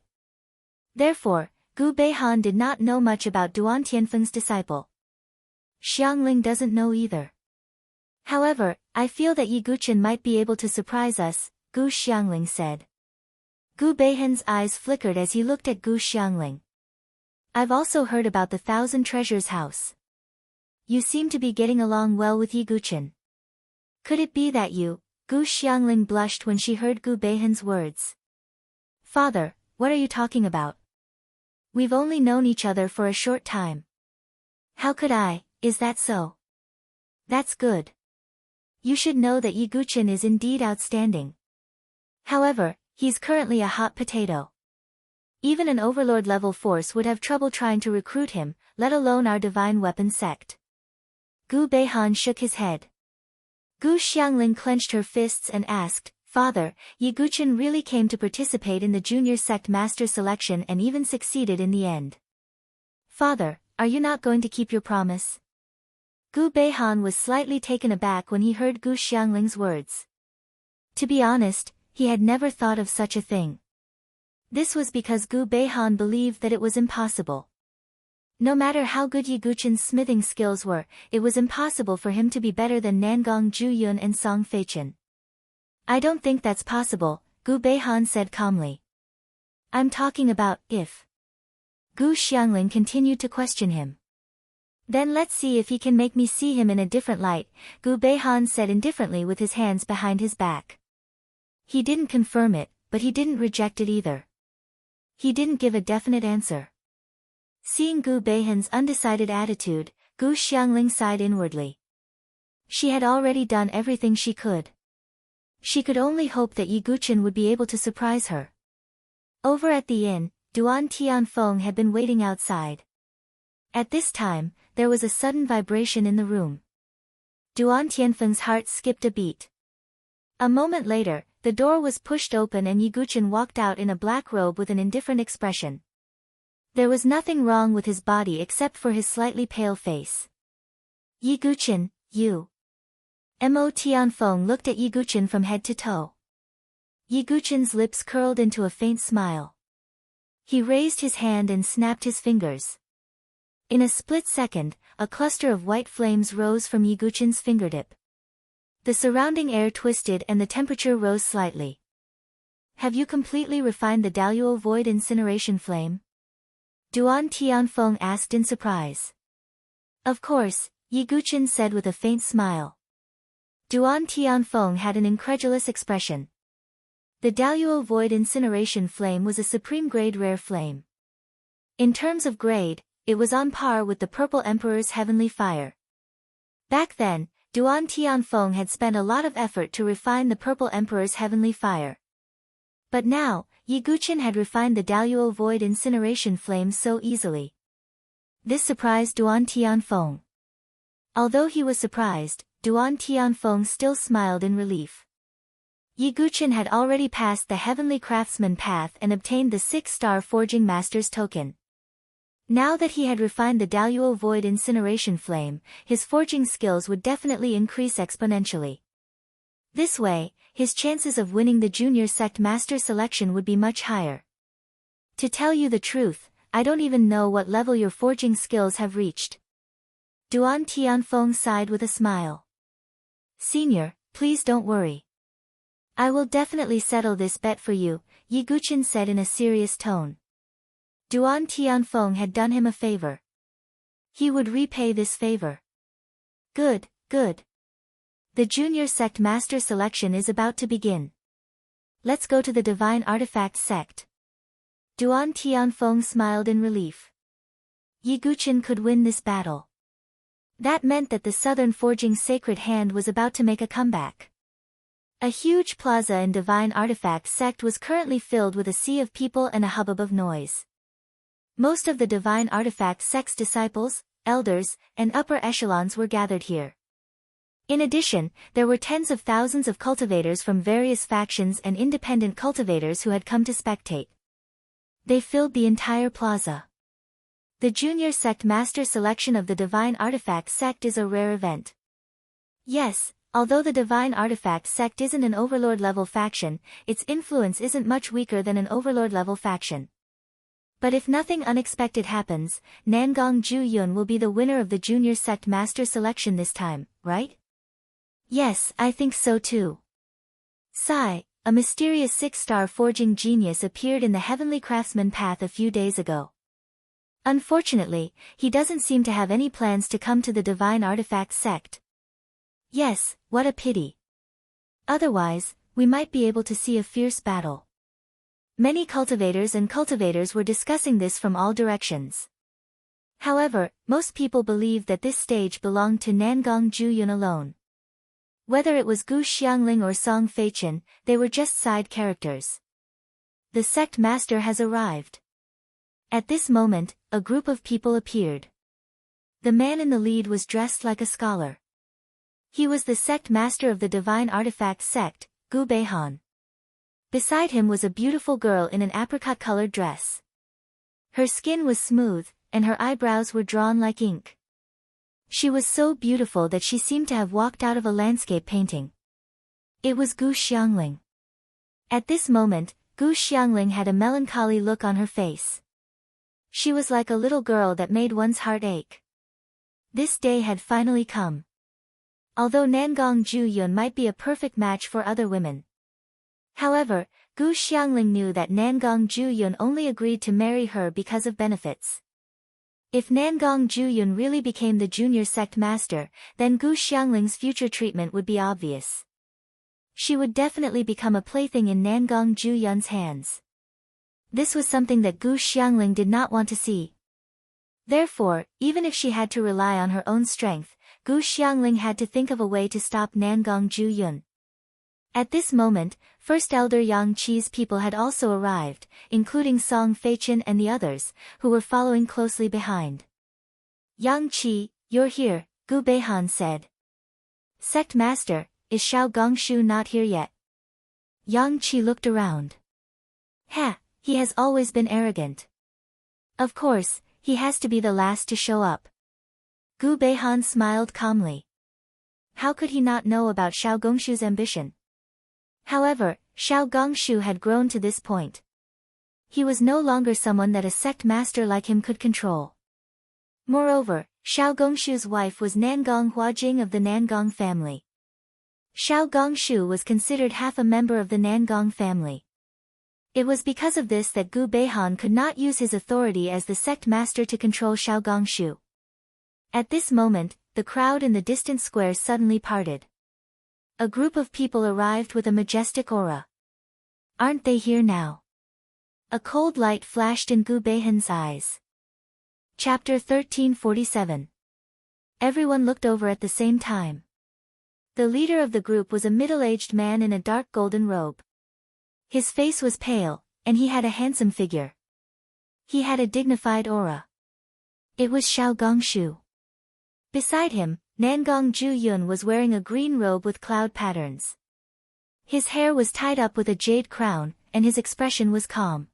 Therefore, Gu Beihan did not know much about Duan Tianfeng's disciple. Xiangling doesn't know either. However, I feel that Yi Guchen might be able to surprise us, Gu Xiangling said. Gu Beihan's eyes flickered as he looked at Gu Xiangling. I've also heard about the Thousand Treasures House. You seem to be getting along well with Yi Guchen. Could it be that you? Gu Xiangling blushed when she heard Gu Beihan's words. Father, what are you talking about? We've only known each other for a short time. How could I? Is that so? That's good. You should know that Yi Guchen is indeed outstanding. However, he's currently a hot potato. Even an overlord-level force would have trouble trying to recruit him, let alone our divine weapon sect. Gu Beihan shook his head. Gu Xiangling clenched her fists and asked, Father, Yi Guchen really came to participate in the junior sect master selection and even succeeded in the end. Father, are you not going to keep your promise? Gu Beihan was slightly taken aback when he heard Gu Xiangling's words. To be honest, he had never thought of such a thing. This was because Gu Beihan believed that it was impossible. No matter how good Yi Guchen's smithing skills were, it was impossible for him to be better than Nangong Jueyun and Song Feichen. I don't think that's possible, Gu Beihan said calmly. I'm talking about if. Gu Xiangling continued to question him. Then let's see if he can make me see him in a different light, Gu Beihan said indifferently with his hands behind his back. He didn't confirm it, but he didn't reject it either. He didn't give a definite answer. Seeing Gu Beihan's undecided attitude, Gu Xiangling sighed inwardly. She had already done everything she could. She could only hope that Yi Guchen would be able to surprise her. Over at the inn, Duan Tianfeng had been waiting outside. At this time, there was a sudden vibration in the room. Duan Tianfeng's heart skipped a beat. A moment later, the door was pushed open and Yi Guchen walked out in a black robe with an indifferent expression. There was nothing wrong with his body except for his slightly pale face. Yi Guchen, you. Mo Tianfeng looked at Yi Guchen from head to toe. Yi Guchen's lips curled into a faint smile. He raised his hand and snapped his fingers. In a split second, a cluster of white flames rose from Yi Guchen's fingertip. The surrounding air twisted and the temperature rose slightly. Have you completely refined the Daluo Void Incineration Flame? Duan Tianfeng asked in surprise. Of course, Yi Guchen said with a faint smile. Duan Tianfeng had an incredulous expression. The Daluo Void Incineration Flame was a supreme-grade rare flame. In terms of grade, it was on par with the Purple Emperor's Heavenly Fire. Back then, Duan Tianfeng had spent a lot of effort to refine the Purple Emperor's Heavenly Fire. But now, Yi Guchen had refined the Daluo Void Incineration Flame so easily. This surprised Duan Tianfeng. Although he was surprised, Duan Tianfeng still smiled in relief. Yi Guqin had already passed the Heavenly Craftsman path and obtained the 6-star Forging Master's token. Now that he had refined the Daluo Void Incineration Flame, his forging skills would definitely increase exponentially. This way, his chances of winning the Junior Sect Master selection would be much higher. To tell you the truth, I don't even know what level your forging skills have reached. Duan Tianfeng sighed with a smile. Senior, please don't worry. I will definitely settle this bet for you, Yi Guqin said in a serious tone. Duan Tianfeng had done him a favor. He would repay this favor. Good, good. The Junior Sect Master selection is about to begin. Let's go to the Divine Artifact Sect. Duan Tianfeng smiled in relief. Yi Guqin could win this battle. That meant that the Southern Forging Sacred Hand was about to make a comeback. A huge plaza in Divine Artifact Sect was currently filled with a sea of people and a hubbub of noise. Most of the Divine Artifact Sect's disciples, elders, and upper echelons were gathered here. In addition, there were tens of thousands of cultivators from various factions and independent cultivators who had come to spectate. They filled the entire plaza. The Junior Sect Master selection of the Divine Artifact Sect is a rare event. Yes, although the Divine Artifact Sect isn't an Overlord-level faction, its influence isn't much weaker than an Overlord-level faction. But if nothing unexpected happens, Nangong Ju-yun will be the winner of the Junior Sect Master selection this time, right? Yes, I think so too. Sai, a mysterious 6-star forging genius appeared in the Heavenly Craftsman path a few days ago. Unfortunately, he doesn't seem to have any plans to come to the Divine Artifact Sect. Yes, what a pity. Otherwise, we might be able to see a fierce battle. Many cultivators were discussing this from all directions. However, most people believed that this stage belonged to Nangong Ju-yun alone. Whether it was Gu Xiangling or Song Feichen, they were just side characters. The sect master has arrived. At this moment, a group of people appeared. The man in the lead was dressed like a scholar. He was the sect master of the Divine Artifact Sect, Gu Beihan. Beside him was a beautiful girl in an apricot-colored dress. Her skin was smooth, and her eyebrows were drawn like ink. She was so beautiful that she seemed to have walked out of a landscape painting. It was Gu Xiangling. At this moment, Gu Xiangling had a melancholy look on her face. She was like a little girl that made one's heart ache. This day had finally come. Although Nangong Ju-yun might be a perfect match for other women. However, Gu Xiangling knew that Nangong Ju-yun only agreed to marry her because of benefits. If Nangong Ju-yun really became the Junior Sect Master, then Gu Xiangling's future treatment would be obvious. She would definitely become a plaything in Nangong Ju-yun's hands. This was something that Gu Xiangling did not want to see. Therefore, even if she had to rely on her own strength, Gu Xiangling had to think of a way to stop Nangong Ju-yun. At this moment, First Elder Yang Qi's people had also arrived, including Song Feichen and the others, who were following closely behind. Yang Qi, you're here, Gu Beihan said. Sect Master, is Shao Gongshu not here yet? Yang Qi looked around. Ha, he has always been arrogant. Of course, he has to be the last to show up. Gu Beihan smiled calmly. How could he not know about Shao Gongshu's ambition? However, Shao Gongshu had grown to this point. He was no longer someone that a sect master like him could control. Moreover, Shao Gongshu's wife was Nangong Huajing of the Nangong family. Shao Gongshu was considered half a member of the Nangong family. It was because of this that Gu Beihan could not use his authority as the sect master to control Shao Gongshu. At this moment, the crowd in the distant square suddenly parted. A group of people arrived with a majestic aura. Aren't they here now? A cold light flashed in Gu Beihan's eyes. Chapter 1347. Everyone looked over at the same time. The leader of the group was a middle-aged man in a dark golden robe. His face was pale, and he had a handsome figure. He had a dignified aura. It was Shao Gongshu. Beside him, Nangong Ju-yun was wearing a green robe with cloud patterns. His hair was tied up with a jade crown, and his expression was calm.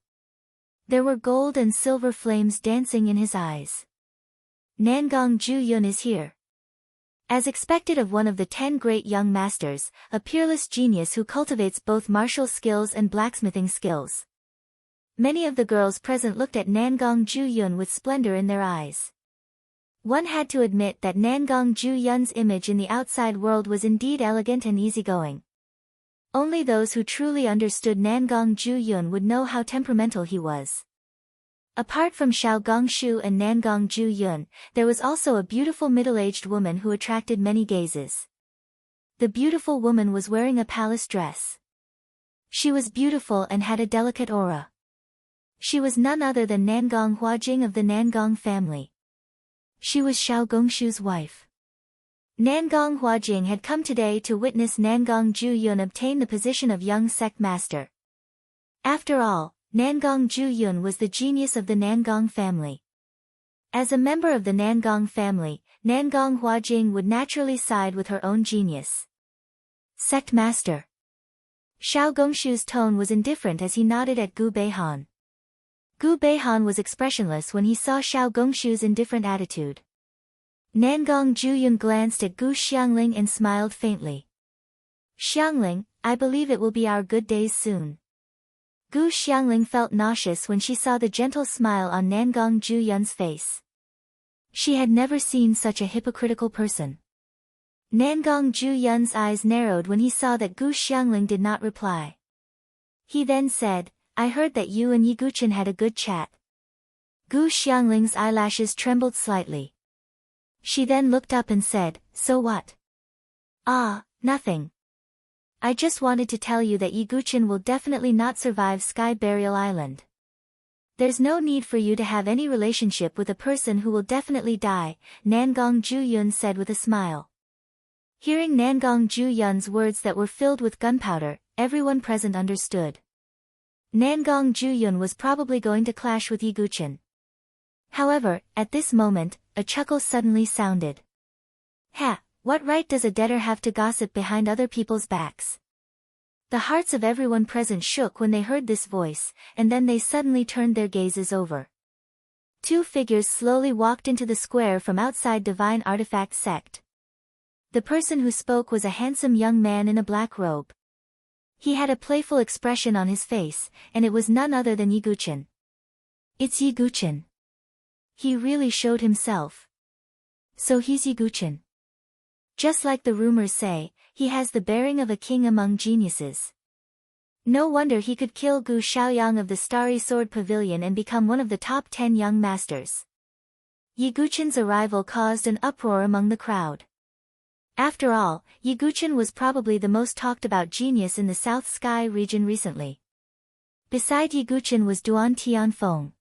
There were gold and silver flames dancing in his eyes. Nangong Ju-yun is here. As expected of one of the 10 great young masters, a peerless genius who cultivates both martial skills and blacksmithing skills. Many of the girls present looked at Nangong Ju-yun with splendor in their eyes. One had to admit that Nangong Ju-yun's image in the outside world was indeed elegant and easygoing. Only those who truly understood Nangong Ju-yun would know how temperamental he was. Apart from Xiao Gongshu and Nangong Ju-yun, there was also a beautiful middle-aged woman who attracted many gazes. The beautiful woman was wearing a palace dress. She was beautiful and had a delicate aura. She was none other than Nangong Huajing of the Nangong family. She was Xiao Gongshu's wife. Nangong Huajing had come today to witness Nangong Ju-yun obtain the position of young sect master. After all, Nangong Ju-yun was the genius of the Nangong family. As a member of the Nangong family, Nangong Huajing would naturally side with her own genius. Sect master. Xiao Gongshu's tone was indifferent as he nodded at Gu Beihan. Gu Beihan was expressionless when he saw Xiao Gongshu's indifferent attitude. Nangong Ju-yun glanced at Gu Xiangling and smiled faintly. Xiangling, I believe it will be our good days soon. Gu Xiangling felt nauseous when she saw the gentle smile on Nangong Ju-yun's face. She had never seen such a hypocritical person. Nangong Ju-yun's eyes narrowed when he saw that Gu Xiangling did not reply. He then said, I heard that you and Yi Guqin had a good chat. Gu Xiangling's eyelashes trembled slightly. She then looked up and said, so what? Ah, nothing. I just wanted to tell you that Yi Guqin will definitely not survive Sky Burial Island. There's no need for you to have any relationship with a person who will definitely die, Nangong Ju-yun said with a smile. Hearing Nangong Ju-yun's words that were filled with gunpowder, everyone present understood. Nangong Ju-yun was probably going to clash with Yi Guqin. However, at this moment, a chuckle suddenly sounded. Ha! What right does a debtor have to gossip behind other people's backs? The hearts of everyone present shook when they heard this voice, and then they suddenly turned their gazes over. Two figures slowly walked into the square from outside Divine Artifact Sect. The person who spoke was a handsome young man in a black robe. He had a playful expression on his face, and it was none other than Yi Guqin. It's Yi Guqin. He really showed himself. So he's Yi Guqin. Just like the rumors say, he has the bearing of a king among geniuses. No wonder he could kill Gu Xiaoyang of the Starry Sword Pavilion and become one of the top 10 young masters. Yi Guqin's arrival caused an uproar among the crowd. After all, Yi Guqin was probably the most talked about genius in the South Sky region recently. Beside Yi Guqin was Duan Tianfeng.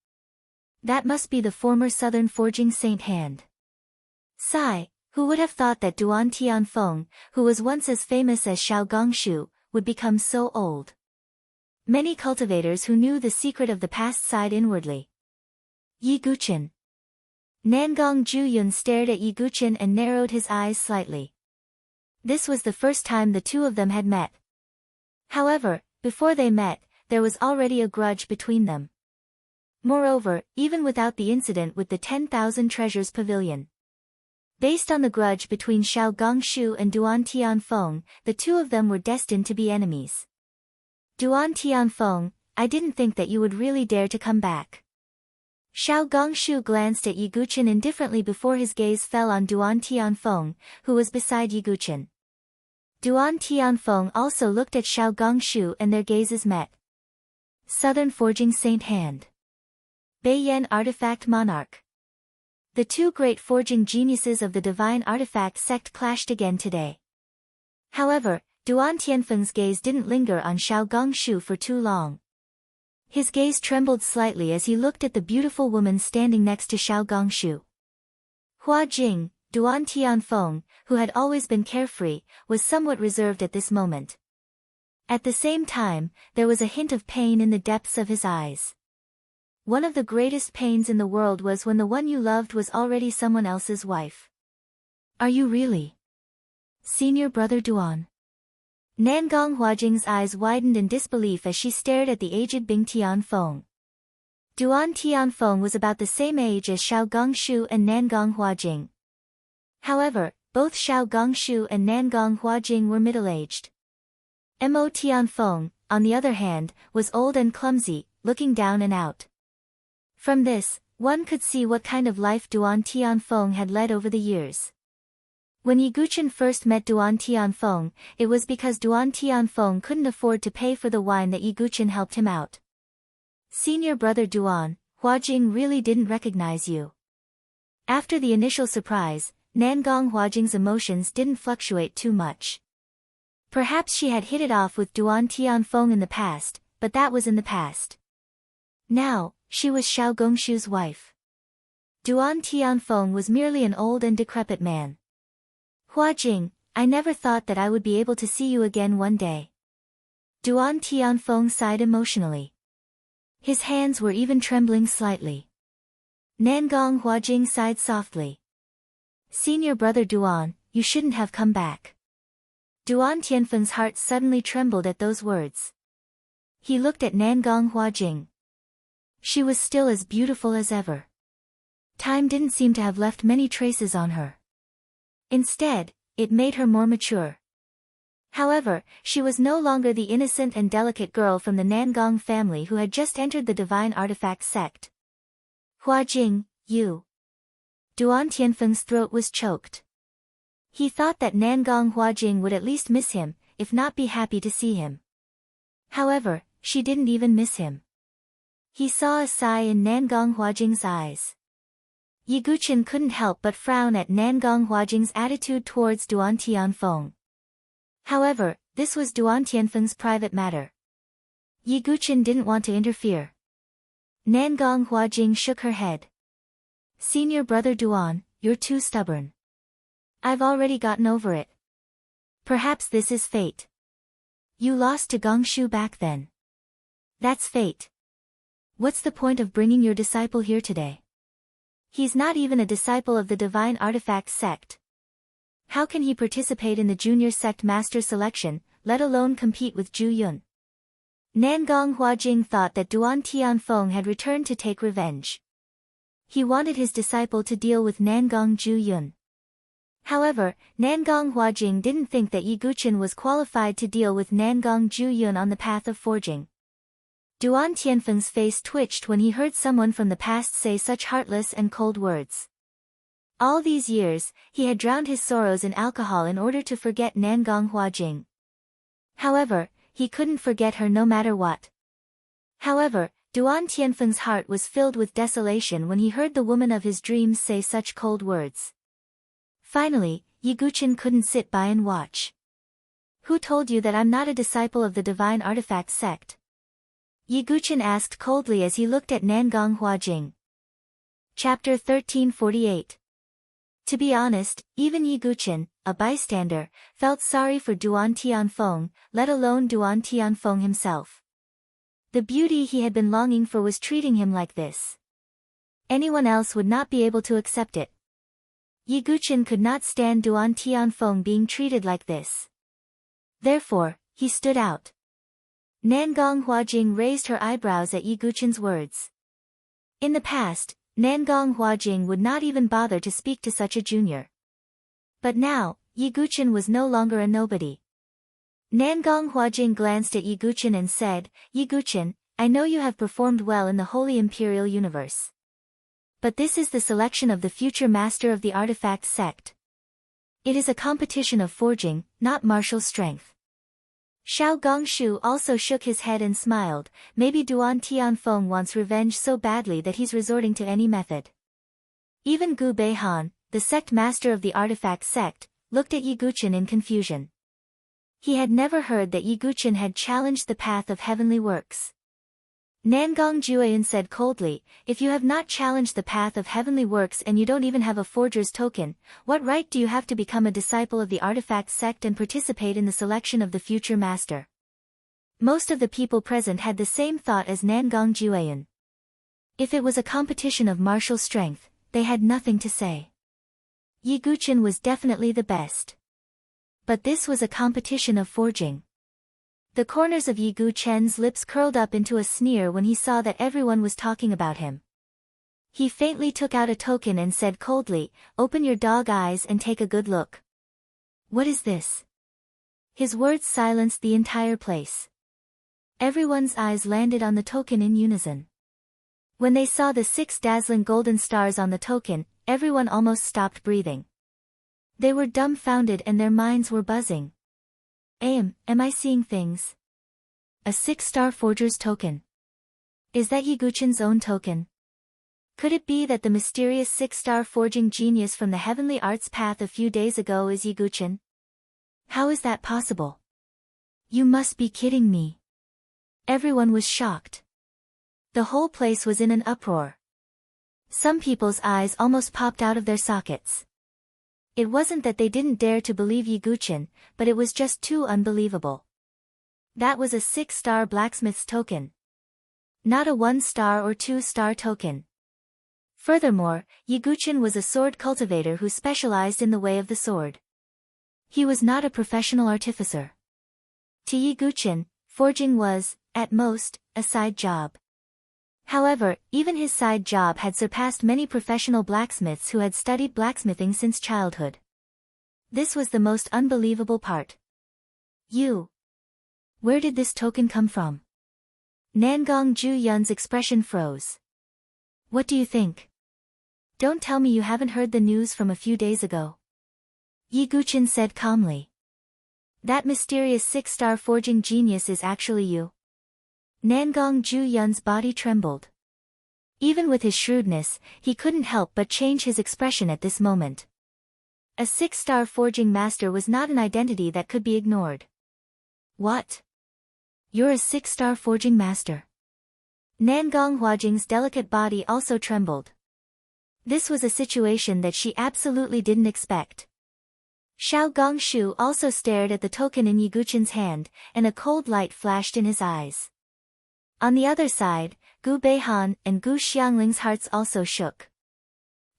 That must be the former Southern Forging Saint Hand. Sigh, who would have thought that Duan Tianfeng, who was once as famous as Xiao Gongshu, would become so old? Many cultivators who knew the secret of the past sighed inwardly. Yi Guqin. Nangong Ju-yun stared at Yi Guqin and narrowed his eyes slightly. This was the first time the two of them had met. However, before they met, there was already a grudge between them. Moreover, even without the incident with the 10,000 Treasures Pavilion. Based on the grudge between Xiao Gongshu and Duan Tianfeng, the two of them were destined to be enemies. Duan Tianfeng, I didn't think that you would really dare to come back. Xiao Gongshu glanced at Yi Guqin indifferently before his gaze fell on Duan Tianfeng, who was beside Yi Guqin. Duan Tianfeng also looked at Xiao Gongshu and their gazes met. Southern Forging Saint Hand. Beiyan Artifact Monarch. The two great forging geniuses of the Divine Artifact Sect clashed again today. However, Duan Tianfeng's gaze didn't linger on Xiao Gongshu for too long. His gaze trembled slightly as he looked at the beautiful woman standing next to Xiao Gongshu. Hua Jing, Duan Tianfeng, who had always been carefree, was somewhat reserved at this moment. At the same time, there was a hint of pain in the depths of his eyes. One of the greatest pains in the world was when the one you loved was already someone else's wife. Are you really? Senior brother Duan? Nangong Huajing's eyes widened in disbelief as she stared at the aged Bing Tianfeng. Duan Tianfeng was about the same age as Xiao Gongshu and Nangong Huajing. However, both Xiao Gongshu and Nangong Huajing were middle-aged. Mo Tianfeng, on the other hand, was old and clumsy, looking down and out. From this, one could see what kind of life Duan Tianfeng had led over the years. When Yi Guchen first met Duan Tianfeng, it was because Duan Tianfeng couldn't afford to pay for the wine that Yi Guchen helped him out. Senior brother Duan, Huajing really didn't recognize you. After the initial surprise, Nangong Huajing's emotions didn't fluctuate too much. Perhaps she had hit it off with Duan Tianfeng in the past, but that was in the past. Now, she was Xiao Gongshu's wife. Duan Tianfeng was merely an old and decrepit man. Huajing, I never thought that I would be able to see you again one day. Duan Tianfeng sighed emotionally. His hands were even trembling slightly. Nangong Huajing sighed softly. Senior brother Duan, you shouldn't have come back. Duan Tianfeng's heart suddenly trembled at those words. He looked at Nangong Huajing. She was still as beautiful as ever. Time didn't seem to have left many traces on her. Instead, it made her more mature. However, she was no longer the innocent and delicate girl from the Nangong family who had just entered the divine artifact sect. Huajing, you. Duan Tianfeng's throat was choked. He thought that Nangong Huajing would at least miss him, if not be happy to see him. However, she didn't even miss him. He saw a sigh in Nangong Huajing's eyes. Yi Guchen couldn't help but frown at Nangong Huajing's attitude towards Duan Tianfeng. However, this was Duan Tianfeng's private matter. Yi Guchen didn't want to interfere. Nangong Huajing shook her head. Senior brother Duan, you're too stubborn. I've already gotten over it. Perhaps this is fate. You lost to Gongshu back then. That's fate. What's the point of bringing your disciple here today? He's not even a disciple of the Divine Artifact sect. How can he participate in the junior sect master selection, let alone compete with Zhu Yun? Nangong Huajing thought that Duan Tianfeng had returned to take revenge. He wanted his disciple to deal with Nangong Zhu Yun. However, Nangong Huajing didn't think that Yi Guchen was qualified to deal with Nangong Zhu Yun on the path of forging. Duan Tianfeng's face twitched when he heard someone from the past say such heartless and cold words. All these years, he had drowned his sorrows in alcohol in order to forget Nangong Huajing. However, he couldn't forget her no matter what. However, Duan Tianfeng's heart was filled with desolation when he heard the woman of his dreams say such cold words. Finally, Yi Guchen couldn't sit by and watch. Who told you that I'm not a disciple of the Divine Artifact sect? Yi Guchen asked coldly as he looked at Nangong Huajing. Chapter 1348. To be honest, even Yi Guchen, a bystander, felt sorry for Duan Tianfeng, let alone Duan Tianfeng himself. The beauty he had been longing for was treating him like this. Anyone else would not be able to accept it. Yi Guchen could not stand Duan Tianfeng being treated like this. Therefore, he stood out. Nangong Huajing raised her eyebrows at Yi Guchen's words. In the past, Nangong Huajing would not even bother to speak to such a junior. But now, Yi Guchen was no longer a nobody. Nangong Huajing glanced at Yi Guchen and said, Yi Guchen, I know you have performed well in the Holy Imperial Universe. But this is the selection of the future master of the artifact sect. It is a competition of forging, not martial strength. Xiao Gongshu also shook his head and smiled. Maybe Duan Tianfeng wants revenge so badly that he's resorting to any method. Even Gu Beihan, the sect master of the artifact sect, looked at Yi Guchen in confusion. He had never heard that Yi Guchen had challenged the path of heavenly works. Nangong Jueyin said coldly, if you have not challenged the path of heavenly works and you don't even have a forger's token, what right do you have to become a disciple of the artifact sect and participate in the selection of the future master? Most of the people present had the same thought as Nangong Jueyin. If it was a competition of martial strength, they had nothing to say. Yi Guchen was definitely the best. But this was a competition of forging. The corners of Yi Guchen's lips curled up into a sneer when he saw that everyone was talking about him. He faintly took out a token and said coldly, "Open your dog eyes and take a good look." "What is this?" His words silenced the entire place. Everyone's eyes landed on the token in unison. When they saw the 6 dazzling golden stars on the token, everyone almost stopped breathing. They were dumbfounded and their minds were buzzing. Am I seeing things? A 6-star forger's token. Is that Yi Guchen's own token? Could it be that the mysterious 6-star forging genius from the heavenly arts path a few days ago is Yi Guchen? How is that possible? You must be kidding me. Everyone was shocked. The whole place was in an uproar. Some people's eyes almost popped out of their sockets. It wasn't that they didn't dare to believe Yi Guchen, but it was just too unbelievable. That was a 6-star blacksmith's token. Not a 1-star or 2-star token. Furthermore, Yi Guchen was a sword cultivator who specialized in the way of the sword. He was not a professional artificer. To Yi Guchen, forging was, at most, a side job. However, even his side job had surpassed many professional blacksmiths who had studied blacksmithing since childhood. This was the most unbelievable part. Where did this token come from? Nangong Ju Yun's expression froze. What do you think? Don't tell me you haven't heard the news from a few days ago. Yi Guchen said calmly. That mysterious 6-star forging genius is actually you. Nangong Ju Yun's body trembled. Even with his shrewdness, he couldn't help but change his expression at this moment. A 6-star forging master was not an identity that could be ignored. What? You're a 6-star forging master? Nangong Huajing's delicate body also trembled. This was a situation that she absolutely didn't expect. Xiao Gongshu also stared at the token in Yi Guchen's hand, and a cold light flashed in his eyes. On the other side, Gu Beihan and Gu Xiangling's hearts also shook.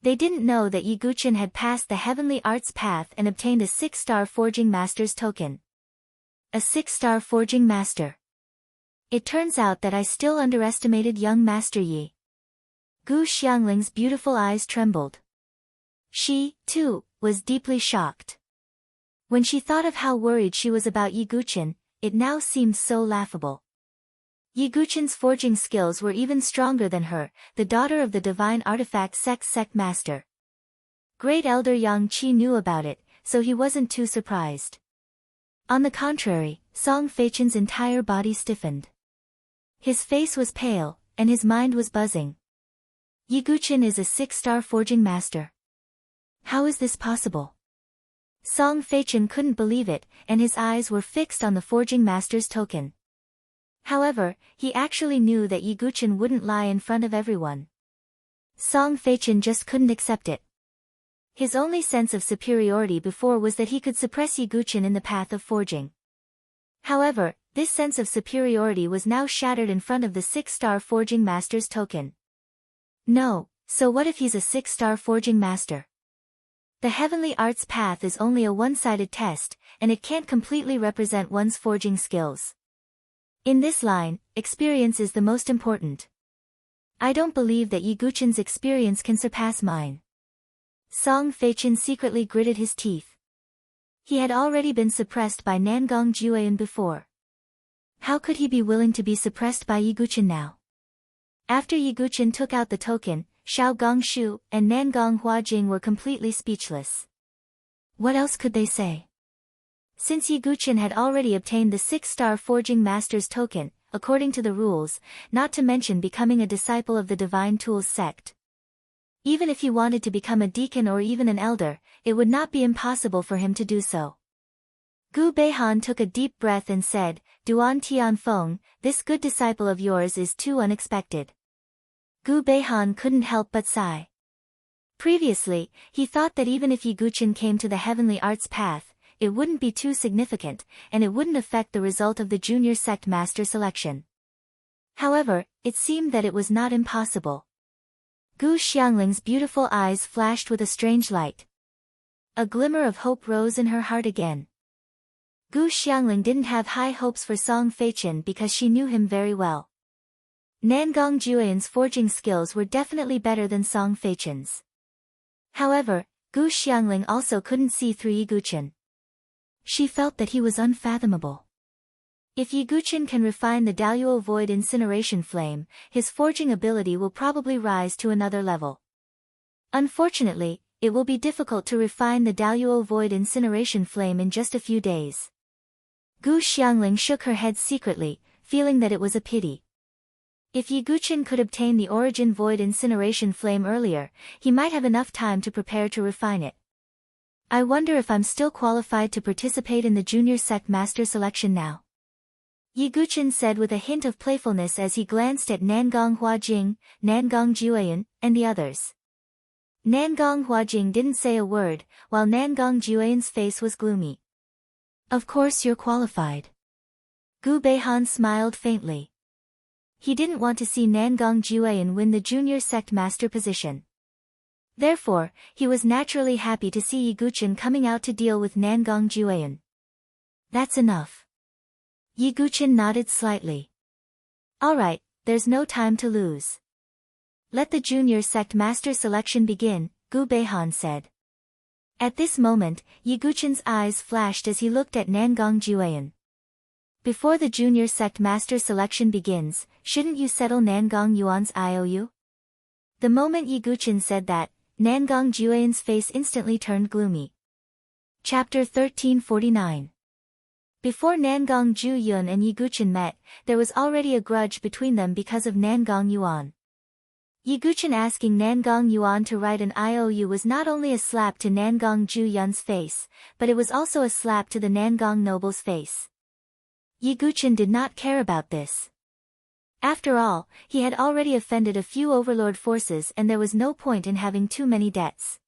They didn't know that Yi Guchen had passed the heavenly arts path and obtained a 6-star forging master's token. A 6-star forging master. It turns out that I still underestimated young Master Yi. Gu Xiangling's beautiful eyes trembled. She, too, was deeply shocked. When she thought of how worried she was about Yi Guchen, it now seemed so laughable. Yi Guchen's forging skills were even stronger than her, the daughter of the divine artifact sect master. Great Elder Yang Qi knew about it, so he wasn't too surprised. On the contrary, Song Feichen's entire body stiffened. His face was pale, and his mind was buzzing. Yi Guchen is a 6-star forging master. How is this possible? Song Feichen couldn't believe it, and his eyes were fixed on the forging master's token. However, he actually knew that Yi Guchen wouldn't lie in front of everyone. Song Feichen just couldn't accept it. His only sense of superiority before was that he could suppress Yi Guchen in the path of forging. However, this sense of superiority was now shattered in front of the 6-star forging master's token. No, so what if he's a 6-star forging master? The heavenly arts path is only a one-sided test, and it can't completely represent one's forging skills. In this line, experience is the most important. I don't believe that Yi Guchen's experience can surpass mine. Song Feichen secretly gritted his teeth. He had already been suppressed by Nangong Jueyan before. How could he be willing to be suppressed by Yi Guchen now? After Yi Guchen took out the token, Xiao Gongshu and Nangong Huajing were completely speechless. What else could they say? Since Yi Guchen had already obtained the 6-star forging master's token, according to the rules, not to mention becoming a disciple of the Divine Tools sect. Even if he wanted to become a deacon or even an elder, it would not be impossible for him to do so. Gu Beihan took a deep breath and said, "Duan Tianfeng, this good disciple of yours is too unexpected." Gu Beihan couldn't help but sigh. Previously, he thought that even if Yi Guchen came to the heavenly arts path, it wouldn't be too significant, and it wouldn't affect the result of the junior sect master selection. However, it seemed that it was not impossible. Gu Xiangling's beautiful eyes flashed with a strange light. A glimmer of hope rose in her heart again. Gu Xiangling didn't have high hopes for Song Feichen because she knew him very well. Nangong Jueyan's forging skills were definitely better than Song Feichen's. However, Gu Xiangling also couldn't see through Yi Guchen. She felt that he was unfathomable. If Yi Guchen can refine the Daluo Void Incineration Flame, his forging ability will probably rise to another level. Unfortunately, it will be difficult to refine the Daluo Void Incineration Flame in just a few days. Gu Xiangling shook her head secretly, feeling that it was a pity. If Yi Guchen could obtain the Origin Void Incineration Flame earlier, he might have enough time to prepare to refine it. I wonder if I'm still qualified to participate in the Junior Sect Master selection now. Yi Guchen said with a hint of playfulness as he glanced at Nangong Huajing, Nangong Jueyan, and the others. Nangong Huajing didn't say a word, while Nangong Jueyan's face was gloomy. Of course you're qualified. Gu Beihan smiled faintly. He didn't want to see Nangong Jueyan win the Junior Sect Master position. Therefore, he was naturally happy to see Yi Guchen coming out to deal with Nangong Jueyan. That's enough. Yi Guchen nodded slightly. Alright, there's no time to lose. Let the Junior Sect Master selection begin, Gu Beihan said. At this moment, Yi Guchen's eyes flashed as he looked at Nangong Jueyan. Before the Junior Sect Master selection begins, shouldn't you settle Nangong Yuan's IOU? The moment Yi Guchen said that, Nangong Jueyan's face instantly turned gloomy. Chapter 1349. Before Nangong Jueyun and Yi Guchen met, there was already a grudge between them because of Nangong Yuan. Yi Guchen asking Nangong Yuan to write an IOU was not only a slap to Nangong Jueyun's face, but it was also a slap to the Nangong noble's face. Yi Guchen did not care about this. After all, he had already offended a few overlord forces and there was no point in having too many debts.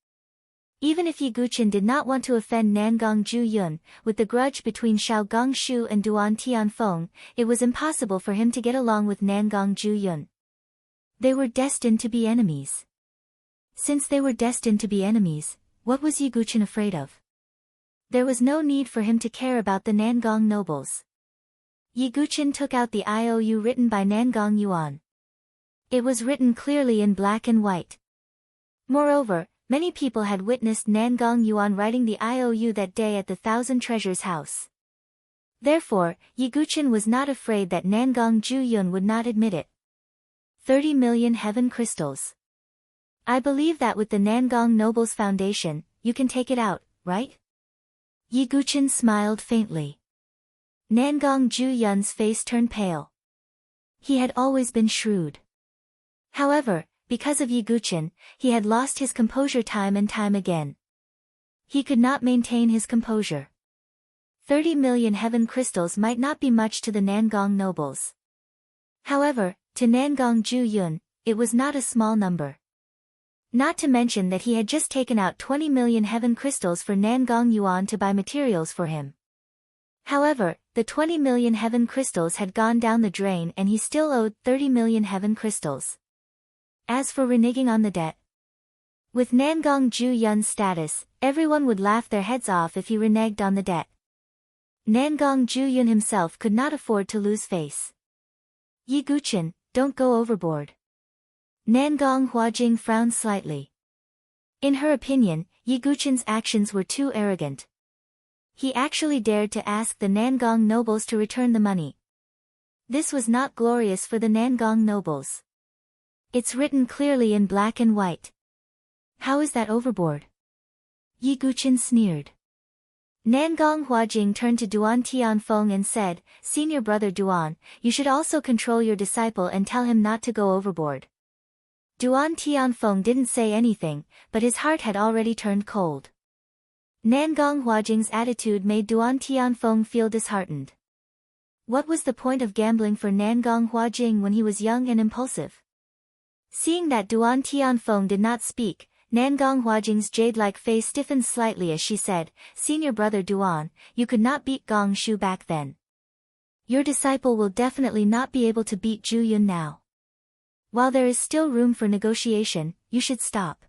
Even if Yi Guchen did not want to offend Nangong Jueyun, with the grudge between Xiao Gongshu and Duan Tianfeng, it was impossible for him to get along with Nangong Jueyun. They were destined to be enemies. Since they were destined to be enemies, what was Yi Guchen afraid of? There was no need for him to care about the Nangong nobles. Yi Guchen took out the IOU written by Nangong Yuan. It was written clearly in black and white. Moreover, many people had witnessed Nangong Yuan writing the IOU that day at the Thousand Treasures house. Therefore, Yi Guchen was not afraid that Nangong Jueyun would not admit it. 30 million heaven crystals. I believe that with the Nangong Nobles Foundation, you can take it out, right? Yi Guchen smiled faintly. Nangong Jueyun's face turned pale. He had always been shrewd. However, because of Yi Guchen, he had lost his composure time and time again. He could not maintain his composure. 30 million heaven crystals might not be much to the Nangong nobles. However, to Nangong Jueyun, it was not a small number. Not to mention that he had just taken out 20 million heaven crystals for Nangong Yuan to buy materials for him. However, the 20 million heaven crystals had gone down the drain and he still owed 30 million heaven crystals. As for reneging on the debt, with Nangong Jueyun's status, everyone would laugh their heads off if he reneged on the debt. Nangong Jueyun himself could not afford to lose face. Yi Guchen, don't go overboard. Nangong Huajing frowned slightly. In her opinion, Yi Guchen's actions were too arrogant. He actually dared to ask the Nangong nobles to return the money. This was not glorious for the Nangong nobles. It's written clearly in black and white. How is that overboard? Yi Guchen sneered. Nangong Huajing turned to Duan Tianfeng and said, Senior brother Duan, you should also control your disciple and tell him not to go overboard. Duan Tianfeng didn't say anything, but his heart had already turned cold. Nangong Huajing's attitude made Duan Tianfeng feel disheartened. What was the point of gambling for Nangong Huajing when he was young and impulsive? Seeing that Duan Tianfeng did not speak, Nangong Huajing's jade-like face stiffened slightly as she said, Senior brother Duan, you could not beat Gong Shu back then. Your disciple will definitely not be able to beat Jueyun now. While there is still room for negotiation, you should stop.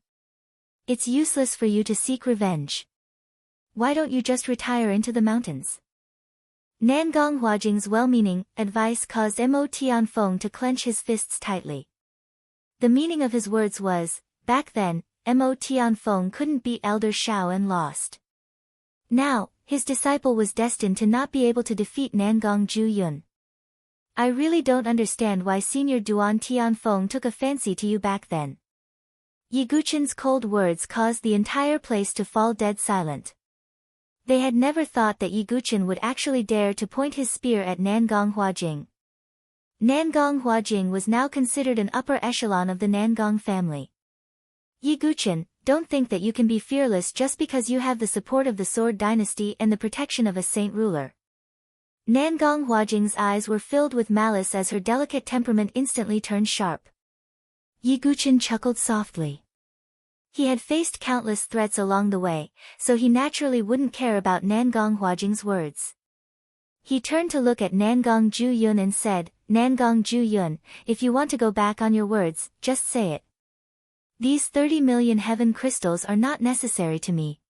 It's useless for you to seek revenge. Why don't you just retire into the mountains? Nangong Huajing's well-meaning advice caused Mo Tianfeng to clench his fists tightly. The meaning of his words was, back then, Mo Tianfeng couldn't beat Elder Shao and lost. Now, his disciple was destined to not be able to defeat Nangong Zhu. I really don't understand why Senior Duan Tianfeng took a fancy to you back then. Ye Guqin's cold words caused the entire place to fall dead silent. They had never thought that Ye Guqin would actually dare to point his spear at Nangong Huajing. Nangong Huajing was now considered an upper echelon of the Nangong family. Ye Guqin, don't think that you can be fearless just because you have the support of the Sword Dynasty and the protection of a saint ruler. Nangong Huajing's eyes were filled with malice as her delicate temperament instantly turned sharp. Ye Guqin chuckled softly. He had faced countless threats along the way, so he naturally wouldn't care about Nangong Huajing's words. He turned to look at Nangong Zhu and said, Nangong Zhu, if you want to go back on your words, just say it. These 30 million heaven crystals are not necessary to me.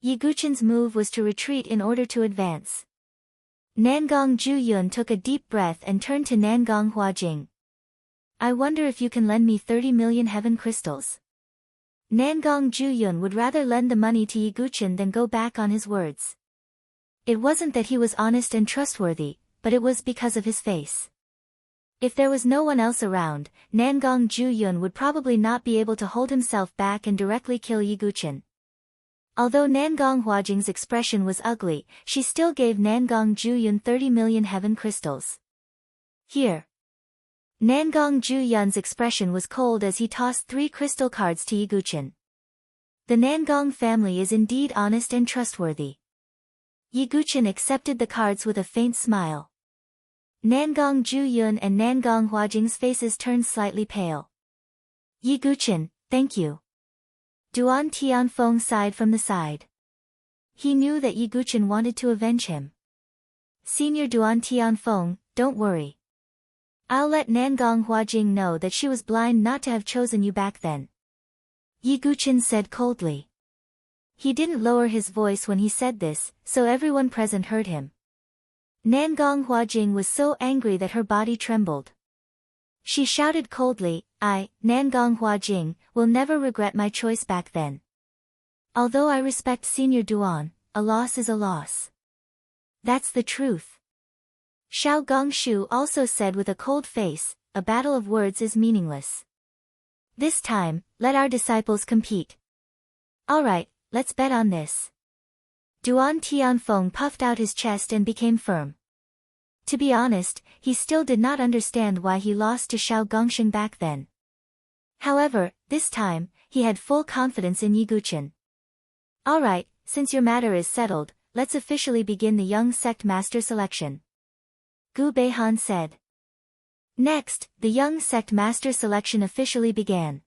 Ye Guqin's move was to retreat in order to advance. Nangong Zhu took a deep breath and turned to Nangong Huajing. I wonder if you can lend me 30 million heaven crystals. Nangong Zhu would rather lend the money to Ye Guqin than go back on his words. It wasn't that he was honest and trustworthy, but it was because of his face. If there was no one else around, Nangong Zhu would probably not be able to hold himself back and directly kill Ye Guqin. Although Nangong Huajing's expression was ugly, she still gave Nangong Zhu 30 million heaven crystals. Here. Nangong Zhu expression was cold as he tossed 3 crystal cards to Ye Guqin. The Nangong family is indeed honest and trustworthy. Ye Guqin accepted the cards with a faint smile. Nangong Zhu and Nangong Huajing's faces turned slightly pale. Ye Guqin, thank you. Duan Tianfeng sighed from the side. He knew that Ye Guqin wanted to avenge him. Senior Duan Tianfeng, don't worry. I'll let Nangong Huajing know that she was blind not to have chosen you back then. Ye Guqin said coldly. He didn't lower his voice when he said this, so everyone present heard him. Nangong Huajing was so angry that her body trembled. She shouted coldly, I, Nangong Huajing, will never regret my choice back then. Although I respect Senior Duan, a loss is a loss. That's the truth. Shao Gongshu also said with a cold face, a battle of words is meaningless. This time, let our disciples compete. Alright, let's bet on this. Duan Tianfeng puffed out his chest and became firm. To be honest, he still did not understand why he lost to Shao Gongshu back then. However, this time, he had full confidence in Ye Guqin. Alright, since your matter is settled, let's officially begin the young sect master selection. Gu Beihan said. Next, the young sect master selection officially began.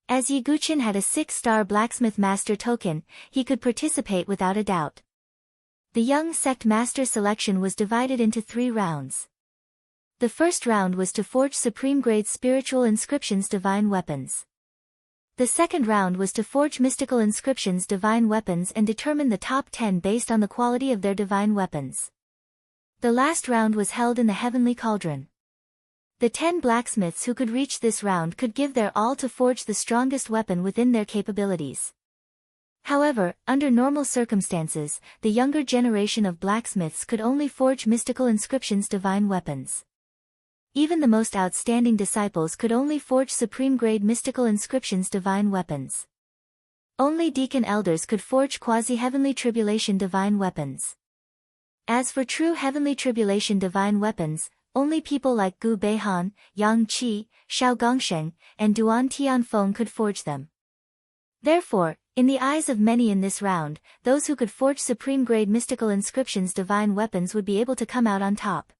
As Ye Guqin had a 6-star blacksmith master token, he could participate without a doubt. The young sect master selection was divided into 3 rounds. The first round was to forge supreme grade spiritual inscriptions divine weapons. The second round was to forge mystical inscriptions divine weapons and determine the top 10 based on the quality of their divine weapons. The last round was held in the Heavenly Cauldron. The 10 blacksmiths who could reach this round could give their all to forge the strongest weapon within their capabilities. However, under normal circumstances, the younger generation of blacksmiths could only forge mystical inscriptions divine weapons. Even the most outstanding disciples could only forge supreme-grade mystical inscriptions divine weapons. Only deacon elders could forge quasi-heavenly tribulation divine weapons. As for true heavenly tribulation divine weapons, only people like Gu Beihan, Yang Qi, Shao Gongshu, and Duan Tianfeng could forge them. Therefore, in the eyes of many in this round, those who could forge supreme-grade mystical inscriptions divine weapons would be able to come out on top.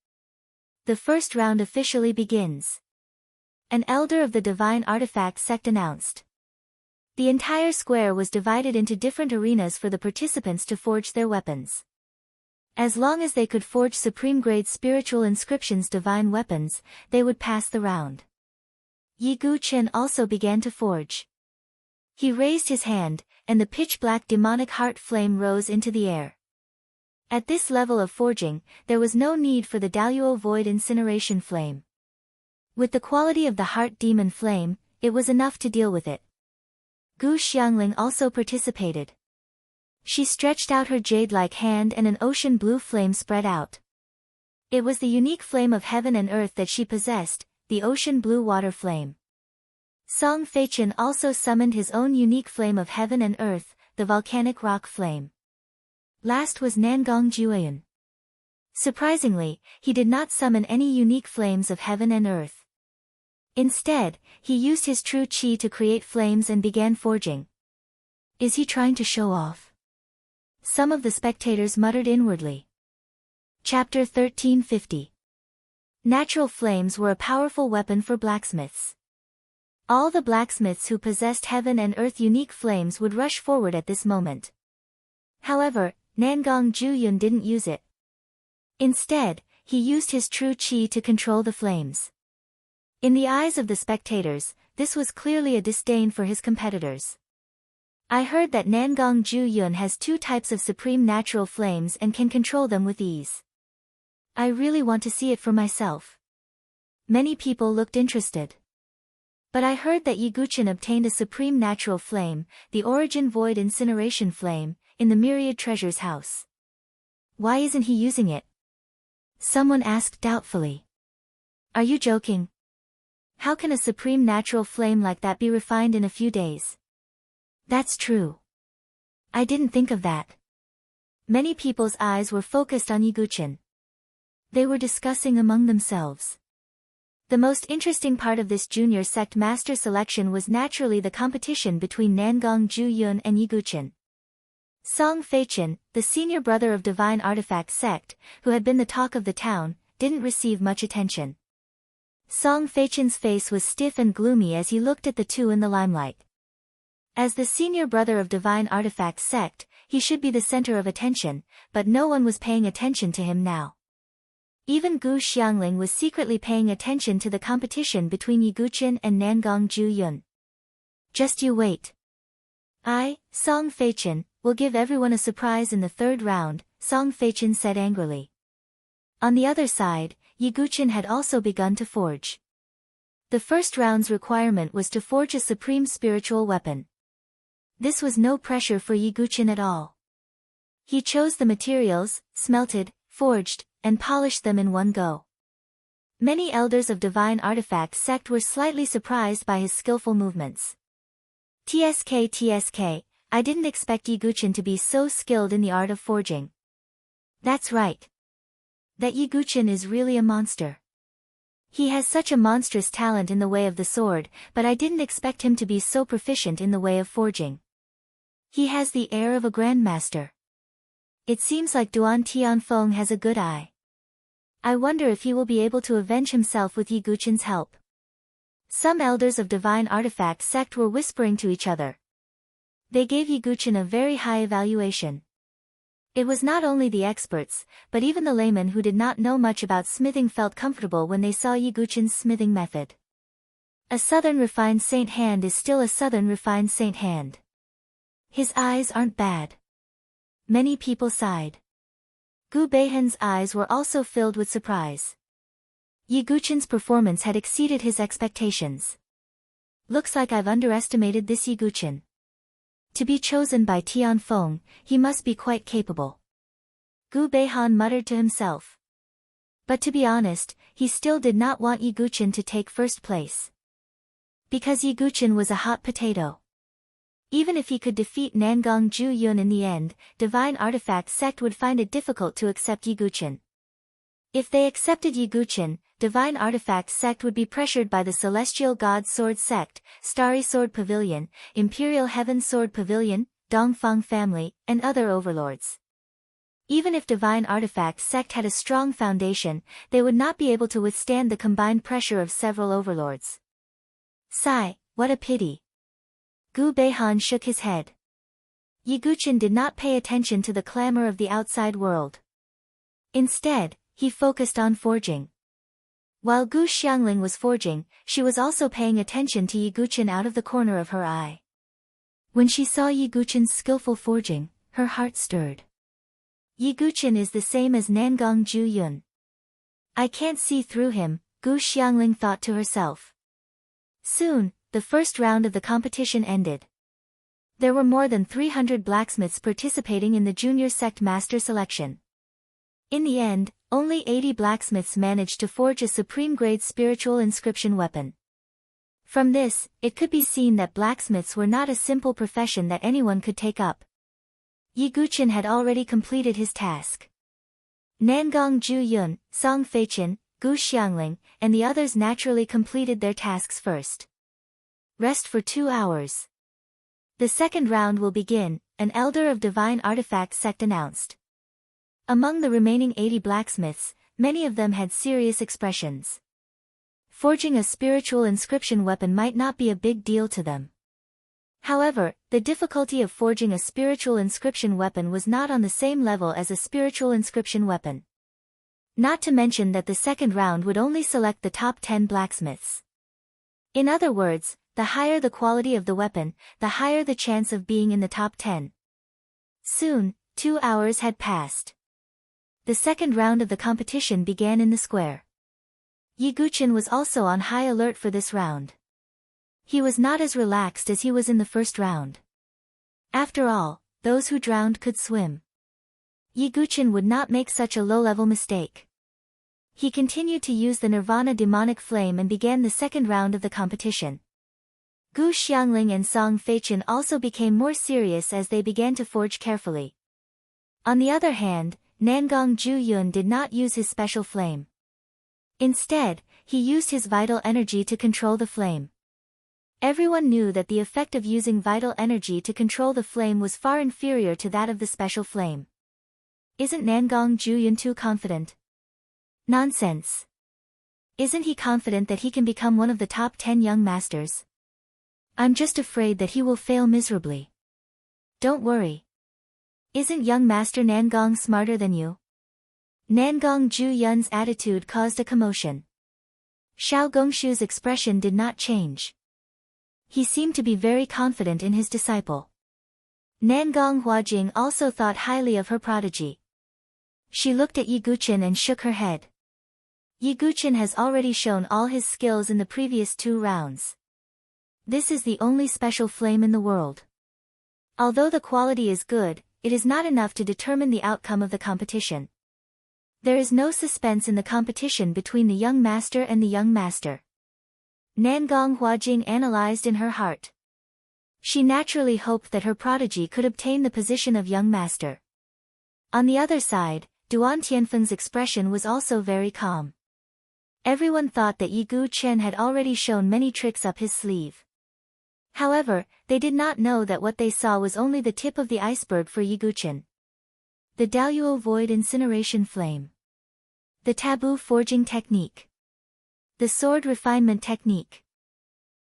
The first round officially begins. An elder of the divine artifact sect announced. The entire square was divided into different arenas for the participants to forge their weapons. As long as they could forge supreme-grade spiritual inscriptions divine weapons, they would pass the round. Ye Guqin also began to forge. He raised his hand, and the pitch-black demonic heart flame rose into the air. At this level of forging, there was no need for the Daluo Void Incineration Flame. With the quality of the Heart Demon Flame, it was enough to deal with it. Gu Xiangling also participated. She stretched out her jade-like hand and an ocean blue flame spread out. It was the unique flame of heaven and earth that she possessed, the ocean blue water flame. Song Feichen also summoned his own unique flame of heaven and earth, the volcanic rock flame. Last was Nangong Jueyun. Surprisingly, he did not summon any unique flames of heaven and earth. Instead, he used his true qi to create flames and began forging. Is he trying to show off? Some of the spectators muttered inwardly. Chapter 1350. Natural flames were a powerful weapon for blacksmiths. All the blacksmiths who possessed heaven and earth unique flames would rush forward at this moment. However, Nangong Jueyun didn't use it. Instead, he used his true qi to control the flames. In the eyes of the spectators, this was clearly a disdain for his competitors. I heard that Nangong Jueyun has 2 types of supreme natural flames and can control them with ease. I really want to see it for myself. Many people looked interested. But I heard that Yi Guqin obtained a supreme natural flame, the Origin Void Incineration Flame, in the Myriad Treasures house. Why isn't he using it? Someone asked doubtfully. Are you joking? How can a supreme natural flame like that be refined in a few days? That's true. I didn't think of that. Many people's eyes were focused on Yi Guqin. They were discussing among themselves. The most interesting part of this junior sect master selection was naturally the competition between Nangong Jueyun and Yi Guqin. Song Feichen, the senior brother of Divine Artifact sect, who had been the talk of the town, didn't receive much attention. Song Feichen's face was stiff and gloomy as he looked at the two in the limelight. As the senior brother of Divine Artifact sect, he should be the center of attention, but no one was paying attention to him now. Even Gu Xiangling was secretly paying attention to the competition between Yi Guqin and Nangong Jueyun. Just you wait. I, Song Feichen, will give everyone a surprise in the 3rd round, Song Feichen said angrily. On the other side, Yi Guqin had also begun to forge. The first round's requirement was to forge a supreme spiritual weapon. This was no pressure for Yi Guqin at all. He chose the materials, smelted, forged, and polished them in one go. Many elders of Divine Artifact sect were slightly surprised by his skillful movements. TSK, I didn't expect Yi Guqin to be so skilled in the art of forging. That's right. That Yi Guqin is really a monster. He has such a monstrous talent in the way of the sword, but I didn't expect him to be so proficient in the way of forging. He has the air of a grandmaster. It seems like Duan Tianfeng has a good eye. I wonder if he will be able to avenge himself with Yi Guqin's help. Some elders of Divine Artifact sect were whispering to each other. They gave Yi Guqin a very high evaluation. It was not only the experts, but even the laymen who did not know much about smithing felt comfortable when they saw Yi Guqin's smithing method. A southern refined saint hand is still a southern refined saint hand. His eyes aren't bad. Many people sighed. Gu Beihan's eyes were also filled with surprise. Yi Guqin's performance had exceeded his expectations. Looks like I've underestimated this Yi Guqin. To be chosen by Tianfeng, he must be quite capable. Gu Beihan muttered to himself. But to be honest, he still did not want Yi Guqin to take first place. Because Yi Guqin was a hot potato. Even if he could defeat Nangong Jueyun in the end, Divine Artifact sect would find it difficult to accept Yi Guqin. If they accepted Yi Guqin, Divine Artifact sect would be pressured by the Celestial God Sword sect, Starry Sword Pavilion, Imperial Heaven Sword Pavilion, Dongfang family, and other overlords. Even if Divine Artifact sect had a strong foundation, they would not be able to withstand the combined pressure of several overlords. Sigh, what a pity. Gu Beihan shook his head. Yi Guqin did not pay attention to the clamor of the outside world. Instead, he focused on forging. While Gu Xiangling was forging, she was also paying attention to Yi Guqin out of the corner of her eye. When she saw Yi Guqin's skillful forging, her heart stirred. Yi Guqin is the same as Nangong Ju Yun. I can't see through him, Gu Xiangling thought to herself. Soon, the first round of the competition ended. There were more than 300 blacksmiths participating in the junior sect master selection. In the end, only 80 blacksmiths managed to forge a supreme-grade spiritual inscription weapon. From this, it could be seen that blacksmiths were not a simple profession that anyone could take up. Yi Guqin had already completed his task. Nangong Ju Yun, Song Feiqian, Gu Xiangling, and the others naturally completed their tasks first. Rest for 2 hours. The second round will begin, an elder of divine artifact sect announced. Among the remaining 80 blacksmiths, many of them had serious expressions. Forging a spiritual inscription weapon might not be a big deal to them. However, the difficulty of forging a spiritual inscription weapon was not on the same level as a spiritual inscription weapon. Not to mention that the second round would only select the top 10 blacksmiths. In other words, the higher the quality of the weapon, the higher the chance of being in the top 10. Soon, 2 hours had passed. The second round of the competition began in the square. Yi Guqin was also on high alert for this round. He was not as relaxed as he was in the first round. After all, those who drowned could swim. Yi Guqin would not make such a low-level mistake. He continued to use the Nirvana demonic flame and began the second round of the competition. Gu Xiangling and Song Feiqian also became more serious as they began to forge carefully. On the other hand, Nangong Ju Yun did not use his special flame. Instead, he used his vital energy to control the flame. Everyone knew that the effect of using vital energy to control the flame was far inferior to that of the special flame. Isn't Nangong Ju Yun too confident? Nonsense. Isn't he confident that he can become one of the top 10 young masters? I'm just afraid that he will fail miserably. Don't worry. Isn't young master Nangong smarter than you? Nangong Ju Yun's attitude caused a commotion. Xiao Gongshu's expression did not change. He seemed to be very confident in his disciple. Nangong Huajing also thought highly of her prodigy. She looked at Yi Guqin and shook her head. Yi Guqin has already shown all his skills in the previous 2 rounds. This is the only special flame in the world. Although the quality is good, it is not enough to determine the outcome of the competition. There is no suspense in the competition between the young master and the young master. Nangong Huajing analyzed in her heart. She naturally hoped that her prodigy could obtain the position of young master. On the other side, Duan Tianfeng's expression was also very calm. Everyone thought that Yi Guqin had already shown many tricks up his sleeve. However, they did not know that what they saw was only the tip of the iceberg for Yi Guqin. The Daoyuo Void Incineration Flame. The Taboo Forging Technique. The Sword Refinement Technique.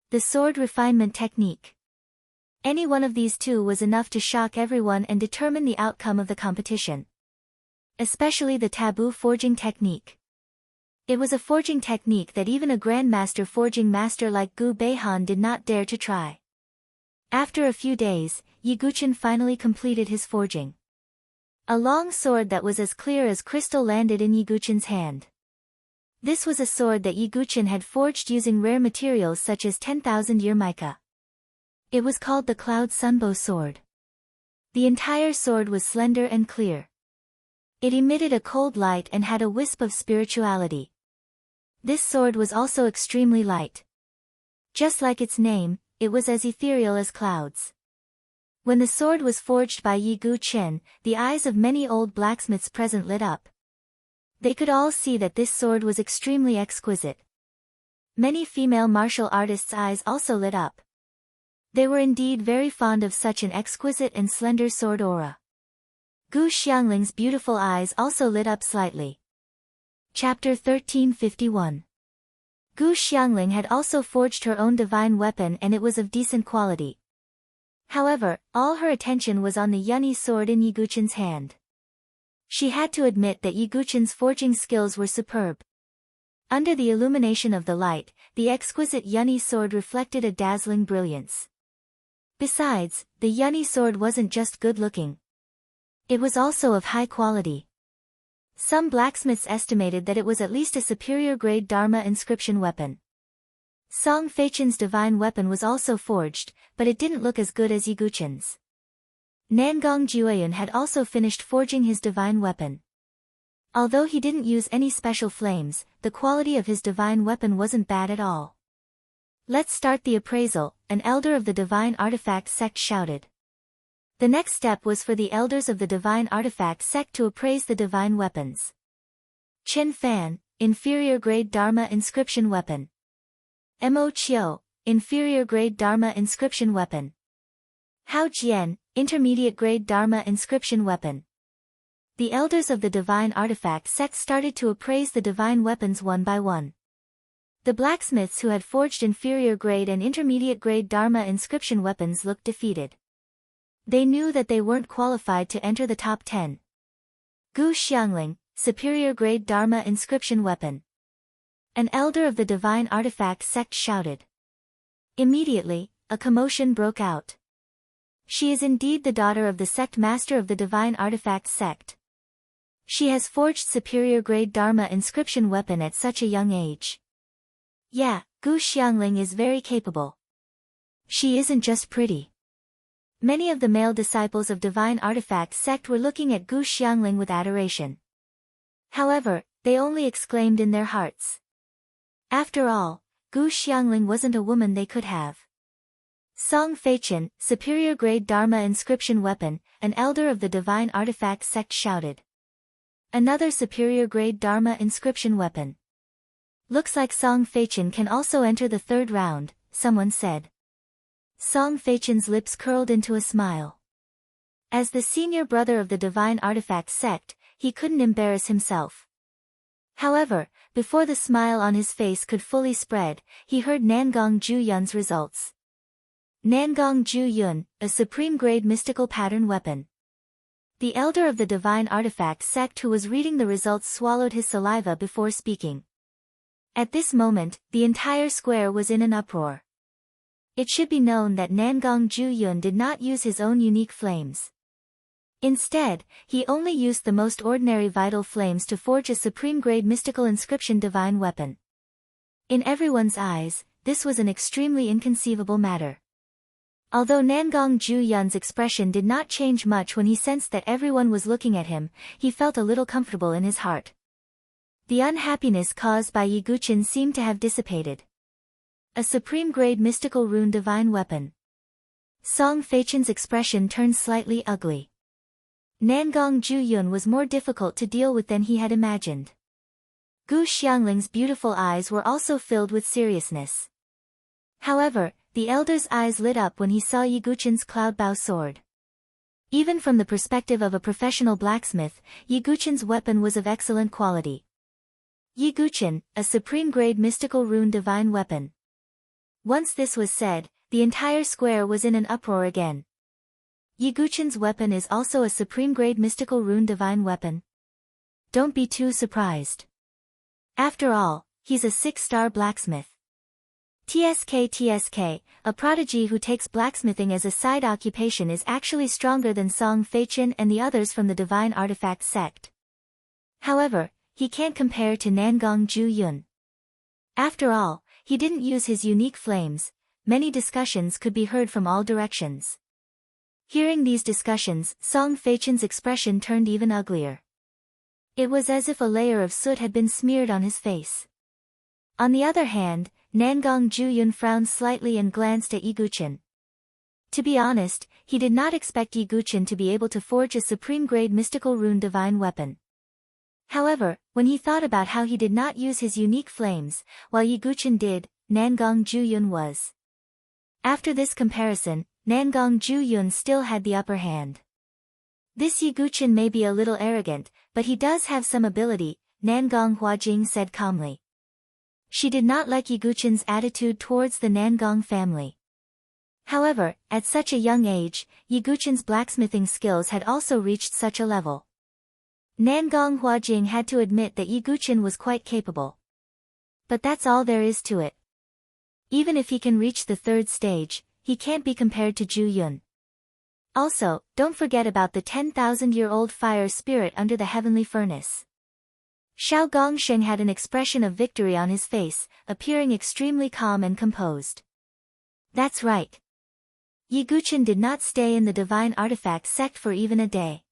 The Sword Refinement Technique. Any one of these 2 was enough to shock everyone and determine the outcome of the competition. Especially the Taboo Forging Technique. It was a forging technique that even a Grandmaster forging master like Gu Beihan did not dare to try. After a few days, Yi Guqin finally completed his forging. A long sword that was as clear as crystal landed in Yi Guqin's hand. This was a sword that Yi Guqin had forged using rare materials such as 10,000-year mica. It was called the Cloud Sunbow Sword. The entire sword was slender and clear. It emitted a cold light and had a wisp of spirituality. This sword was also extremely light. Just like its name, it was as ethereal as clouds. When the sword was forged by Yi Guqin, the eyes of many old blacksmiths present lit up. They could all see that this sword was extremely exquisite. Many female martial artists' eyes also lit up. They were indeed very fond of such an exquisite and slender sword aura. Gu Xiangling's beautiful eyes also lit up slightly. Chapter 1351. Gu Xiangling had also forged her own divine weapon and it was of decent quality. However, all her attention was on the Yunni sword in Yi Guqin's hand. She had to admit that Yi Guqin's forging skills were superb. Under the illumination of the light, the exquisite Yunni sword reflected a dazzling brilliance. Besides, the Yunni sword wasn't just good-looking. It was also of high quality. Some blacksmiths estimated that it was at least a superior grade Dharma inscription weapon. Song Feichen's divine weapon was also forged, but it didn't look as good as Yiguchen's. Nangong Jueyun had also finished forging his divine weapon. Although he didn't use any special flames, the quality of his divine weapon wasn't bad at all. "Let's start the appraisal," an elder of the divine artifact sect shouted. The next step was for the elders of the divine artifact sect to appraise the divine weapons. Chen Fan, inferior grade Dharma inscription weapon. Mo Chiu, inferior grade Dharma inscription weapon. Hao Jian, intermediate grade Dharma inscription weapon. The elders of the divine artifact sect started to appraise the divine weapons one by one. The blacksmiths who had forged inferior grade and intermediate grade Dharma inscription weapons looked defeated. They knew that they weren't qualified to enter the top 10. Gu Xiangling, superior grade Dharma inscription weapon. An elder of the divine artifact sect shouted. Immediately, a commotion broke out. She is indeed the daughter of the sect master of the divine artifact sect. She has forged superior grade Dharma inscription weapon at such a young age. Yeah, Gu Xiangling is very capable. She isn't just pretty. Many of the male disciples of divine artifact sect were looking at Gu Xiangling with adoration. However, they only exclaimed in their hearts. After all, Gu Xiangling wasn't a woman they could have. Song Feichen, superior grade Dharma inscription weapon, an elder of the divine artifact sect shouted. Another superior grade Dharma inscription weapon. Looks like Song Feichen can also enter the third round, someone said. Song Feichen's lips curled into a smile. As the senior brother of the divine artifact sect, he couldn't embarrass himself. However, before the smile on his face could fully spread, he heard Nangong Juyun's results. Nangong Juyun, a supreme grade mystical pattern weapon. The elder of the divine artifact sect who was reading the results swallowed his saliva before speaking. At this moment, the entire square was in an uproar. It should be known that Nangong Juyun did not use his own unique flames. Instead, he only used the most ordinary vital flames to forge a supreme-grade mystical inscription divine weapon. In everyone's eyes, this was an extremely inconceivable matter. Although Nangong Juyun's expression did not change much when he sensed that everyone was looking at him, he felt a little comfortable in his heart. The unhappiness caused by Yiguchen seemed to have dissipated. A supreme-grade mystical rune divine weapon. Song Feichen's expression turned slightly ugly. Nangong Juyun was more difficult to deal with than he had imagined. Gu Xiangling's beautiful eyes were also filled with seriousness. However, the elder's eyes lit up when he saw Yiguchen's cloudbow sword. Even from the perspective of a professional blacksmith, Yiguchen's weapon was of excellent quality. Yiguchen, a supreme-grade mystical rune divine weapon. Once this was said, the entire square was in an uproar again. Yiguchen's weapon is also a supreme-grade mystical rune divine weapon. Don't be too surprised. After all, he's a 6-star blacksmith. TSK, a prodigy who takes blacksmithing as a side occupation, is actually stronger than Song Feichen and the others from the divine artifact sect. However, he can't compare to Nangong Juyun. After all, he didn't use his unique flames. Many discussions could be heard from all directions. Hearing these discussions, Song Feichen's expression turned even uglier. It was as if a layer of soot had been smeared on his face. On the other hand, Nangong Juyun frowned slightly and glanced at Yiguchen. To be honest, he did not expect Yiguchen to be able to forge a supreme-grade mystical rune divine weapon. However, when he thought about how he did not use his unique flames, while Yiguchen did, Nangong Juyun was. After this comparison, Nangong Juyun still had the upper hand. This Yiguchen may be a little arrogant, but he does have some ability, Nangong Huajing said calmly. She did not like Yiguchen's attitude towards the Nangong family. However, at such a young age, Yiguchen's blacksmithing skills had also reached such a level. Nangong Huajing had to admit that Yiguchen was quite capable. But that's all there is to it. Even if he can reach the third stage, he can't be compared to Juyun. Also, don't forget about the 10,000-year-old fire spirit under the heavenly furnace. Xiao Gongsheng had an expression of victory on his face, appearing extremely calm and composed. That's right. Yi Guqin did not stay in the divine artifact sect for even a day.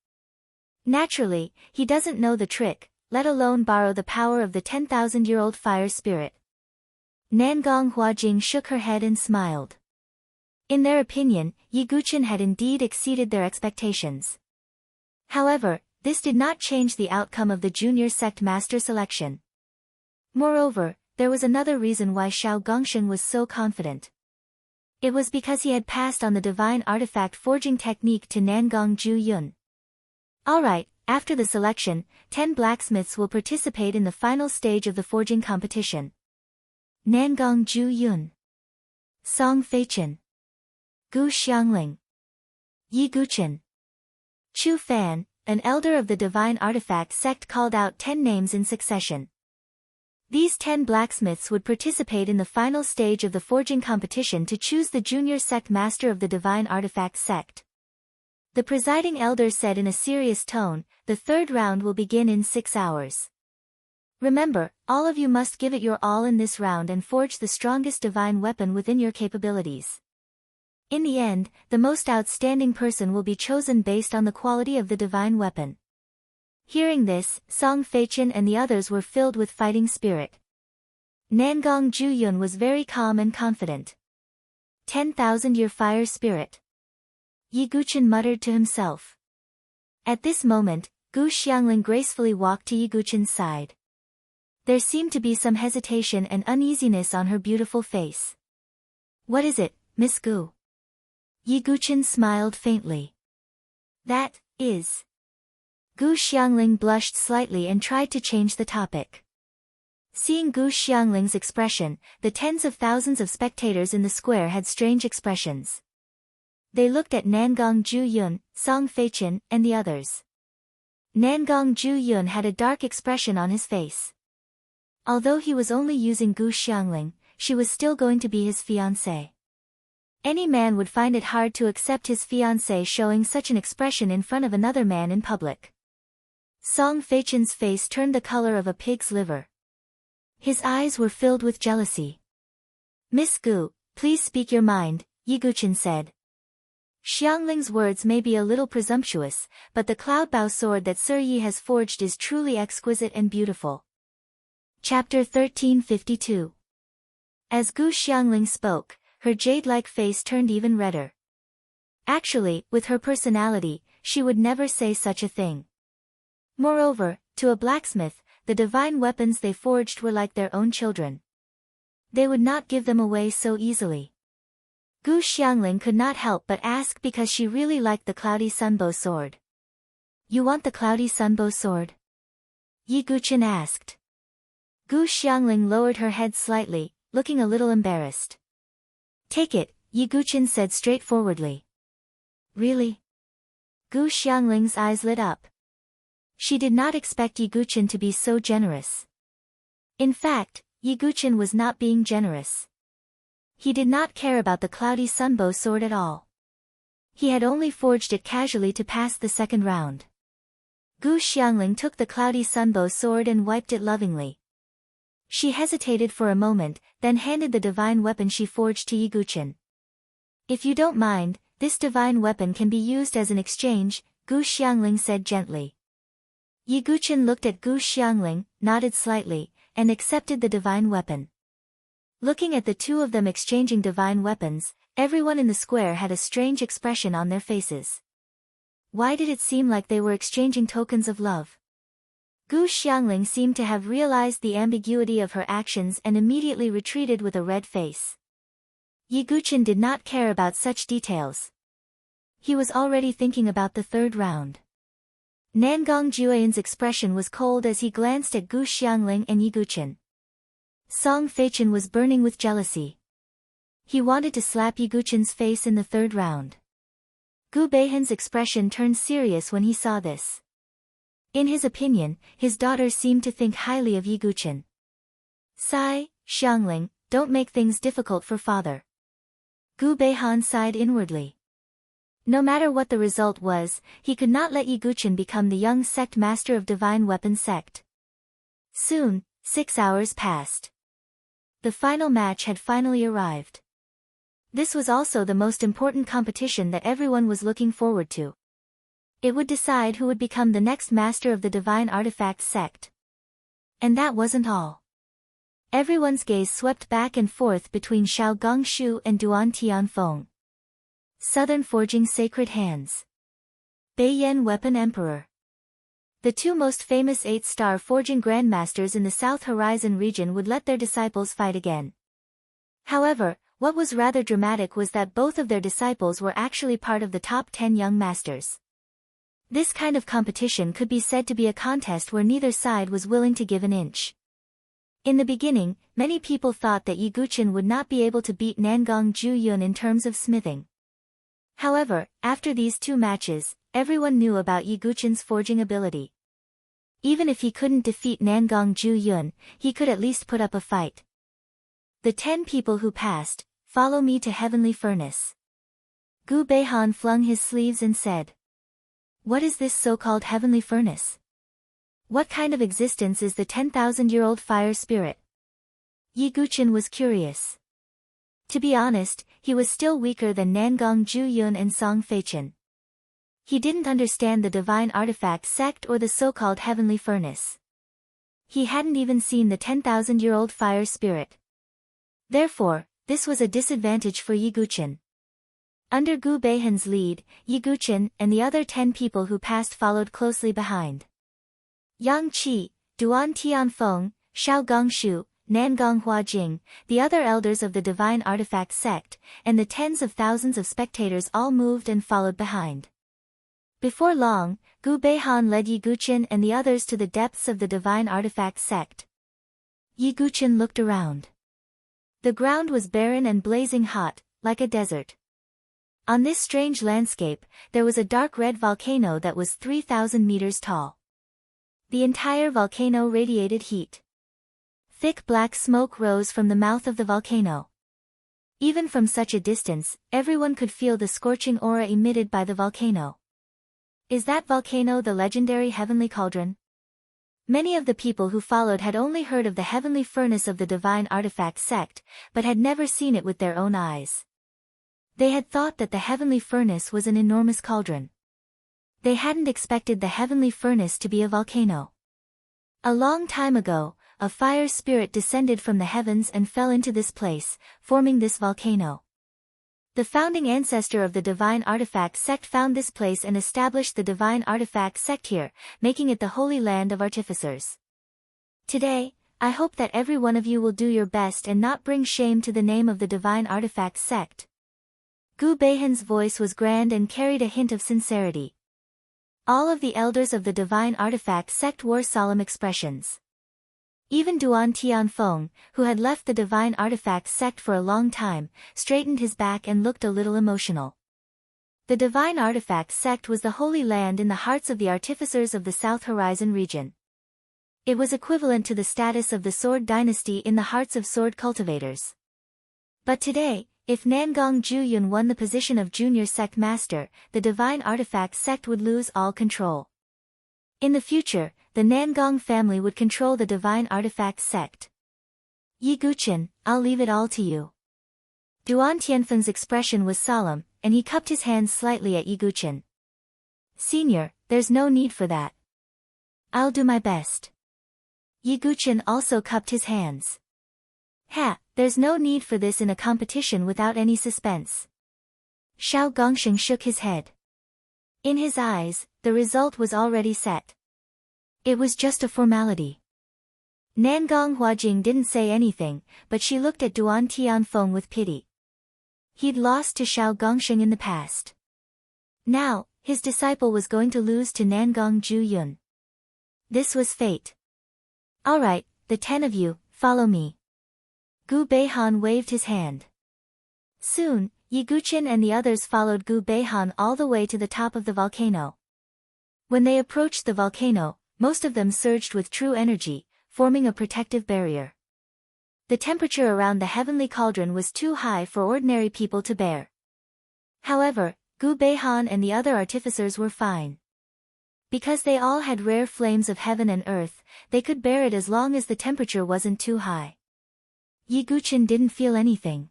Naturally, he doesn't know the trick, let alone borrow the power of the 10,000-year-old fire spirit. Nangong Huajing shook her head and smiled. In their opinion, Yi Guqin had indeed exceeded their expectations. However, this did not change the outcome of the junior sect master selection. Moreover, there was another reason why Xiao Gongsheng was so confident. It was because he had passed on the divine artifact forging technique to Nangong Ju Yun. Alright, after the selection, 10 blacksmiths will participate in the final stage of the forging competition. Nangong Ju Yun, Song Feichen, Gu Xiangling, Yi Guqin, Chu Fan, an elder of the divine artifact sect, called out 10 names in succession. These 10 blacksmiths would participate in the final stage of the forging competition to choose the junior sect master of the divine artifact sect. The presiding elder said in a serious tone, the third round will begin in 6 hours. Remember, all of you must give it your all in this round and forge the strongest divine weapon within your capabilities. In the end, the most outstanding person will be chosen based on the quality of the divine weapon. Hearing this, Song Feichen and the others were filled with fighting spirit. Nangong Ju Yun was very calm and confident. 10,000-year fire spirit. Yi Guqin muttered to himself. At this moment, Gu Xiangling gracefully walked to Yi Guqin's side. There seemed to be some hesitation and uneasiness on her beautiful face. What is it, Miss Gu? Yi Guqin smiled faintly. That is. Gu Xiangling blushed slightly and tried to change the topic. Seeing Gu Xiangling's expression, the tens of thousands of spectators in the square had strange expressions. They looked at Nangong Ju Yun, Song Feichen, and the others. Nangong Ju Yun had a dark expression on his face. Although he was only using Gu Xiangling, she was still going to be his fiancée. Any man would find it hard to accept his fiancée showing such an expression in front of another man in public. Song Feichen's face turned the color of a pig's liver. His eyes were filled with jealousy. Miss Gu, please speak your mind, Yi Guqin said. Xiangling's words may be a little presumptuous, but the cloudbow sword that Sir Yi has forged is truly exquisite and beautiful. Chapter 1352. As Gu Xiangling spoke, her jade-like face turned even redder. Actually, with her personality, she would never say such a thing. Moreover, to a blacksmith, the divine weapons they forged were like their own children. They would not give them away so easily. Gu Xiangling could not help but ask because she really liked the cloudy sunbow sword. You want the cloudy sunbow sword? Yi Guqin asked. Gu Xiangling lowered her head slightly, looking a little embarrassed. Take it, Yi Guqin said straightforwardly. Really? Gu Xiangling's eyes lit up. She did not expect Yi Guqin to be so generous. In fact, Yi Guqin was not being generous. He did not care about the cloudy sunbow sword at all. He had only forged it casually to pass the second round. Gu Xiangling took the cloudy sunbow sword and wiped it lovingly. She hesitated for a moment, then handed the divine weapon she forged to Yi Guqin. If you don't mind, this divine weapon can be used as an exchange, Gu Xiangling said gently. Yi Guqin looked at Gu Xiangling, nodded slightly, and accepted the divine weapon. Looking at the two of them exchanging divine weapons, everyone in the square had a strange expression on their faces. Why did it seem like they were exchanging tokens of love? Gu Xiangling seemed to have realized the ambiguity of her actions and immediately retreated with a red face. Yi Guqin did not care about such details. He was already thinking about the third round. Nangong Jueyan's expression was cold as he glanced at Gu Xiangling and Yi Guqin. Song Feichen was burning with jealousy. He wanted to slap Yi Guqin's face in the third round. Gu Beihan's expression turned serious when he saw this. In his opinion, his daughter seemed to think highly of Yi Guqin. Sigh, Xiangling, don't make things difficult for father. Gu Beihan sighed inwardly. No matter what the result was, he could not let Yi Guqin become the young sect master of Divine Weapon Sect. Soon, 6 hours passed. The final match had finally arrived. This was also the most important competition that everyone was looking forward to. It would decide who would become the next master of the Divine Artifact Sect. And that wasn't all. Everyone's gaze swept back and forth between Xiao Gongshu and Duan Tianfeng. Southern Forging Sacred Hands. Beiyan Weapon Emperor. The two most famous 8-star forging grandmasters in the South Horizon region would let their disciples fight again. However, what was rather dramatic was that both of their disciples were actually part of the top 10 young masters. This kind of competition could be said to be a contest where neither side was willing to give an inch. In the beginning, many people thought that Yi Guqin would not be able to beat Nangong Zhuyun in terms of smithing. However, after these two matches, everyone knew about Yi Guqin's forging ability. Even if he couldn't defeat Nangong Zhuyun, he could at least put up a fight. The 10 people who passed, follow me to Heavenly Furnace. Gu Beihan flung his sleeves and said, "What is this so-called Heavenly Furnace? What kind of existence is the 10,000-year-old fire spirit?" Yi Guqin was curious. To be honest, he was still weaker than Nangong Zhuyun and Song Feichen. He didn't understand the Divine Artifact Sect or the so-called Heavenly Furnace. He hadn't even seen the 10,000-year-old fire spirit. Therefore, this was a disadvantage for Yi Guqin. Under Gu Beihan's lead, Yi Guqin and the other 10 people who passed followed closely behind. Yang Qi, Duan Tianfeng, Xiao Gongshu, Nangong Huajing, the other elders of the Divine Artifact Sect, and the tens of thousands of spectators all moved and followed behind. Before long, Gu Beihan led Yi Guqin and the others to the depths of the Divine Artifact Sect. Yi Guqin looked around. The ground was barren and blazing hot, like a desert. On this strange landscape, there was a dark red volcano that was 3,000 meters tall. The entire volcano radiated heat. Thick black smoke rose from the mouth of the volcano. Even from such a distance, everyone could feel the scorching aura emitted by the volcano. Is that volcano the legendary Heavenly Cauldron? Many of the people who followed had only heard of the Heavenly Furnace of the Divine Artifact Sect, but had never seen it with their own eyes. They had thought that the Heavenly Furnace was an enormous cauldron. They hadn't expected the Heavenly Furnace to be a volcano. A long time ago, a fire spirit descended from the heavens and fell into this place, forming this volcano. The founding ancestor of the Divine Artifact Sect found this place and established the Divine Artifact Sect here, making it the holy land of artificers. Today, I hope that every one of you will do your best and not bring shame to the name of the Divine Artifact Sect. Gu Beihan's voice was grand and carried a hint of sincerity. All of the elders of the Divine Artifact Sect wore solemn expressions. Even Duan Tianfeng, who had left the Divine Artifact Sect for a long time, straightened his back and looked a little emotional. The Divine Artifact Sect was the holy land in the hearts of the artificers of the South Horizon region. It was equivalent to the status of the Sword Dynasty in the hearts of sword cultivators. But today, if Nangong Zhuyun won the position of Junior Sect Master, the Divine Artifact Sect would lose all control. In the future, the Nangong family would control the Divine Artifact Sect. Yi Guqin, I'll leave it all to you. Duan Tianfeng's expression was solemn, and he cupped his hands slightly at Yi Guqin. Senior, there's no need for that. I'll do my best. Yi Guqin also cupped his hands. There's no need for this in a competition without any suspense. Xiao Gongsheng shook his head. In his eyes, the result was already set. It was just a formality. Nangong Huajing didn't say anything, but she looked at Duan Tianfeng with pity. He'd lost to Xiao Gongsheng in the past. Now, his disciple was going to lose to Nangong Zhuyun. This was fate. All right, the 10 of you, follow me. Gu Beihan waved his hand. Soon, Yi Guqin and the others followed Gu Beihan all the way to the top of the volcano. When they approached the volcano, most of them surged with true energy, forming a protective barrier. The temperature around the heavenly cauldron was too high for ordinary people to bear. However, Gu Beihan and the other artificers were fine. Because they all had rare flames of heaven and earth, they could bear it as long as the temperature wasn't too high. Yi Guqin didn't feel anything.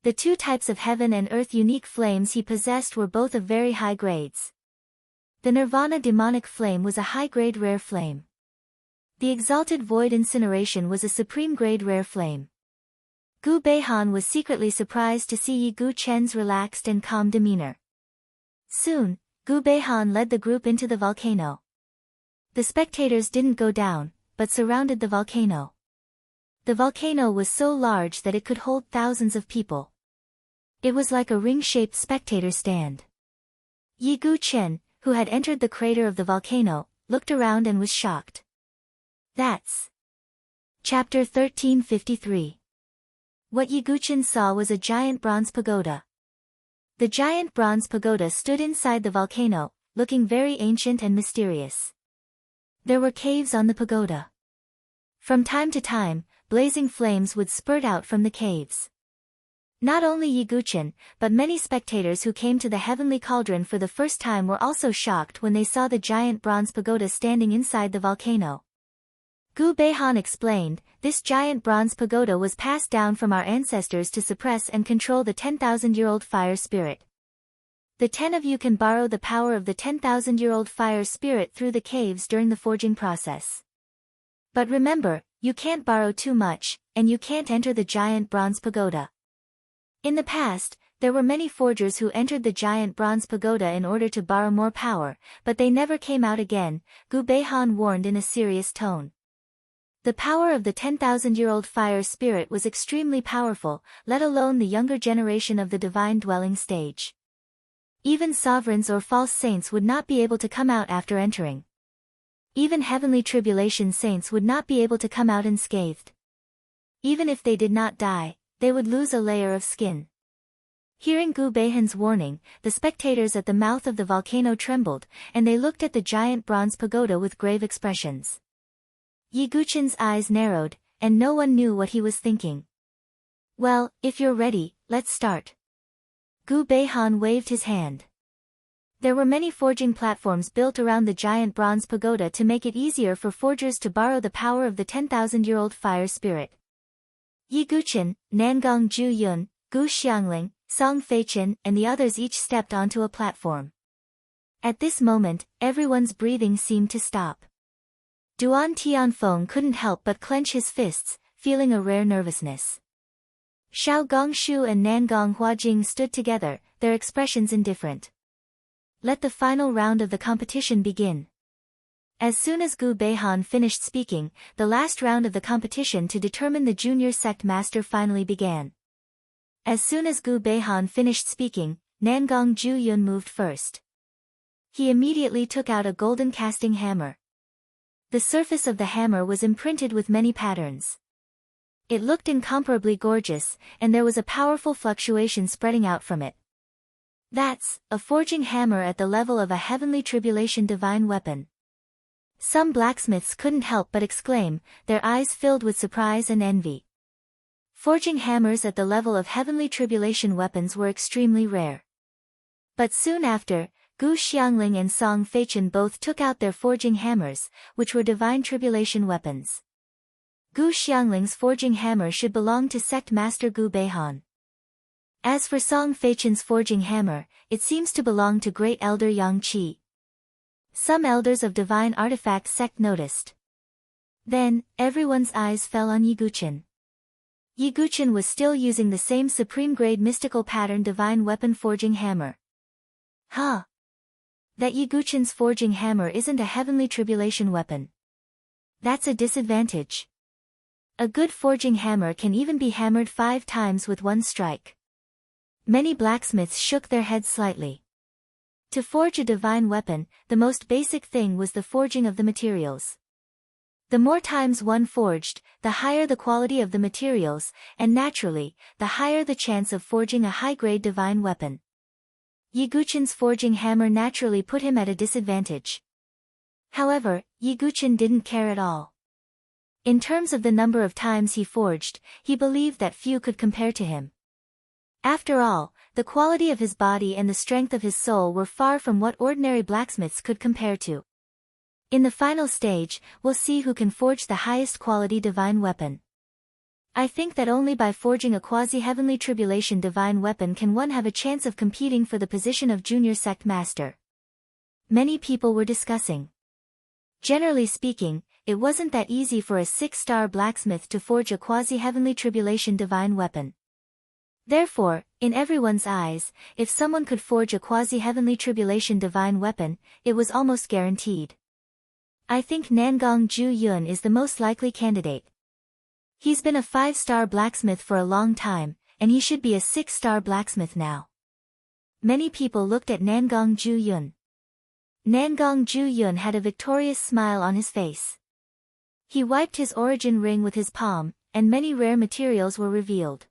The two types of heaven and earth unique flames he possessed were both of very high grades. The Nirvana demonic flame was a high-grade rare flame. The exalted void incineration was a supreme-grade rare flame. Gu Beihan was secretly surprised to see Yi Guqin's relaxed and calm demeanor. Soon, Gu Beihan led the group into the volcano. The spectators didn't go down, but surrounded the volcano. The volcano was so large that it could hold thousands of people. It was like a ring-shaped spectator stand. Yi Guqin, who had entered the crater of the volcano, looked around and was shocked. That's Chapter 1353. What Yi Guqin saw was a giant bronze pagoda. The giant bronze pagoda stood inside the volcano, looking very ancient and mysterious. There were caves on the pagoda. From time to time, blazing flames would spurt out from the caves. Not only Yi Guqin, but many spectators who came to the heavenly cauldron for the first time were also shocked when they saw the giant bronze pagoda standing inside the volcano. Gu Beihan explained, this giant bronze pagoda was passed down from our ancestors to suppress and control the 10,000-year-old fire spirit. The 10 of you can borrow the power of the 10,000-year-old fire spirit through the caves during the forging process. But remember, you can't borrow too much, and you can't enter the giant bronze pagoda. In the past, there were many forgers who entered the giant bronze pagoda in order to borrow more power, but they never came out again, Gu Beihan warned in a serious tone. The power of the 10,000-year-old fire spirit was extremely powerful, let alone the younger generation of the divine dwelling stage. Even sovereigns or false saints would not be able to come out after entering. Even heavenly tribulation saints would not be able to come out unscathed. Even if they did not die, they would lose a layer of skin. Hearing Gu Beihan's warning, the spectators at the mouth of the volcano trembled, and they looked at the giant bronze pagoda with grave expressions. Yi Guqin's eyes narrowed, and no one knew what he was thinking. Well, if you're ready, let's start. Gu Beihan waved his hand. There were many forging platforms built around the giant bronze pagoda to make it easier for forgers to borrow the power of the 10,000-year-old fire spirit. Yi Guqin, Nangong Ju Yun, Gu Xiangling, Song Feichen and the others each stepped onto a platform. At this moment, everyone's breathing seemed to stop. Duan Tianfeng couldn't help but clench his fists, feeling a rare nervousness. Xiao Gongshu and Nangong Huajing stood together, their expressions indifferent. Let the final round of the competition begin. As soon as Gu Beihan finished speaking, the last round of the competition to determine the junior sect master finally began. As soon as Gu Beihan finished speaking, Nangong Ju Yun moved first. He immediately took out a golden casting hammer. The surface of the hammer was imprinted with many patterns. It looked incomparably gorgeous, and there was a powerful fluctuation spreading out from it. That's a forging hammer at the level of a heavenly tribulation divine weapon. Some blacksmiths couldn't help but exclaim, their eyes filled with surprise and envy. Forging hammers at the level of heavenly tribulation weapons were extremely rare. But soon after, Gu Xiangling and Song Feichen both took out their forging hammers, which were divine tribulation weapons. Gu Xiangling's forging hammer should belong to sect master Gu Beihan. As for Song Feichen's forging hammer, it seems to belong to great elder Yang Qi. Some elders of divine artifact sect noticed. Then, everyone's eyes fell on Yi Guqin. Yi Guqin was still using the same supreme-grade mystical pattern divine weapon forging hammer. Huh! That Yi Guqin's forging hammer isn't a heavenly tribulation weapon. That's a disadvantage. A good forging hammer can even be hammered 5 times with one strike. Many blacksmiths shook their heads slightly. To forge a divine weapon, the most basic thing was the forging of the materials. The more times one forged, the higher the quality of the materials, and naturally, the higher the chance of forging a high-grade divine weapon. Yi Guqin's forging hammer naturally put him at a disadvantage. However, Yi Guqin didn't care at all. In terms of the number of times he forged, he believed that few could compare to him. After all, the quality of his body and the strength of his soul were far from what ordinary blacksmiths could compare to. In the final stage, we'll see who can forge the highest quality divine weapon. I think that only by forging a quasi-heavenly tribulation divine weapon can one have a chance of competing for the position of junior sect master. Many people were discussing. Generally speaking, it wasn't that easy for a 6-star blacksmith to forge a quasi-heavenly tribulation divine weapon. Therefore, in everyone's eyes, if someone could forge a quasi-heavenly tribulation divine weapon, it was almost guaranteed. I think Nangong Ju Yun is the most likely candidate. He's been a 5-star blacksmith for a long time, and he should be a 6-star blacksmith now. Many people looked at Nangong Ju Yun. Nangong Ju Yun had a victorious smile on his face. He wiped his origin ring with his palm, and many rare materials were revealed.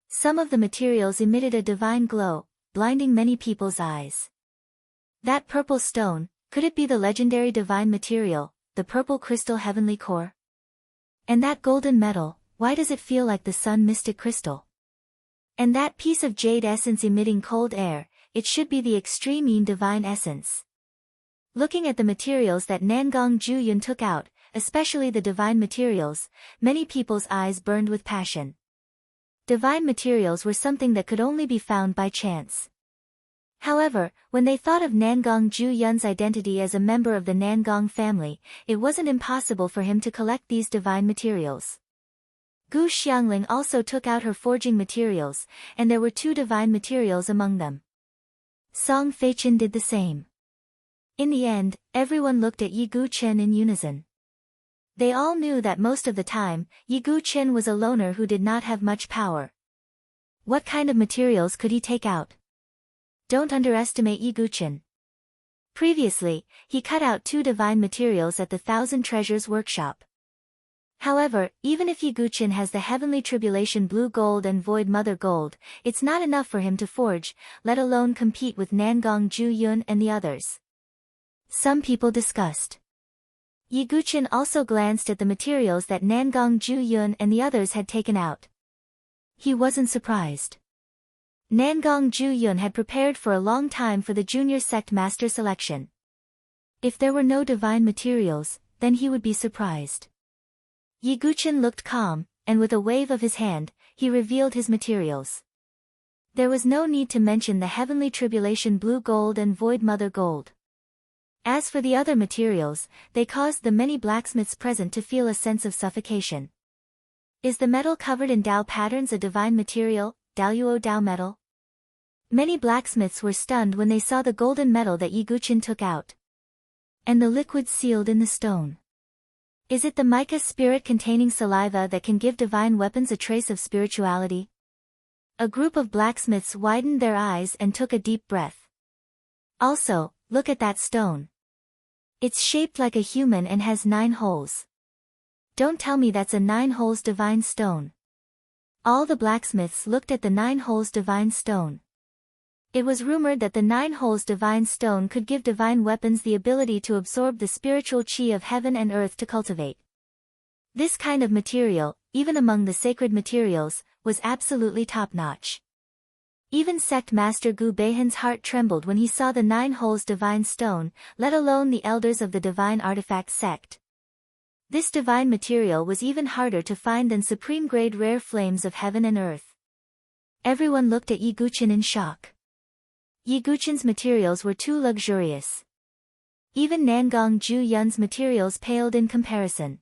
Some of the materials emitted a divine glow, blinding many people's eyes. That purple stone, could it be the legendary divine material, the purple crystal heavenly core? And that golden metal, why does it feel like the sun mystic crystal? And that piece of jade essence emitting cold air, it should be the extreme yin divine essence. Looking at the materials that Nangong Ju Yun took out, especially the divine materials, many people's eyes burned with passion. Divine materials were something that could only be found by chance. However, when they thought of Nangong Ju Yun's identity as a member of the Nangong family, it wasn't impossible for him to collect these divine materials. Gu Xiangling also took out her forging materials, and there were 2 divine materials among them. Song Feichen did the same. In the end, everyone looked at Yi Guchen in unison. They all knew that most of the time, Yi Guchen was a loner who did not have much power. What kind of materials could he take out? Don't underestimate Yi Guchen. Previously, he cut out 2 divine materials at the Thousand Treasures workshop. However, even if Yi Guchen has the heavenly tribulation blue gold and void mother gold, it's not enough for him to forge, let alone compete with Nangong Ju Yun and the others. Some people discussed. Yi Guchen also glanced at the materials that Nangong Ju Yun and the others had taken out. He wasn't surprised. Nangong Ju Yun had prepared for a long time for the junior sect master selection. If there were no divine materials, then he would be surprised. Yi Guchen looked calm, and with a wave of his hand, he revealed his materials. There was no need to mention the heavenly tribulation blue gold and void mother gold. As for the other materials, they caused the many blacksmiths present to feel a sense of suffocation. Is the metal covered in Dao patterns a divine material, Daoyuo Dao metal? Many blacksmiths were stunned when they saw the golden metal that Yi Guchen took out. And the liquid sealed in the stone. Is it the mica spirit containing saliva that can give divine weapons a trace of spirituality? A group of blacksmiths widened their eyes and took a deep breath. Also, look at that stone. It's shaped like a human and has 9 holes. Don't tell me that's a 9 holes divine stone. All the blacksmiths looked at the 9 holes divine stone. It was rumored that the 9 holes divine stone could give divine weapons the ability to absorb the spiritual chi of heaven and earth to cultivate. This kind of material, even among the sacred materials, was absolutely top-notch. Even sect master Gu Beihan's heart trembled when he saw the 9 holes divine stone, let alone the elders of the divine artifact sect. This divine material was even harder to find than supreme-grade rare flames of heaven and earth. Everyone looked at Yi Guchen in shock. Yi Guchen's materials were too luxurious. Even Nangong Ju Yun's materials paled in comparison.